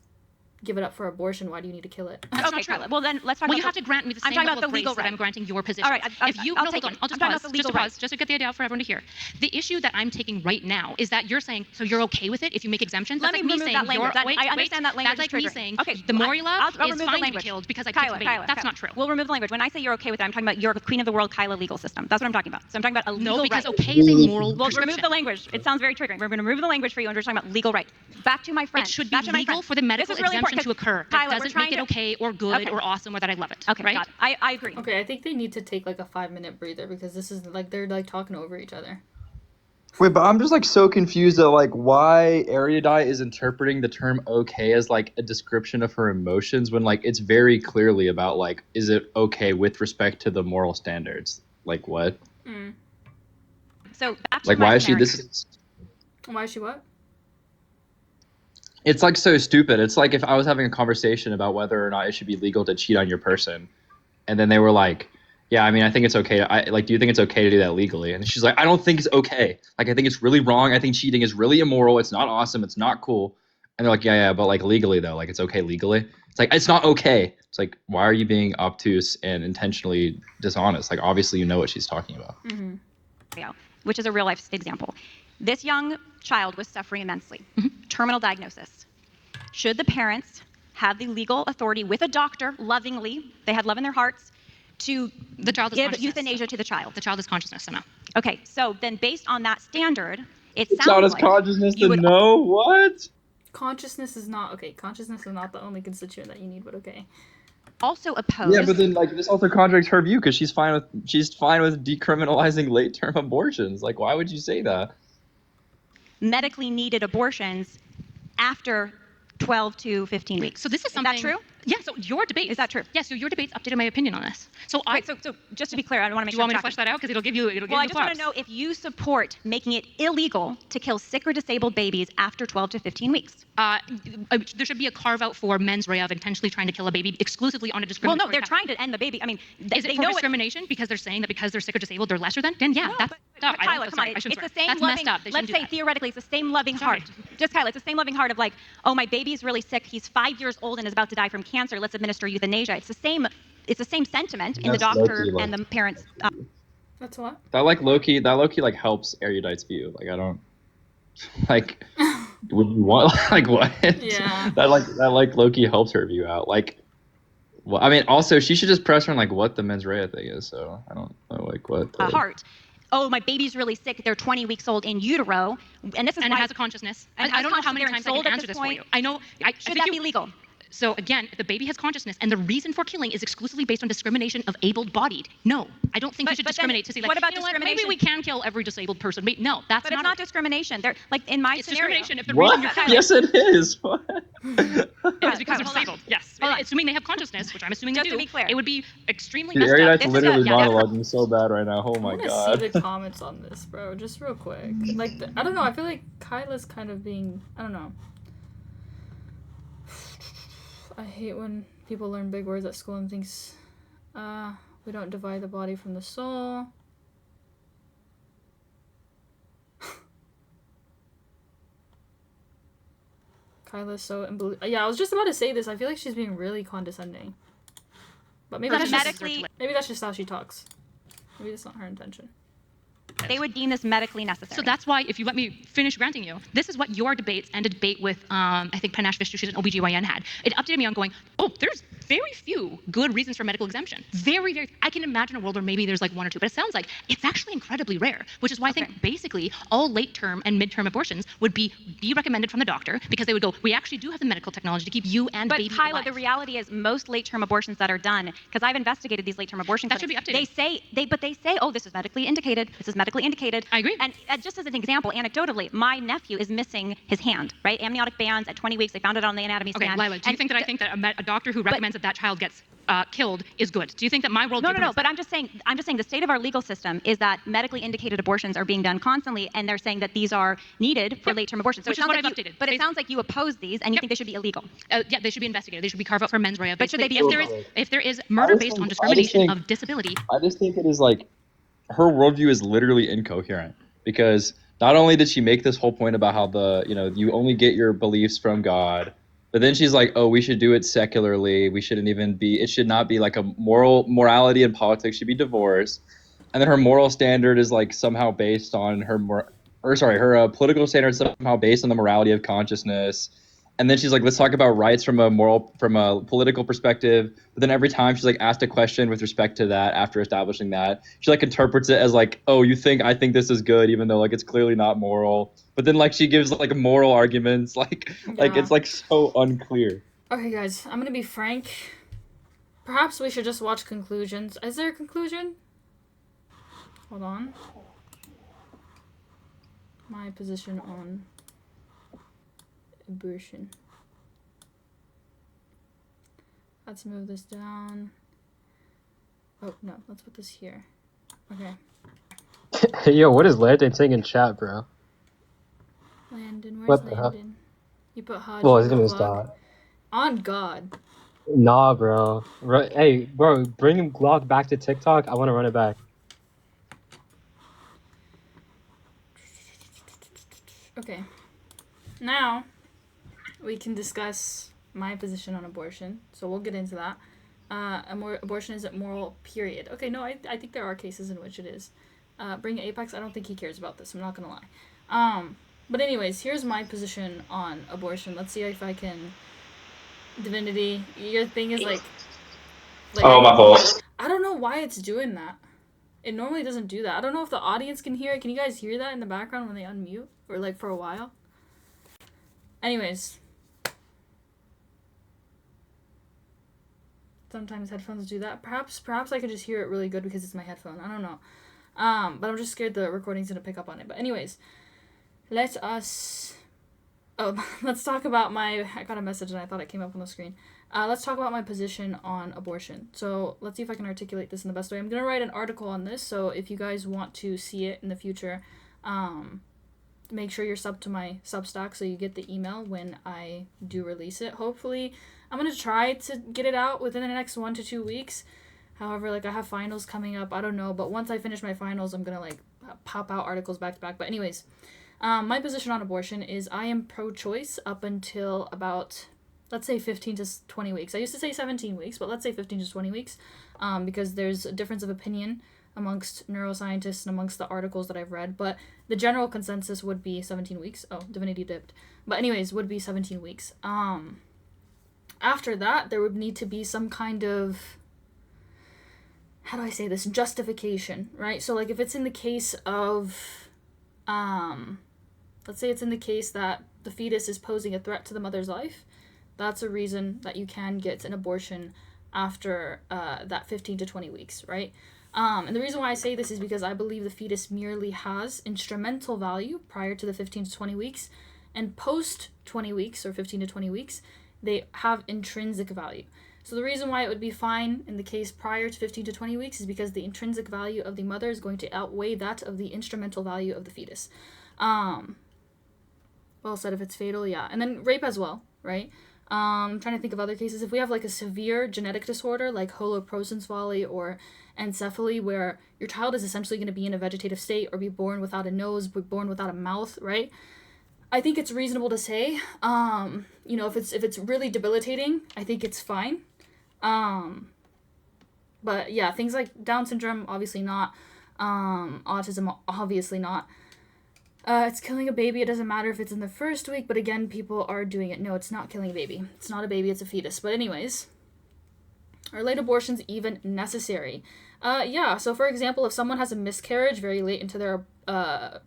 give it up for abortion. Why do you need to kill it? That's Okay, not true. Kyla. Well, then let's talk Well, about you have to grant me the I'm same talking level about of the grace legal that right. I'm granting your position. All right, if you I'll no, take hold on, it. I'll just I'm talking pause. about the Just legal to pause, right. just to get the idea out for everyone to hear. The issue that I'm taking right now is that you're saying, so you're okay with it if you make exemptions. Let That's me like me remove saying that language. you're. Wait, I understand that language That's like is me triggering. saying, Okay, the Maury law I'll is remove the fine to be language. killed because I Kyla, picked the baby. Kyla, That's Kyla. not true. We'll remove the language. When I say you're okay with it, I'm talking about you're the queen of the world Kyla legal system. That's what I'm talking about. So I'm talking about a legal No, because right. okay is a moral Well, prescription. remove the language. It sounds very triggering. We're going to remove the language for you, and we're talking about legal right. Back to my friend. It should be Back to my legal friend. for the medical This is really exemption to important, occur. 'cause, That Kyla, we're doesn't make trying it to- okay or good Okay. or awesome or that I love it. Okay, right? got it. I agree. Okay, I think they need to take like a 5-minute breather because this is like they're like talking over each other. Wait, but I'm just like so confused at like why Erudite is interpreting the term okay as like a description of her emotions when like it's very clearly about like is it okay with respect to the moral standards? Like what? So back to Like my why is she scenario. this is Why is she what? it's like so stupid. It's like if I was having a conversation about whether or not it should be legal to cheat on your person and then they were like, yeah, I mean, I think it's okay. Do you think it's okay to do that legally? And she's like, I don't think it's okay. Like, I think it's really wrong. I think cheating is really immoral. It's not awesome. It's not cool. And they're like, yeah, but like legally though, like it's okay legally. It's like, it's not okay. It's like, why are you being obtuse and intentionally dishonest? Like, obviously you know what she's talking about. Which is a real life example. This young child was suffering immensely. Terminal diagnosis. should the parents have the legal authority with a doctor, lovingly, they had love in their hearts, to The child is give consciousness. euthanasia to the child? The child is consciousness, so no. Okay, so then based on that standard, it The sounds child is like consciousness you to would know what? Consciousness is not the only constituent that you need, but okay. also oppose. Yeah, but then like this also contradicts her view because she's fine with decriminalizing late term abortions. Like, why would you say that? medically needed abortions after 12 to 15 weeks. So this is Is something. that true? Yeah. So your debate. Is that true? Yes. So your debate's updated my opinion on this. So Wait, so just to be clear, I want to make do you sure want me to I'm flesh tracking. that out because it'll give you Well, I the just want to know props. if you support making it illegal to kill sick or disabled babies after 12 to 15 weeks. There should be a carve out for mens rea of intentionally trying to kill a baby exclusively on a Well, discriminatory. no, they're path. trying to end the baby. I mean, Is they it for know discrimination because they're saying that because they're sick or disabled they're lesser than? Then yeah, No, that's but messed up. I don't- Kyla, come sorry, on. I shouldn't It's the swear. same That's loving. messed up. They Let's shouldn't do say that. theoretically, it's the same loving Sorry. heart. Just Kyla, it's the same loving heart of like, oh, my baby's really sick. He's 5 years old and is about to die from cancer. Let's administer euthanasia. It's the same. It's the same sentiment in the That's doctor low-key, like- and the parents. That's what? That low-key like helps erudite's view. Like I don't like would you want like what? Yeah. that low-key helps her view out. Like well I mean also she should just press her on like what the mens rea thing is, so I don't know like what the... Heart. Oh, my baby's really sick. They're 20 weeks old in utero, and this is And it why. has a consciousness. And And I don't know how many they're times I ensouled can at answer this this for point. you. I know. I Should think that you, be legal? So again, if the baby has consciousness and the reason for killing is exclusively based on discrimination of able-bodied, no, I don't think But- you should but then discriminate to say like, what about you know what, maybe discrimination? we can kill every disabled person. No, that's But it's not discrimination. They're like in my It's scenario. discrimination if the What? reason you're killing Yes it is. What? is because they're hold on. disabled. Yes, Hold on. assuming they have consciousness, which I'm assuming Just they to do. be clear. It would be extremely Dude, messed up. erudite's This is literally yeah, that's- monologuing so bad right now. Oh I my want to god. see the comments on this, bro. Just real quick. Like, I don't know. I feel like Kyla's kind of being. I don't know. I hate when people learn big words at school and thinks, we don't divide the body from the soul. Kyla's so yeah, I was just about to say this. I feel like she's being really condescending. But maybe Because that's just, medically, maybe that's just how she talks. Maybe that's not her intention. they would deem this medically necessary. So that's why, if you let me finish granting you, this is what your debates and a debate with, I think Panache Vishnu, she's an OBGYN had. It updated me on going, oh, there's very few good reasons for medical exemption. Very, very, I can imagine a world where maybe there's like one or two, but it sounds like it's actually incredibly rare, which is why I think basically all late term and midterm abortions would be recommended from the doctor because they would go, we actually do have the medical technology to keep you and But baby Kyla, alive. the reality is most late-term abortions that are done, because I've investigated these late-term abortion That should clinics, be they updated. say, oh, this is medically indicated. This is medically indicated. I agree. And just as an example, anecdotally, my nephew is missing his hand, right? Amniotic bands at 20 weeks. They found it on the anatomy Okay, scan. Lila, do you think that I think that a doctor who recommends that child gets killed is good? Do you think that my world? No. But I'm just saying the state of our legal system is that medically indicated abortions are being done constantly, and they're saying that these are needed for late-term abortions. So Which it is sounds what like I've updated. But it sounds like you oppose these, and you think they should be illegal. Yeah, they should be investigated. They should be carved out for mens rea. But should they be basically. If there is murder just based on think- discrimination think- of disability, I just think it is like her worldview is literally incoherent because not only did she make this whole point about how you only get your beliefs from God, but then she's like, oh, we should do it secularly. We shouldn't even be. It should not be like a morality and politics should be divorced. And then her moral standard is like somehow based on her political standard is somehow based on the morality of consciousness. And then she's like, let's talk about rights from a political perspective. But then every time she's like asked a question with respect to that after establishing that, she like interprets it as like, oh, I think this is good, even though like it's clearly not moral. But then like she gives like moral arguments, like Yeah. it's like so unclear. Okay, guys, I'm gonna be frank. Perhaps we should just watch conclusions. Is there a conclusion? Hold on. My position on abortion. Let's move this down. Oh, no, let's put this here. Okay. Yo, what is Landon saying in chat, bro? Landon, What where's the hell? Landon? You put Hodge Well, on he's the gonna vlog. stop. On God. Nah, bro. Hey, bro, bring Glock back to TikTok. I want to run it back. Okay. Now, we can discuss my position on abortion. So we'll get into that. Abortion isn't moral, period. Okay, no, I think there are cases in which it is. Bring Apex, I don't think he cares about this. I'm not gonna lie. But anyways, here's my position on abortion. Let's see if I can. Divinity, your thing is like Oh, my fault. I don't know why it's doing that. It normally doesn't do that. I don't know if the audience can hear it. Can you guys hear that in the background when they unmute or like for a while? Anyways, sometimes headphones do that. Perhaps I could just hear it really good because it's my headphone. I don't know. But I'm just scared the recording's gonna pick up on it. But anyways, let's talk about I got a message and I thought it came up on the screen. Let's talk about my position on abortion. So let's see if I can articulate this in the best way. I'm going to write an article on this, so if you guys want to see it in the future, make sure you're subbed to my Substack so you get the email when I do release it. Hopefully, I'm going to try to get it out within the next 1 to 2 weeks. However, like I have finals coming up, I don't know, but once I finish my finals, I'm going to like pop out articles back to back. But anyways, my position on abortion is I am pro-choice up until about, let's say 15 to 20 weeks. I used to say 17 weeks, but let's say 15 to 20 weeks because there's a difference of opinion amongst neuroscientists and amongst the articles that I've read. But the general consensus would be 17 weeks. Oh, Divinity dipped. But anyways, would be 17 weeks. After that, there would need to be some kind of, how do I say this, justification, right? So like if it's in the case of, let's say it's in the case that the fetus is posing a threat to the mother's life, that's a reason that you can get an abortion after that 15 to 20 weeks, right? And the reason why I say this is because I believe the fetus merely has instrumental value prior to the 15 to 20 weeks, and post 20 weeks or 15 to 20 weeks, they have intrinsic value. So the reason why it would be fine in the case prior to 15 to 20 weeks is because the intrinsic value of the mother is going to outweigh that of the instrumental value of the fetus. Well said, if it's fatal, yeah. And then rape as well, right? I'm trying to think of other cases. If we have like a severe genetic disorder like holoprosencephaly or encephaly, where your child is essentially going to be in a vegetative state or be born without a nose, be born without a mouth, right? I think it's reasonable to say, if it's really debilitating, I think it's fine. But yeah, things like Down syndrome, obviously not. Autism, obviously not. It's killing a baby. It doesn't matter if it's in the first week, but again, people are doing it. No, it's not killing a baby. It's not a baby, it's a fetus. But anyways, are late abortions even necessary? Yeah, so for example, if someone has a miscarriage very late into their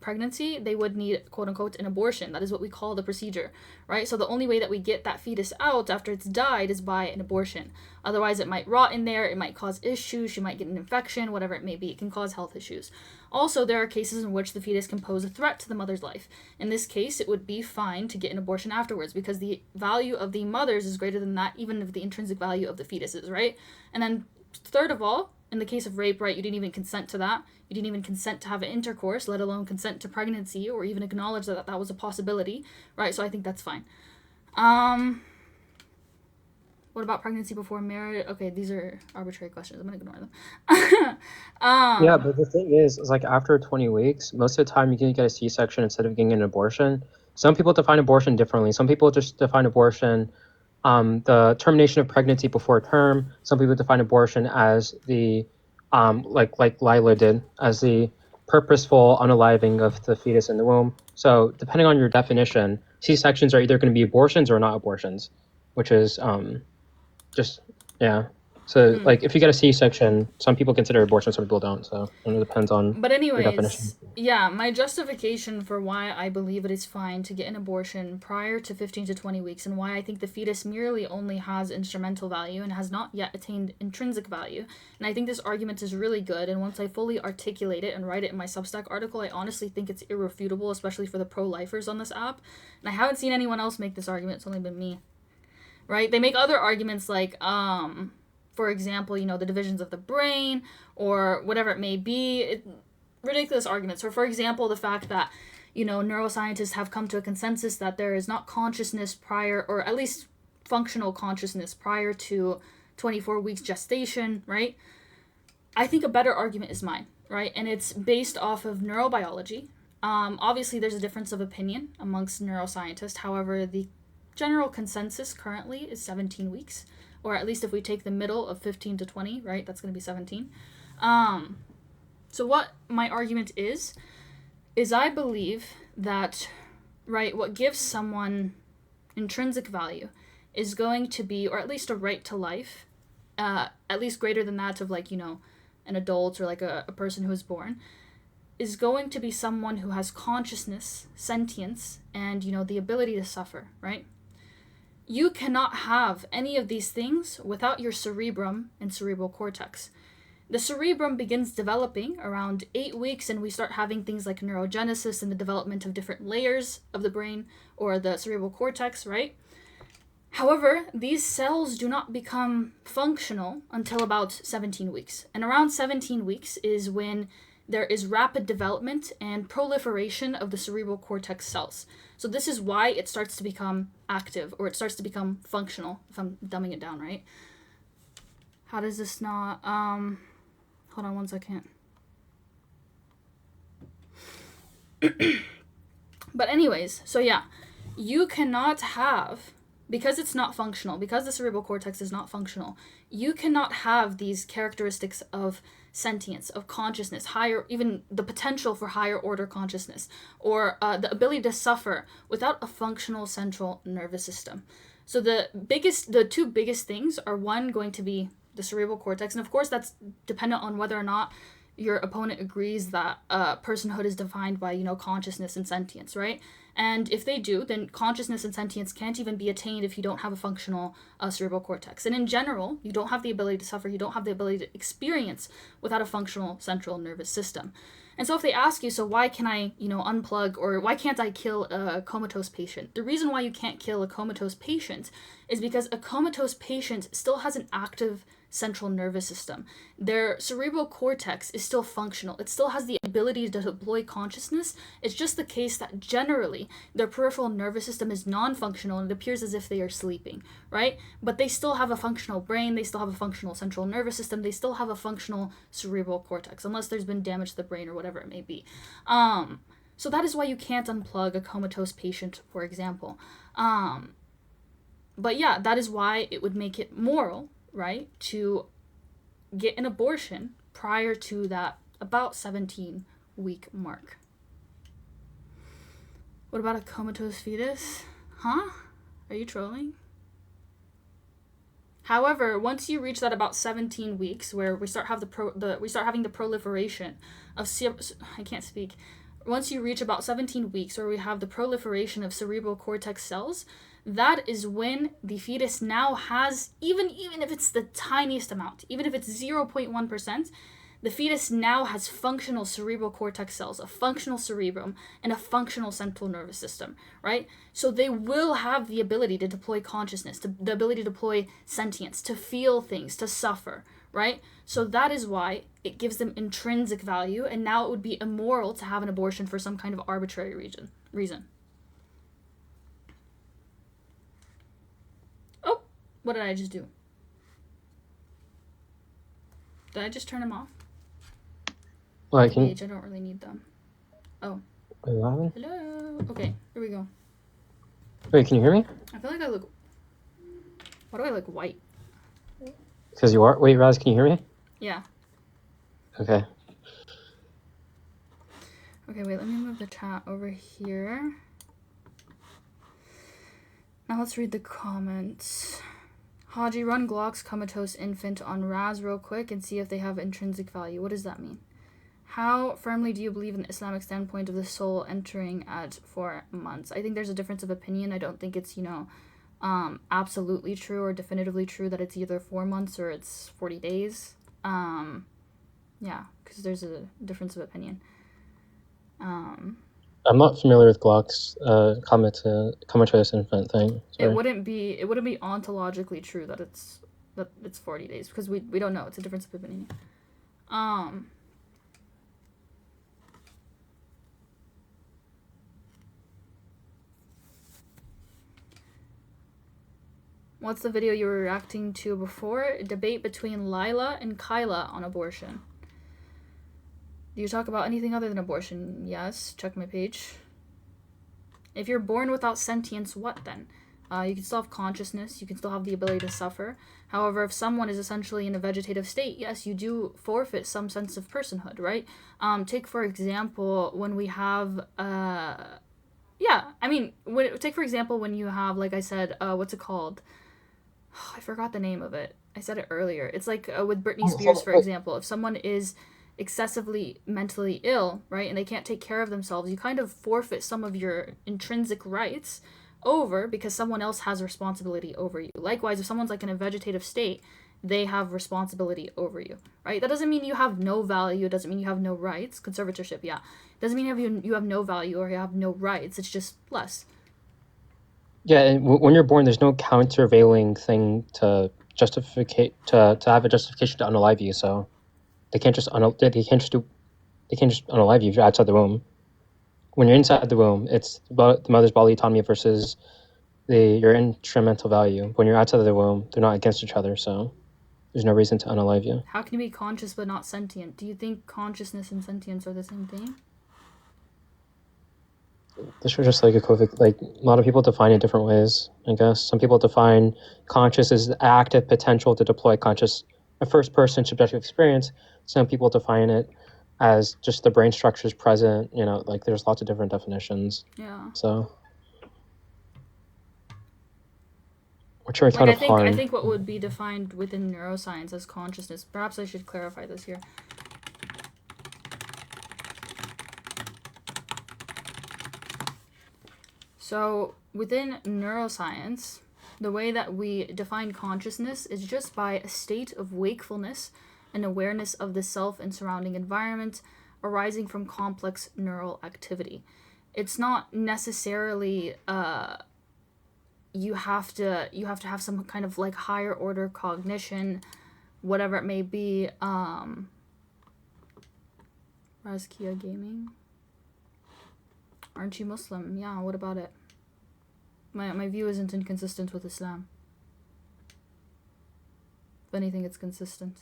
pregnancy, they would need, quote unquote, an abortion. That is what we call the procedure, right? So the only way that we get that fetus out after it's died is by an abortion. Otherwise, it might rot in there, it might cause issues, she might get an infection, whatever it may be. It can cause health issues. Also, there are cases in which the fetus can pose a threat to the mother's life. In this case, it would be fine to get an abortion afterwards because the value of the mothers is greater than that, even of the intrinsic value of the fetuses, right? And then third of all, in the case of rape, right, you didn't even consent to that. You didn't even consent to have an intercourse, let alone consent to pregnancy or even acknowledge that that was a possibility, right? So I think that's fine. What about pregnancy before marriage? Okay, these are arbitrary questions. I'm going to ignore them. Yeah, but the thing is like after 20 weeks, most of the time you can get a C-section instead of getting an abortion. Some people define abortion differently. Some people just define abortion the termination of pregnancy before term. Some people define abortion as the like Lila did, as the purposeful unaliving of the fetus in the womb. So depending on your definition, C-sections are either going to be abortions or not abortions, which is So like if you get a C-section, some people consider abortion, some people don't. So it depends on But your definition. anyways, yeah, my justification for why I believe it is fine to get an abortion prior to 15 to 20 weeks and why I think the fetus merely only has instrumental value and has not yet attained intrinsic value. And I think this argument is really good, and once I fully articulate it and write it in my Substack article, I honestly think it's irrefutable, especially for the pro-lifers on this app. And I haven't seen anyone else make this argument, it's only been me. Right? They make other arguments like, for example, the divisions of the brain or whatever it may be. Ridiculous arguments. Or for example, the fact that, neuroscientists have come to a consensus that there is not consciousness prior, or at least functional consciousness prior to 24 weeks gestation, right? I think a better argument is mine, right? And it's based off of neurobiology. Obviously, there's a difference of opinion amongst neuroscientists. However, the general consensus currently is 17 weeks, or at least if we take the middle of 15 to 20, right, that's going to be 17. So what my argument is I believe that right, what gives someone intrinsic value is going to be, or at least a right to life, at least greater than that of like, you know, an adult or like a person who is born, is going to be someone who has consciousness, sentience, and, you know, the ability to suffer, right? You cannot have any of these things without your cerebrum and cerebral cortex. The cerebrum begins developing around 8 weeks, and we start having things like neurogenesis and the development of different layers of the brain or the cerebral cortex, right? However, these cells do not become functional until about 17 weeks. And around 17 weeks is when there is rapid development and proliferation of the cerebral cortex cells. So this is why it starts to become active, or it starts to become functional, if I'm dumbing it down, right? How does this not, hold on one second. But anyways, so yeah, you cannot have, because it's not functional, because the cerebral cortex is not functional, you cannot have these characteristics of sentience, of consciousness, higher, even the potential for higher order consciousness, or the ability to suffer without a functional central nervous system. So the two biggest things are, one, going to be the cerebral cortex, and of course that's dependent on whether or not your opponent agrees that personhood is defined by, you know, consciousness and sentience, right? And if they do, then consciousness and sentience can't even be attained if you don't have a functional cerebral cortex. And in general, you don't have the ability to suffer, you don't have the ability to experience without a functional central nervous system. And so if they ask you, so why can I, you know, unplug, or why can't I kill a comatose patient? The reason why you can't kill a comatose patient is because a comatose patient still has an active central nervous system. Their cerebral cortex is still functional. It still has the ability to deploy consciousness. It's just the case that generally their peripheral nervous system is non-functional and it appears as if they are sleeping, right? But they still have a functional brain, they still have a functional central nervous system, they still have a functional cerebral cortex, unless there's been damage to the brain or whatever it may be. So that is why you can't unplug a comatose patient, for example. But yeah, that is why it would make it moral, right, to get an abortion prior to that about 17-week mark. What about a comatose fetus? Huh? Are you trolling? However, once you reach that about 17 weeks, where we start having the proliferation of once you reach about 17 weeks, where we have the proliferation of cerebral cortex cells, that is when the fetus now has, even if it's the tiniest amount, even if it's 0.1%, the fetus now has functional cerebral cortex cells, a functional cerebrum, and a functional central nervous system, right? So they will have the ability to deploy consciousness, the ability to deploy sentience, to feel things, to suffer, right? So that is why it gives them intrinsic value, and now it would be immoral to have an abortion for some kind of arbitrary reason. Oh, what did I just do? Did I just turn them off? Well, I I don't really need them. Oh. Wait, what happened? Hello. Okay, here we go. Wait, can you hear me? I feel like I look... Why do I look white? Because you are. Wait, Raz, can you hear me? Yeah. Okay. Okay, wait, let me move the chat over here. Now let's read the comments. Haji, run Glock's comatose infant on Raz real quick and see if they have intrinsic value. What does that mean? How firmly do you believe in the Islamic standpoint of the soul entering at 4 months? I think there's a difference of opinion. I don't think it's, absolutely true or definitively true that it's either 4 months or it's 40 days. Yeah, because there's a difference of opinion. I'm not familiar with Glock's comatose infant thing. Sorry. It wouldn't be ontologically true that it's 40 days, because we don't know. It's a difference of opinion. What's the video you were reacting to before? A debate between Lila and Kyla on abortion. Do you talk about anything other than abortion? Yes. Check my page. If you're born without sentience, what then? You can still have consciousness. You can still have the ability to suffer. However, if someone is essentially in a vegetative state, yes, you do forfeit some sense of personhood, right? Take, for example, when we have... Yeah, I mean, take for example when you have, like I said, what's it called? I forgot the name of it. I said it earlier. It's like with Britney Spears, for example. If someone is excessively mentally ill, right, and they can't take care of themselves, you kind of forfeit some of your intrinsic rights over because someone else has responsibility over you. Likewise, if someone's like in a vegetative state, they have responsibility over you, right? That doesn't mean you have no value. It doesn't mean you have no rights. Conservatorship, yeah. Doesn't mean you have no value or you have no rights. It's just less. Yeah, and when you're born, there's no countervailing thing to justify to have a justification to unalive you. So they can't just unalive you if you're outside the womb. When you're inside the womb, it's about the mother's bodily autonomy versus your instrumental value. When you're outside of the womb, they're not against each other. So there's no reason to unalive you. How can you be conscious but not sentient? Do you think consciousness and sentience are the same thing? This was just like a lot of people define it different ways, I guess. Some people define conscious as the active potential to deploy a first-person subjective experience. Some people define it as just the brain structures present. Like there's lots of different definitions. Yeah. So, which are a ton of harm. I think what would be defined within neuroscience as consciousness. Perhaps I should clarify this here. So, within neuroscience, the way that we define consciousness is just by a state of wakefulness and awareness of the self and surrounding environment arising from complex neural activity. It's not necessarily you have to have some kind of like higher order cognition, whatever it may be. Razkia Gaming. Aren't you Muslim? Yeah, what about it? My view isn't inconsistent with Islam. If anything, it's consistent.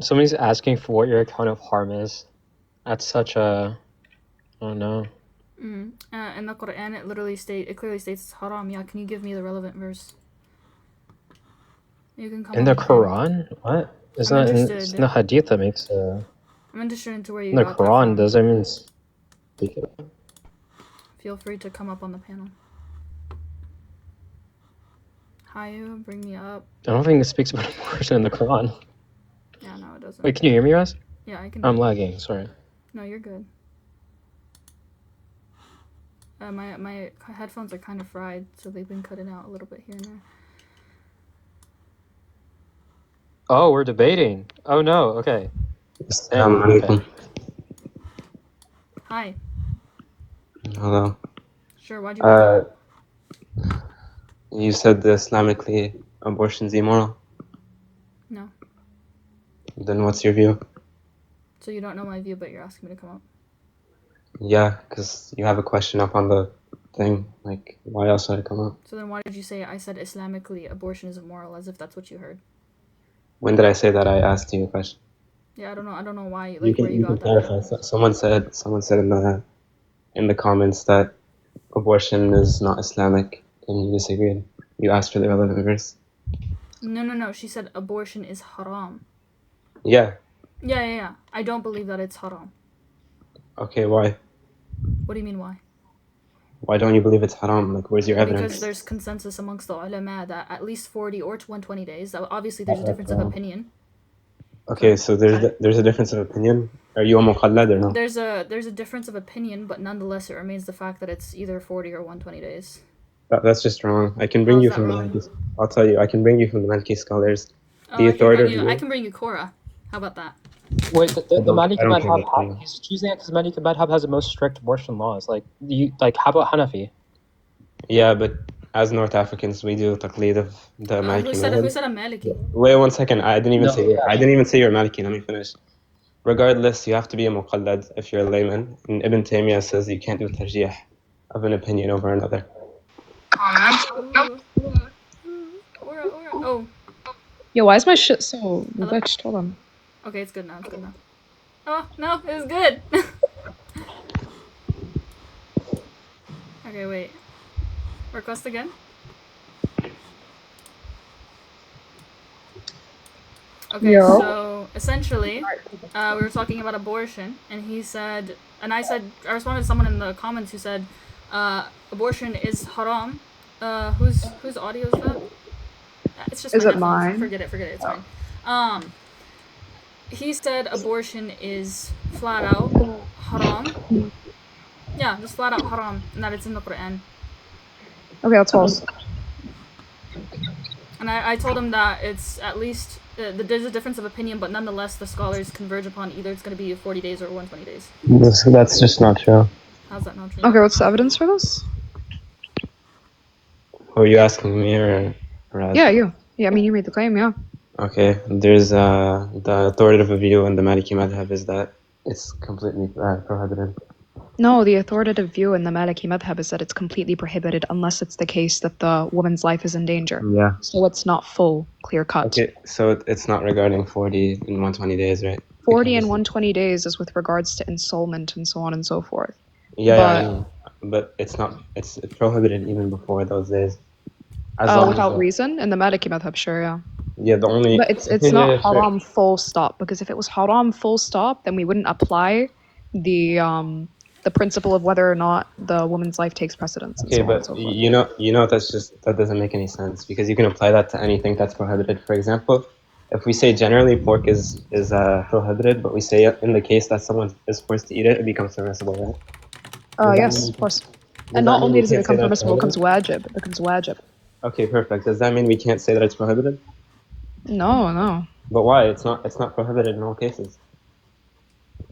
Somebody's asking for what your account of harm is. That's such a... I don't know. In the Quran, it clearly states it's haram. Yeah, can you give me the relevant verse? You can come in the Quran? What? It's not in the Hadith that makes I'm interested into where you the got Quran that doesn't even speak it. Feel free to come up on the panel. Hayu, bring me up. I don't think it speaks about abortion in the Quran. Yeah, no, it doesn't. Wait, can you hear me, Raz? Yeah, I can. I'm lagging. Sorry. No, you're good. My headphones are kind of fried, so they've been cutting out a little bit here and there. Oh, we're debating. Oh no. Okay. Assalamualaikum. Hi. Hello. Sure. Why'd you? You said that Islamically abortion's immoral. No. Then what's your view? So you don't know my view, but you're asking me to come up. Yeah, because you have a question up on the thing. Like, why else would I come up? So then why did you say I said Islamically abortion is immoral, as if that's what you heard? When did I say that? I asked you a question. Yeah, I don't know why. Like, You can, where you you can got that. clarify. Someone said in the comments that abortion is not Islamic, and you disagreed. You asked for the relevant verse. No. She said abortion is haram. Yeah. Yeah. I don't believe that it's haram. Okay, why? What do you mean why? Why don't you believe it's haram? Like, where's your evidence? Because there's consensus amongst the ulama that at least 40 or 120 days. Obviously, there's a difference of opinion. Okay, so there's a difference of opinion. Are you a muqallad or no? There's a difference of opinion, but nonetheless, it remains the fact that it's either 40 or 120 days. That's just wrong. I can bring How's you that from wrong? the Maliki. I'll tell you. I can bring you from the Maliki scholars. Oh, The authoritative I view. can bring you Korah. How about that? Wait, the Maliki I don't think madhab, that's he's choosing it because Maliki madhab has the most strict abortion laws. Like, how about Hanafi? Yeah, but as North Africans, we do taqleed of the Maliki Who said madhab. a Maliki? Wait 1 second. I didn't even No, say. yeah. I didn't even say you're Maliki. Let me finish. Regardless, you have to be a muqallad if you're a layman. And Ibn Taymiyyah says you can't do tarjih of an opinion over another. Korah. Oh. Yo, why is my shit so Hello? glitched? Hold on. Okay, it's good now. It's good now. Oh no, it was good. Okay, wait. Request again. Okay, Yo. so essentially, we were talking about abortion, and he said, and I responded to someone in the comments who said, abortion is haram. Whose audio is that? It's just Is my it headphones. mine? Forget it. It's fine. He said abortion is flat out haram. Yeah, just flat out haram, and that it's in the Quran. Okay, that's false. And I told him that it's at least there's a difference of opinion, but nonetheless the scholars converge upon either it's going to be 40 days or 120 days. That's just not true. How's that not true? Okay, what's the evidence for this? Who are you asking, me or Raz? Yeah, you. Yeah, I mean, you made the claim, yeah. Okay, there's the authoritative view in the Maliki madhab is that it's completely prohibited. No, the authoritative view in the Maliki madhab is that it's completely prohibited unless it's the case that the woman's life is in danger. Yeah. So it's not full, clear cut. Okay, so it's not regarding 40 and 120 days, right? 40 and 120 days is with regards to ensoulment and so on and so forth. Yeah, But- I know. But it's prohibited even before those days. As long as Without the- reason? In the Maliki madhab, sure, yeah. Yeah, the only. But it's not haram full stop, because if it was haram full stop, then we wouldn't apply the principle of whether or not the woman's life takes precedence. And Okay, so on and but so forth. you know that doesn't make any sense because you can apply that to anything that's prohibited. For example, if we say generally pork is prohibited, but we say in the case that someone is forced to eat it, it becomes permissible, right? Yes, of course. And not only does it become permissible, it becomes wajib. It becomes wajib. Okay, perfect. Does that mean we can't say that it's prohibited? No. But why? It's not prohibited in all cases.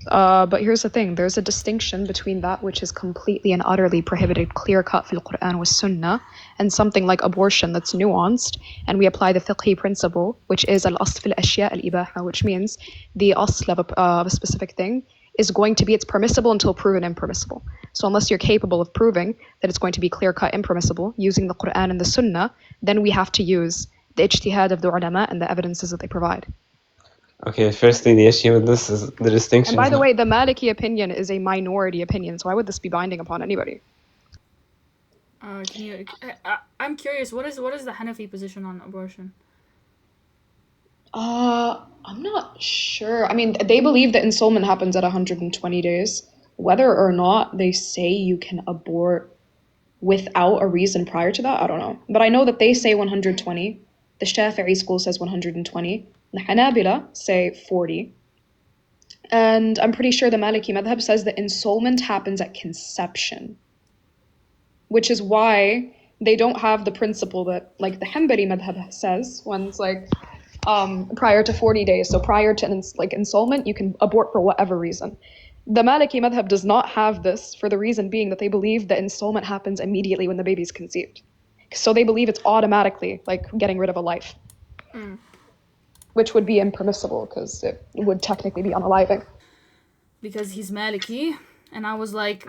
But here's the thing. There's a distinction between that which is completely and utterly prohibited, clear-cut fil Quran was sunnah, and something like abortion that's nuanced, and we apply the fiqhi principle, which is al-asl fil ashya al-ibaha, which means the asl of a specific thing is going to be it's permissible until proven impermissible. So unless you're capable of proving that it's going to be clear-cut impermissible using the Quran and the sunnah, then we have to use the ijtihad of the ulama and the evidences that they provide. Okay, firstly, the issue with this is the distinction. And by the way, the Maliki opinion is a minority opinion, so why would this be binding upon anybody? I'm curious. What is the Hanafi position on abortion? I'm not sure. I mean, they believe that ensoulment happens at 120 days. Whether or not they say you can abort without a reason prior to that, I don't know. But I know that they say 120. The Shafi'i school says 120. The Hanabila say 40. And I'm pretty sure the Maliki madhab says that ensoulment happens at conception. Which is why they don't have the principle that, like, the Hanbali madhab says, when it's like, prior to 40 days. So prior to ensoulment, you can abort for whatever reason. The Maliki madhab does not have this for the reason being that they believe that ensoulment happens immediately when the baby's conceived. So they believe it's automatically like getting rid of a life. Which would be impermissible because it would technically be unaliving. Because he's Maliki, and I was like,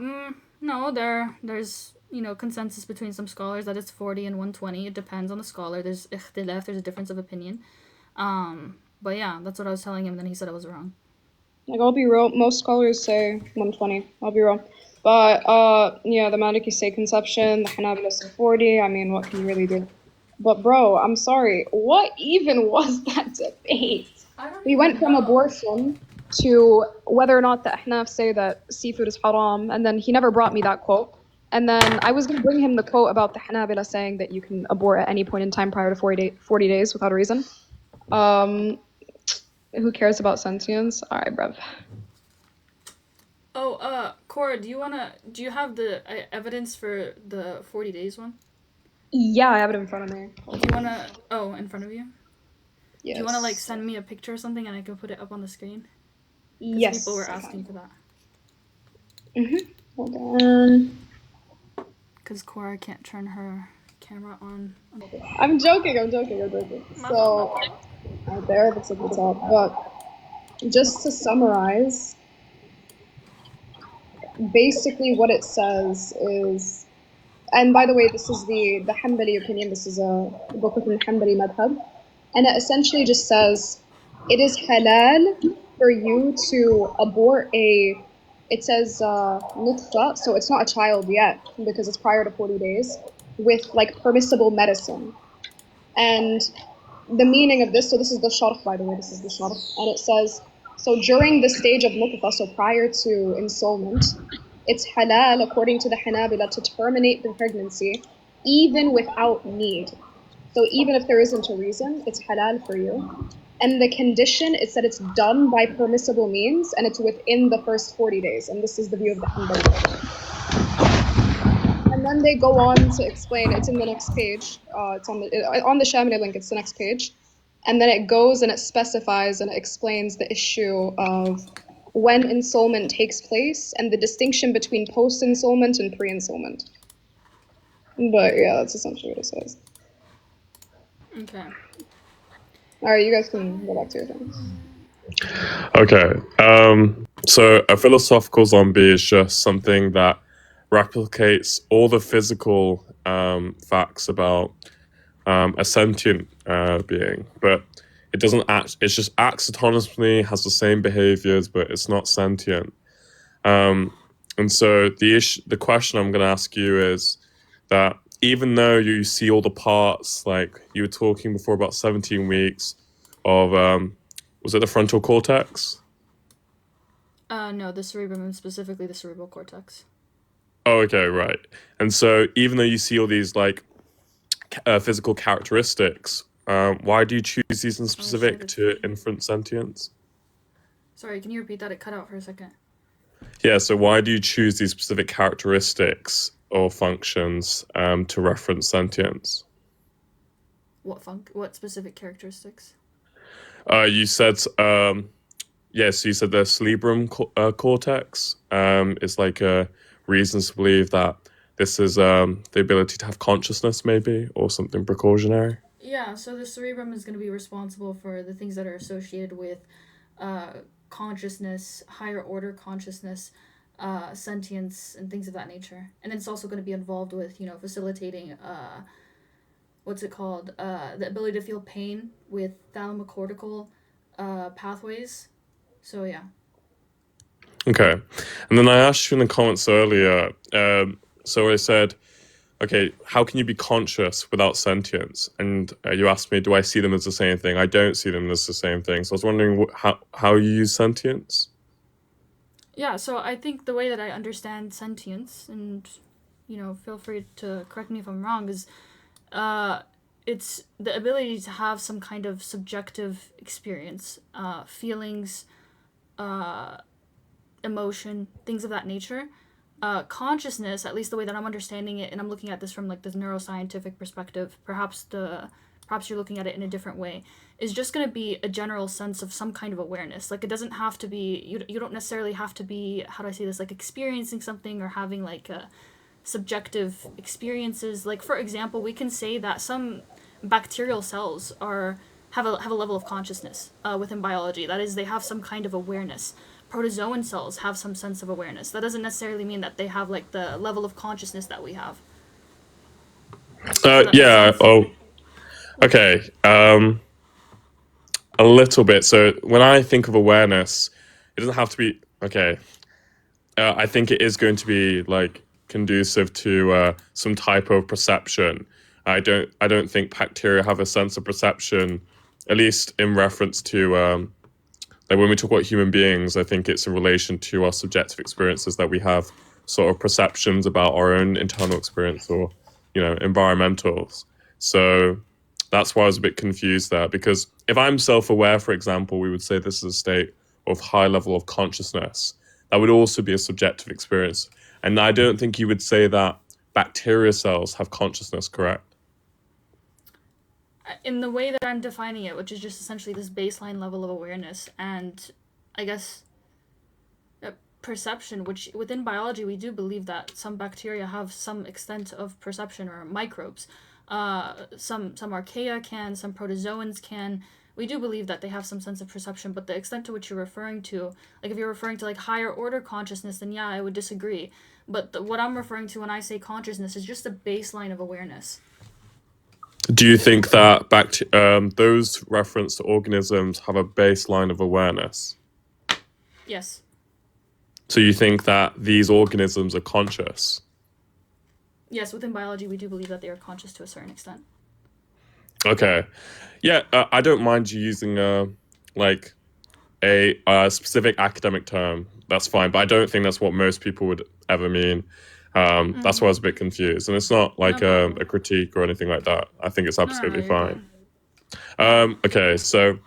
no, there's consensus between some scholars that it's 40 and 120. It depends on the scholar. There's ikhtilaf, there's a difference of opinion. But yeah, that's what I was telling him, and then he said I was wrong. Like, I'll be real, most scholars say 120. I'll be real. But yeah, the Maliki say conception, the Hanabila say 40. I mean, what can you really do? But bro, I'm sorry. What even was that debate? We went from abortion to whether or not the Ahnaf say that seafood is haram, and then he never brought me that quote. And then I was going to bring him the quote about the Hanabila saying that you can abort at any point in time prior to 40 days without a reason. Who cares about sentience? All right, bruv. Oh, Cora, do you have the evidence for the 40 days one? Yeah, I have it in front of me. Do you in front of you? Yes. Do you want to send me a picture or something and I can put it up on the screen? Yes. People were asking for that. Hold on. Because Cora can't turn her camera on. I'm joking. So, right there, that's at the top. But just to summarize, basically what it says is, and by the way, this is the Hanbali opinion. This is a book of the Hanbali madhab. and it essentially just says it is halal for you to abort it says nutfa, so it's not a child yet because it's prior to 40 days, with like permissible medicine. And the meaning of this, so this is the sharh, by the way, this is the sharh, and it says, so during the stage of nutfa, so prior to ensoulment, it's halal, according to the Hanabila, to terminate the pregnancy even without need. So even if there isn't a reason, it's halal for you. And the condition is that it's done by permissible means, and it's within the first 40 days. And this is the view of the Hanbali. And then they go on to explain, it's in the next page, it's on the Shamili link, it's the next page. And then it goes and it specifies and it explains the issue of when ensoulment takes place and the distinction between post-ensoulment and pre-ensoulment. But yeah, that's essentially what it says. Okay. All right, you guys can go back to your things. Okay. So a philosophical zombie is just something that replicates all the physical facts about a sentient being, but it doesn't act. It just acts autonomously, has the same behaviors, but it's not sentient. And so the question I'm going to ask you is that even though you see all the parts, like you were talking before about 17 weeks of, was it the frontal cortex? No, the cerebrum, and specifically the cerebral cortex. Oh, okay, right. And so even though you see all these like physical characteristics, why do you choose these in specific to infant sentience? Sorry, can you repeat that? It cut out for a second. Yeah, so why do you choose these specific characteristics or functions to reference sentience? What specific characteristics? You said, yes, you said the cerebrum cortex is like reasons to believe that this is the ability to have consciousness, maybe, or something precautionary. Yeah, so the cerebrum is going to be responsible for the things that are associated with consciousness, higher order consciousness, sentience, and things of that nature. And then it's also going to be involved with, facilitating, the ability to feel pain with thalamocortical pathways. So, yeah. Okay. And then I asked you in the comments earlier, so I said, okay, how can you be conscious without sentience? And you asked me, do I see them as the same thing? I don't see them as the same thing. So I was wondering how you use sentience. Yeah, so I think the way that I understand sentience, and, feel free to correct me if I'm wrong, is it's the ability to have some kind of subjective experience, feelings, emotion, things of that nature. Consciousness, at least the way that I'm understanding it, and I'm looking at this from like this neuroscientific perspective, perhaps you're looking at it in a different way, is just going to be a general sense of some kind of awareness. Like, it doesn't have to be, you don't necessarily have to be, how do I say this, like experiencing something or having like subjective experiences. Like, for example, we can say that some bacterial cells have a level of consciousness within biology. That is, they have some kind of awareness. Protozoan cells have some sense of awareness. That doesn't necessarily mean that they have like the level of consciousness that we have. Yeah. Oh, okay. A little bit. So when I think of awareness, it doesn't have to be okay. I think it is going to be like conducive to some type of perception. I don't think bacteria have a sense of perception, at least in reference to like when we talk about human beings. I think it's in relation to our subjective experiences that we have sort of perceptions about our own internal experience or, environmentals. So that's why I was a bit confused there, because if I'm self-aware, for example, we would say this is a state of high level of consciousness. That would also be a subjective experience. And I don't think you would say that bacteria cells have consciousness, correct? In the way that I'm defining it, which is just essentially this baseline level of awareness and, I guess, perception, which within biology we do believe that some bacteria have some extent of perception, or microbes. Some archaea can, some protozoans can. We do believe that they have some sense of perception, but the extent to which you're referring to, like if you're referring to like higher order consciousness, then yeah, I would disagree. But what I'm referring to when I say consciousness is just a baseline of awareness. Do you think that those reference to organisms have a baseline of awareness? Yes. So you think that these organisms are conscious? Yes, within biology, we do believe that they are conscious to a certain extent. Okay. Yeah, I don't mind you using a specific academic term. That's fine, but I don't think that's what most people would ever mean. That's why I was a bit confused. And it's not like a critique or anything like that. I think it's absolutely fine. Okay, so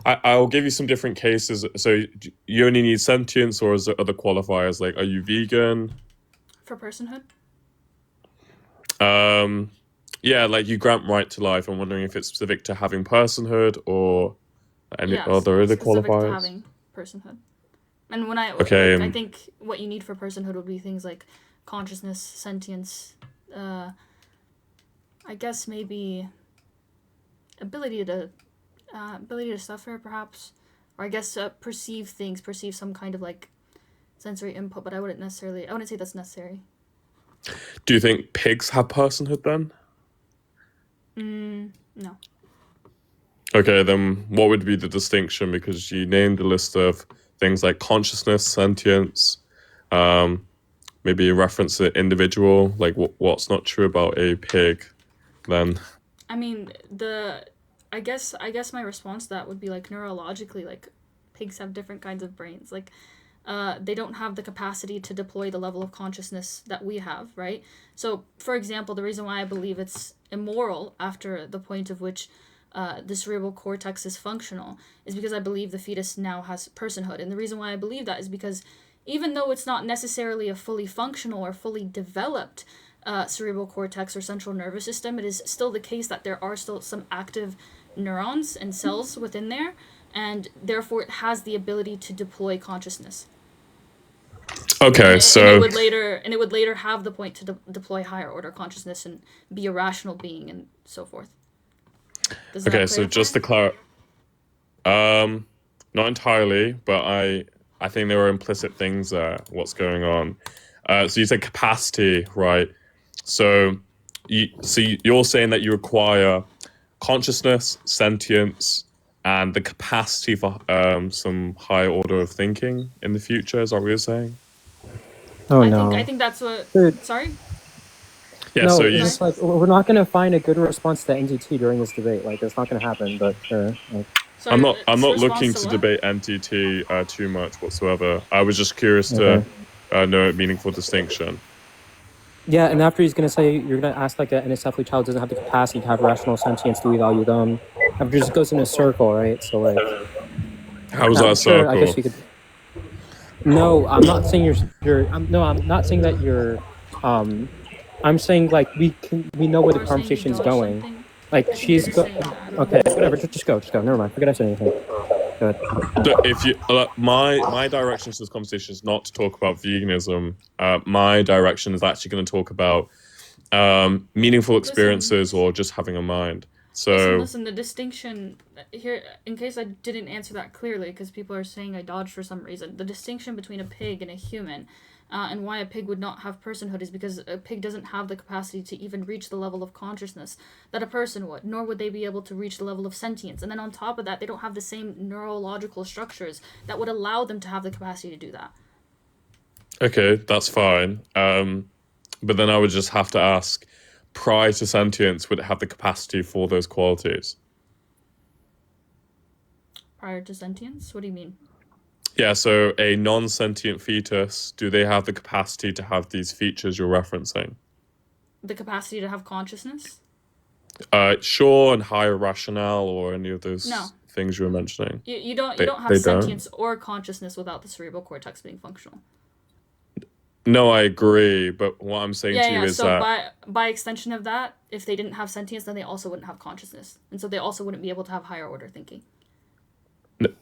I'll give you some different cases. So you only need sentience, or is there other qualifiers? Like, are you vegan? For personhood? Yeah, like you grant right to life. I'm wondering if it's specific to having personhood or any other specific qualifiers. to having personhood. And when I Okay, I think what you need for personhood would be things like consciousness, sentience, I guess maybe ability to suffer, perhaps, or I guess perceive things, perceive some kind of like sensory input. But I wouldn't say that's necessary. Do you think pigs have personhood then? No. Okay, then what would be the distinction? Because you named a list of things like consciousness, sentience, maybe a reference to individual. Like, what's not true about a pig then? I mean, I guess my response to that would be like neurologically, like pigs have different kinds of brains. Like, they don't have the capacity to deploy the level of consciousness that we have, right? So, for example, the reason why I believe it's immoral after the point of which the cerebral cortex is functional is because I believe the fetus now has personhood. And the reason why I believe that is because even though it's not necessarily a fully functional or fully developed cerebral cortex or central nervous system, it is still the case that there are still some active neurons and cells within there, and therefore it has the ability to deploy consciousness. Okay, and it would later have the point to deploy higher order consciousness and be a rational being and so forth. Okay, so just to clarify, not entirely, but I think there are implicit things there. What's going on? So you said capacity, right? So you're saying that you require consciousness, sentience, and the capacity for some higher order of thinking in the future. Is that what you're saying? Oh no. I think that's what. Dude. Sorry. Yeah. No, So it's like we're not gonna find a good response to NTT during this debate. Like, it's not gonna happen. But sure. Like, Sorry, I'm not looking to to what? debate NTT too much whatsoever. I was just curious Okay. to know a meaningful distinction. yeah, and after he's gonna say you're gonna ask like an anencephaly child doesn't have the capacity to have rational sentience, do we value them? After it just goes in a circle, right? So like, How was that a sure, I circle? guess you could. No, I'm not saying I'm not saying that you're. I'm saying like we know where the conversation's going. Like she's okay, whatever. Just go. Never mind. Forget I said anything. Go ahead. Look, if you my direction to this conversation is not to talk about veganism. My direction is actually going to talk about meaningful experiences or just having a mind. So Listen, the distinction here, in case I didn't answer that clearly, because people are saying I dodged for some reason, the distinction between a pig and a human, and why a pig would not have personhood is because a pig doesn't have the capacity to even reach the level of consciousness that a person would, nor would they be able to reach the level of sentience. And then on top of that, they don't have the same neurological structures that would allow them to have the capacity to do that. okay, that's fine. But then I would just have to ask, prior to sentience, would it have the capacity for those qualities? Prior to sentience? What do you mean? Yeah, so a non-sentient fetus, do they have the capacity to have these features you're referencing? The capacity to have consciousness? Sure, and higher rationale or any of those No. things you were mentioning. You don't They have don't? sentience or consciousness without the cerebral cortex being functional. No, I agree, but what I'm saying to you is So that by extension of that, if they didn't have sentience, then they also wouldn't have consciousness, and so they also wouldn't be able to have higher order thinking.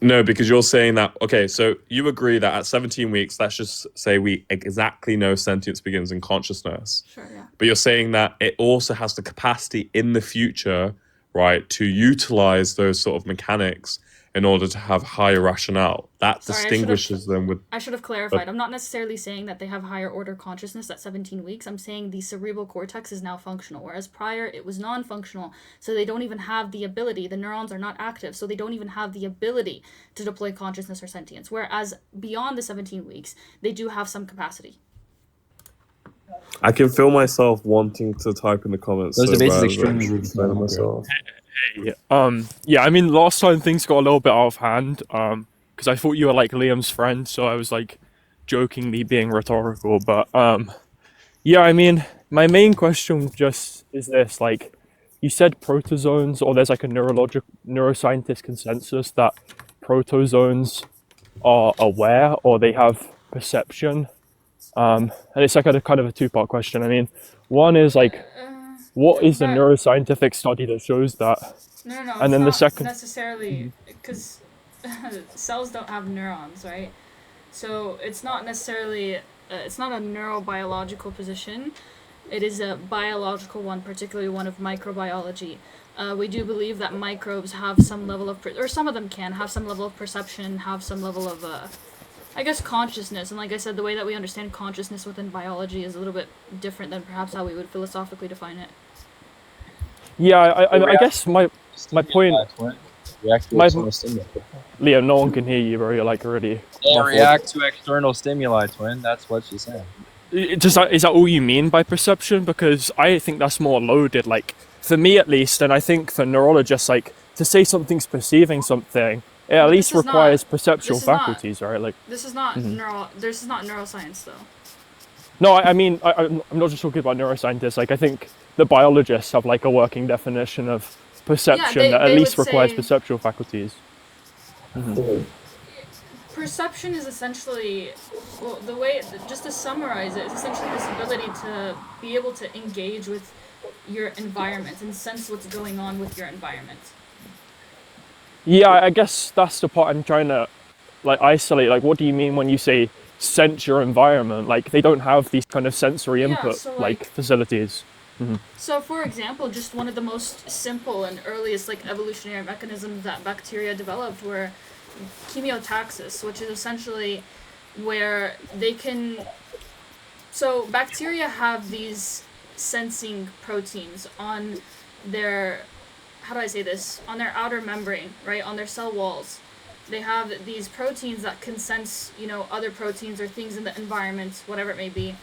no, because you're saying that, okay, so you agree that at 17 weeks, let's just say we exactly know sentience begins in consciousness. Sure, yeah. But you're saying that it also has the capacity in the future, right, to utilize those sort of mechanics in order to have higher rationale. That Sorry, distinguishes them with. I should have clarified. I'm not necessarily saying that they have higher order consciousness at 17 weeks. I'm saying the cerebral cortex is now functional, whereas prior it was non-functional. So they don't even have the ability. The neurons are not active, so they don't even have the ability to deploy consciousness or sentience. Whereas beyond the 17 weeks, they do have some capacity. I can feel myself wanting to type in the comments. Those so debates is bad, extremely like, rude. explain myself. Yeah, I mean, last time things got a little bit out of hand, because I thought you were like Liam's friend, so I was like jokingly being rhetorical, but yeah, I mean, my main question just is this, like, you said protozoans, or there's like a neuroscientist consensus that protozoans are aware, or they have perception, and it's like a kind of a two-part question. I mean, one is like, what is the neuroscientific study that shows that? No, And then the second, necessarily, because cells don't have neurons, right? So it's not necessarily, it's not a neurobiological position. It is a biological one, particularly one of microbiology. We do believe that microbes have some level of, or some of them can have some level of perception, have some level of, I guess, consciousness. And like I said, the way that we understand consciousness within biology is a little bit different than perhaps how we would philosophically define it. yeah, I guess my point, Liam, no one can hear you, bro. You're like already. They react to external stimuli, twin. That's what she's saying. Is that all you mean by perception? Because I think that's more loaded. Like, for me at least, and I think for neurologists, like, to say something's perceiving something, it at least requires perceptual faculties, right? Like, This is not This is not neuroscience, though. no, I mean, I'm not just talking about neuroscientists. Like, I think the biologists have like a working definition of perception that at least requires perceptual faculties. Perception is essentially, well, the way, just to summarize it, is essentially this ability to be able to engage with your environment and sense what's going on with your environment. Yeah, I guess that's the part I'm trying to like isolate. Like, what do you mean when you say sense your environment? Like, they don't have these kind of sensory input so, like facilities. So, for example, just one of the most simple and earliest like evolutionary mechanisms that bacteria developed were chemiotaxis, which is essentially where they can. So, bacteria have these sensing proteins on their, how do I say this? On their outer membrane, right? On their cell walls. They have these proteins that can sense, you know, other proteins or things in the environment, whatever it may be.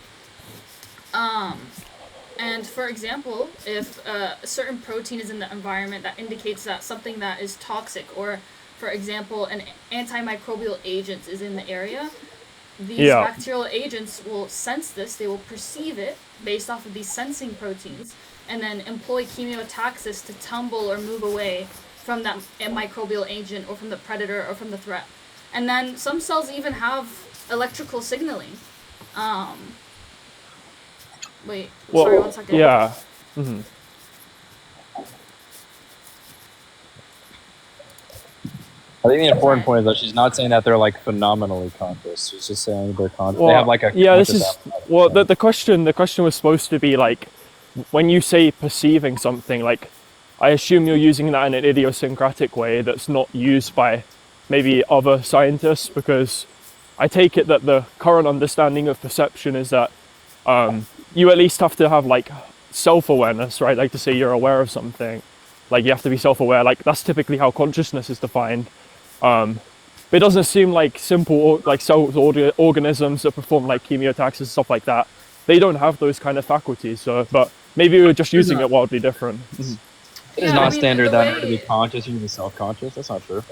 And for example, if a certain protein is in the environment that indicates that something that is toxic, or for example, an antimicrobial agent is in the area, these bacterial agents will sense this, they will perceive it based off of these sensing proteins, and then employ chemiotaxis to tumble or move away from that microbial agent or from the predator or from the threat. And then some cells even have electrical signaling. Wait, sorry, 1 second. Yeah. I think the important point is that she's not saying that they're like phenomenally conscious. She's just saying they're conscious. Well, they have like a this is well. The question was supposed to be like, when you say perceiving something, like, I assume you're using that in an idiosyncratic way that's not used by maybe other scientists, because I take it that the current understanding of perception is that you at least have to have like self-awareness, right? Like, to say you're aware of something, like you have to be self-aware. Like, that's typically how consciousness is defined. But it doesn't seem like simple like cell organisms that perform like chemiotaxis and stuff like that, they don't have those kind of faculties. So, but maybe we're just using it wildly different. It is not standard that in order to be conscious, you need to be self-conscious. That's not true.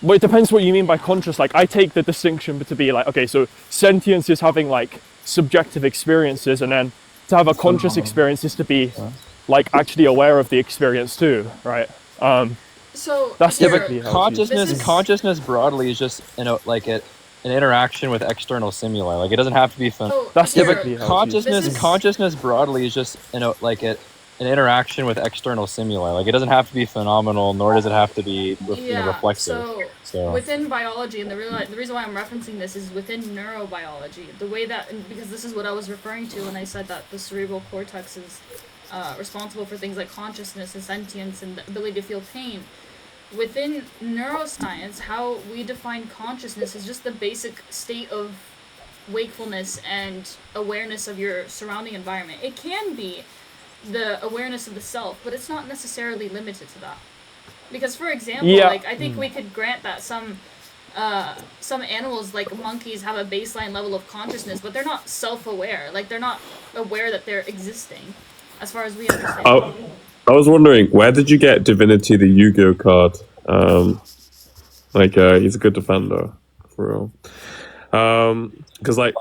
Well, it depends what you mean by conscious. Like, I take the distinction to be like, okay, so sentience is having like subjective experiences, and then to have a conscious experience is to be like actually aware of the experience too, right? So that's typically how consciousness broadly is just an interaction with external stimuli. Like, it doesn't have to be fun. That's typically consciousness broadly is just an interaction with external stimuli. Like, it doesn't have to be phenomenal, nor does it have to be reflexive. So within biology, and the reason why I'm referencing this is within neurobiology, the way that, because this is what I was referring to when I said that the cerebral cortex is responsible for things like consciousness and sentience and the ability to feel pain. within neuroscience, how we define consciousness is just the basic state of wakefulness and awareness of your surrounding environment. It can be the awareness of the self, but it's not necessarily limited to that. Because, for example, Yeah. like I think we could grant that some animals, like monkeys, have a baseline level of consciousness, but they're not self-aware. Like they're not aware that they're existing, as far as we understand. I was wondering, where did you get Divinity the Yu-Gi-Oh card? He's a good defender, for real. Because like,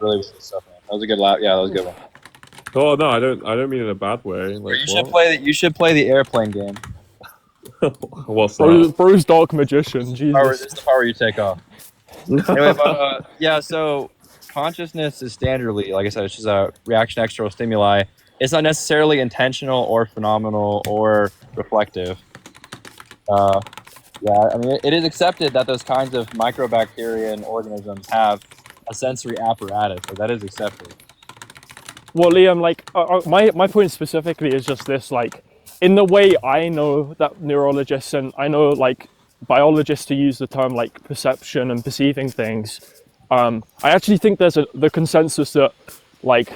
really good stuff, man. That was a good lap. Yeah, that was a good one. oh no, I don't mean in a bad way. Like, You should play the airplane game. What's that? Bro's Dark Magician. Jesus. This is the part where you take off. Anyway, but yeah, so consciousness is standardly, like I said, it's just a reaction to external stimuli. It's not necessarily intentional or phenomenal or reflective. Yeah, I mean, it is accepted that those kinds of microbacterian organisms have a sensory apparatus, so that is accepted. Well, Liam, like, my point specifically is just this, like, in the way I know that neurologists and I know, like, biologists to use the term, like, perception and perceiving things, I actually think there's the consensus that, like,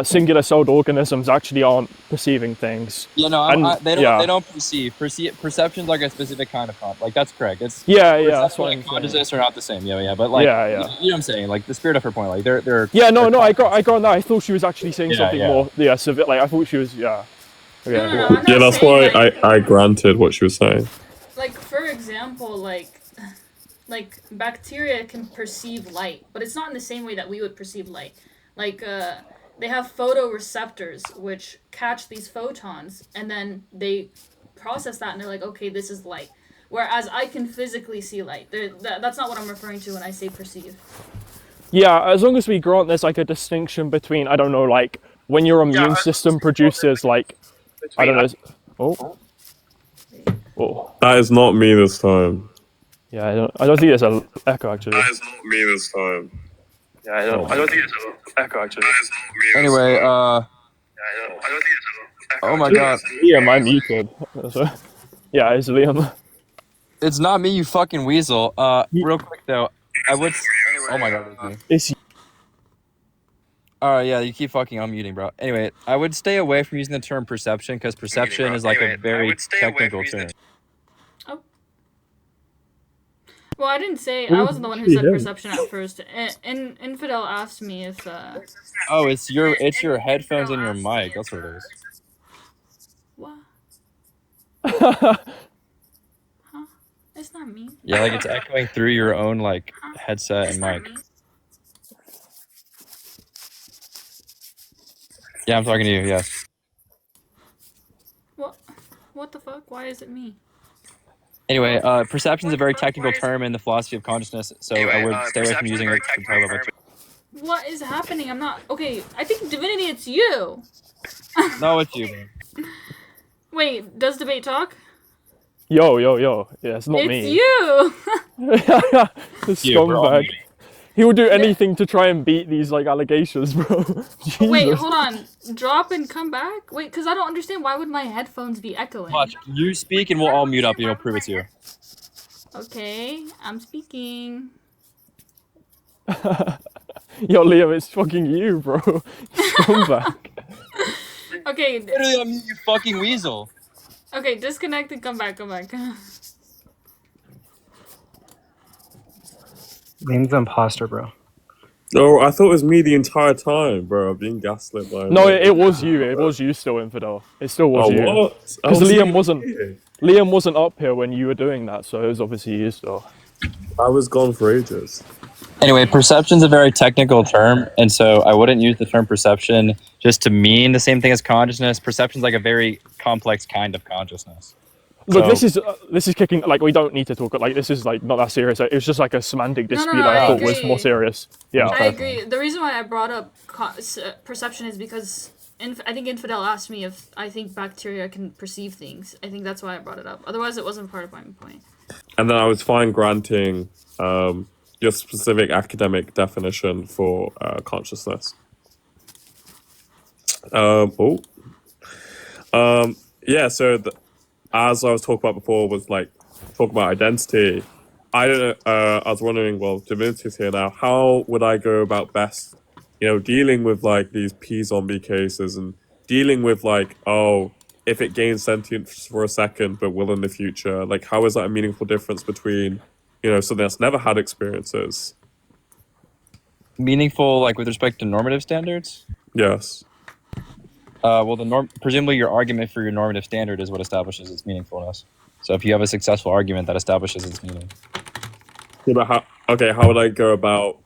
singular-celled organisms actually aren't perceiving things. Yeah, no, And, they don't. yeah. They don't perceive. Perception's like a specific kind of like that's correct. It's Yeah, perception that's what and I'm saying. consciousness are not the same. Yeah, but like Yeah. You know what I'm saying. Like the spirit of her point. Like they're. Yeah, no, I got that. I thought she was actually saying Yeah, something yeah. more, like, I thought she was, yeah. Okay. No, I'm Yeah, not that's saying, why like, I granted what she was saying. like for example, like bacteria can perceive light, but it's not in the same way that we would perceive light. Like they have photoreceptors which catch these photons and then they process that and they're like, okay, this is light. Whereas I can physically see light. That's not what I'm referring to when I say perceive. Yeah, as long as we grant there's, like, a distinction between, I don't know, like, when your immune system produces, like, I don't know. Oh. That is not me this time. Yeah, I don't think there's an echo, actually. That is not me this time. Yeah, I don't think there's an echo, actually. Anyway, oh my god. Liam, I'm muted. So, yeah, it's Liam. It's not me, you fucking weasel. Real quick though, I would. Oh my god, it's me. It's Alright, yeah, you keep fucking unmuting, bro. Anyway, I would stay away from using the term perception because perception is like a very technical term. Well, I didn't say, I wasn't the one who said perception at first. Infidel asked me if, Oh, it's your headphones and your mic. That's what it is. what? Huh? It's not me. Yeah, like it's echoing through your own like headset and mic. Yeah, I'm talking to you. Yes. What the fuck? Why is it me? Anyway, perception is a very technical term in the philosophy of consciousness, so I would stay away from using it to talk about. What is happening? I'm not, okay, I think Divinity, it's you. No, it's you, man. Wait, does Debate talk? Yo. Yeah, it's not It's me. you! The You, bro. scumbag. He will do anything to try and beat these, like, allegations, bro. Wait, Jesus. hold on. Drop and come back? Wait, because I don't understand. Why would my headphones be echoing? Watch, you speak and we'll all mute up and you'll prove it to you. Okay, I'm speaking. Yo, Liam, it's fucking you, bro. Scumbag. Okay, Literally, I'm you fucking weasel. okay, disconnect and come back. Liam's the imposter, bro. No, I thought it was me the entire time, bro. I'm being gaslit by. No, it was you. It was you still, Infidel. It still was Oh, you. what? Because Oh, so Liam you- wasn't. Liam wasn't up here when you were doing that, so it was obviously you still. I was gone for ages. Anyway, perception's a very technical term, and so I wouldn't use the term perception just to mean the same thing as consciousness. Perception's like a very complex kind of consciousness. Look, So- this is kicking. Like, we don't need to talk. Like, this is like not that serious. It was just like a semantic dispute no, that I I thought was agree. more serious. Yeah. I agree. The reason why I brought up perception is because I think Infidel asked me if I think bacteria can perceive things. I think that's why I brought it up. Otherwise, it wasn't part of my point. And then I was fine granting your specific academic definition for consciousness. Yeah, so as I was talking about before, was like talking about identity. I don't know. I was wondering. Well, Divinity's here now. How would I go about best, dealing with like these P-zombie cases and dealing with like, oh, if it gains sentience for a second but will in the future? Like, how is that a meaningful difference between, something that's never had experiences? Meaningful, like with respect to normative standards? Yes. Well, presumably your argument for your normative standard is what establishes its meaningfulness. So if you have a successful argument, that establishes its meaning. Yeah, but how would I go about,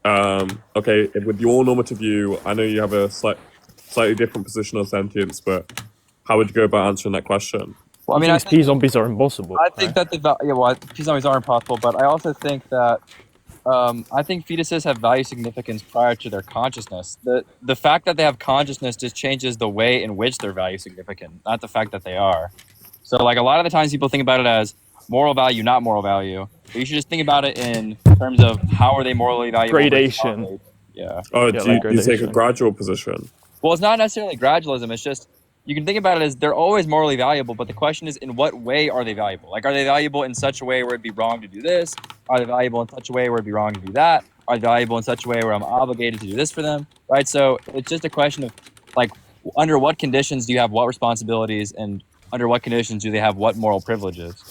with your normative view, I know you have a slightly different position on sentience, but how would you go about answering that question? Well, I mean, P-zombies are impossible. I think that P-zombies are impossible, but I also think that I think fetuses have value significance prior to their consciousness. The fact that they have consciousness just changes the way in which they're value significant, not the fact that they are. So, like, a lot of the times people think about it as moral value, not moral value. But you should just think about it in terms of how are they morally valuable. Gradation. Yeah. Oh, do you take a gradual position? Well, it's not necessarily gradualism. It's just, you can think about it as they're always morally valuable, but the question is, in what way are they valuable? Like, are they valuable in such a way where it'd be wrong to do this? Are they valuable in such a way where it'd be wrong to do that? Are they valuable in such a way where I'm obligated to do this for them? Right? So it's just a question of, like, under what conditions do you have what responsibilities, and under what conditions do they have what moral privileges?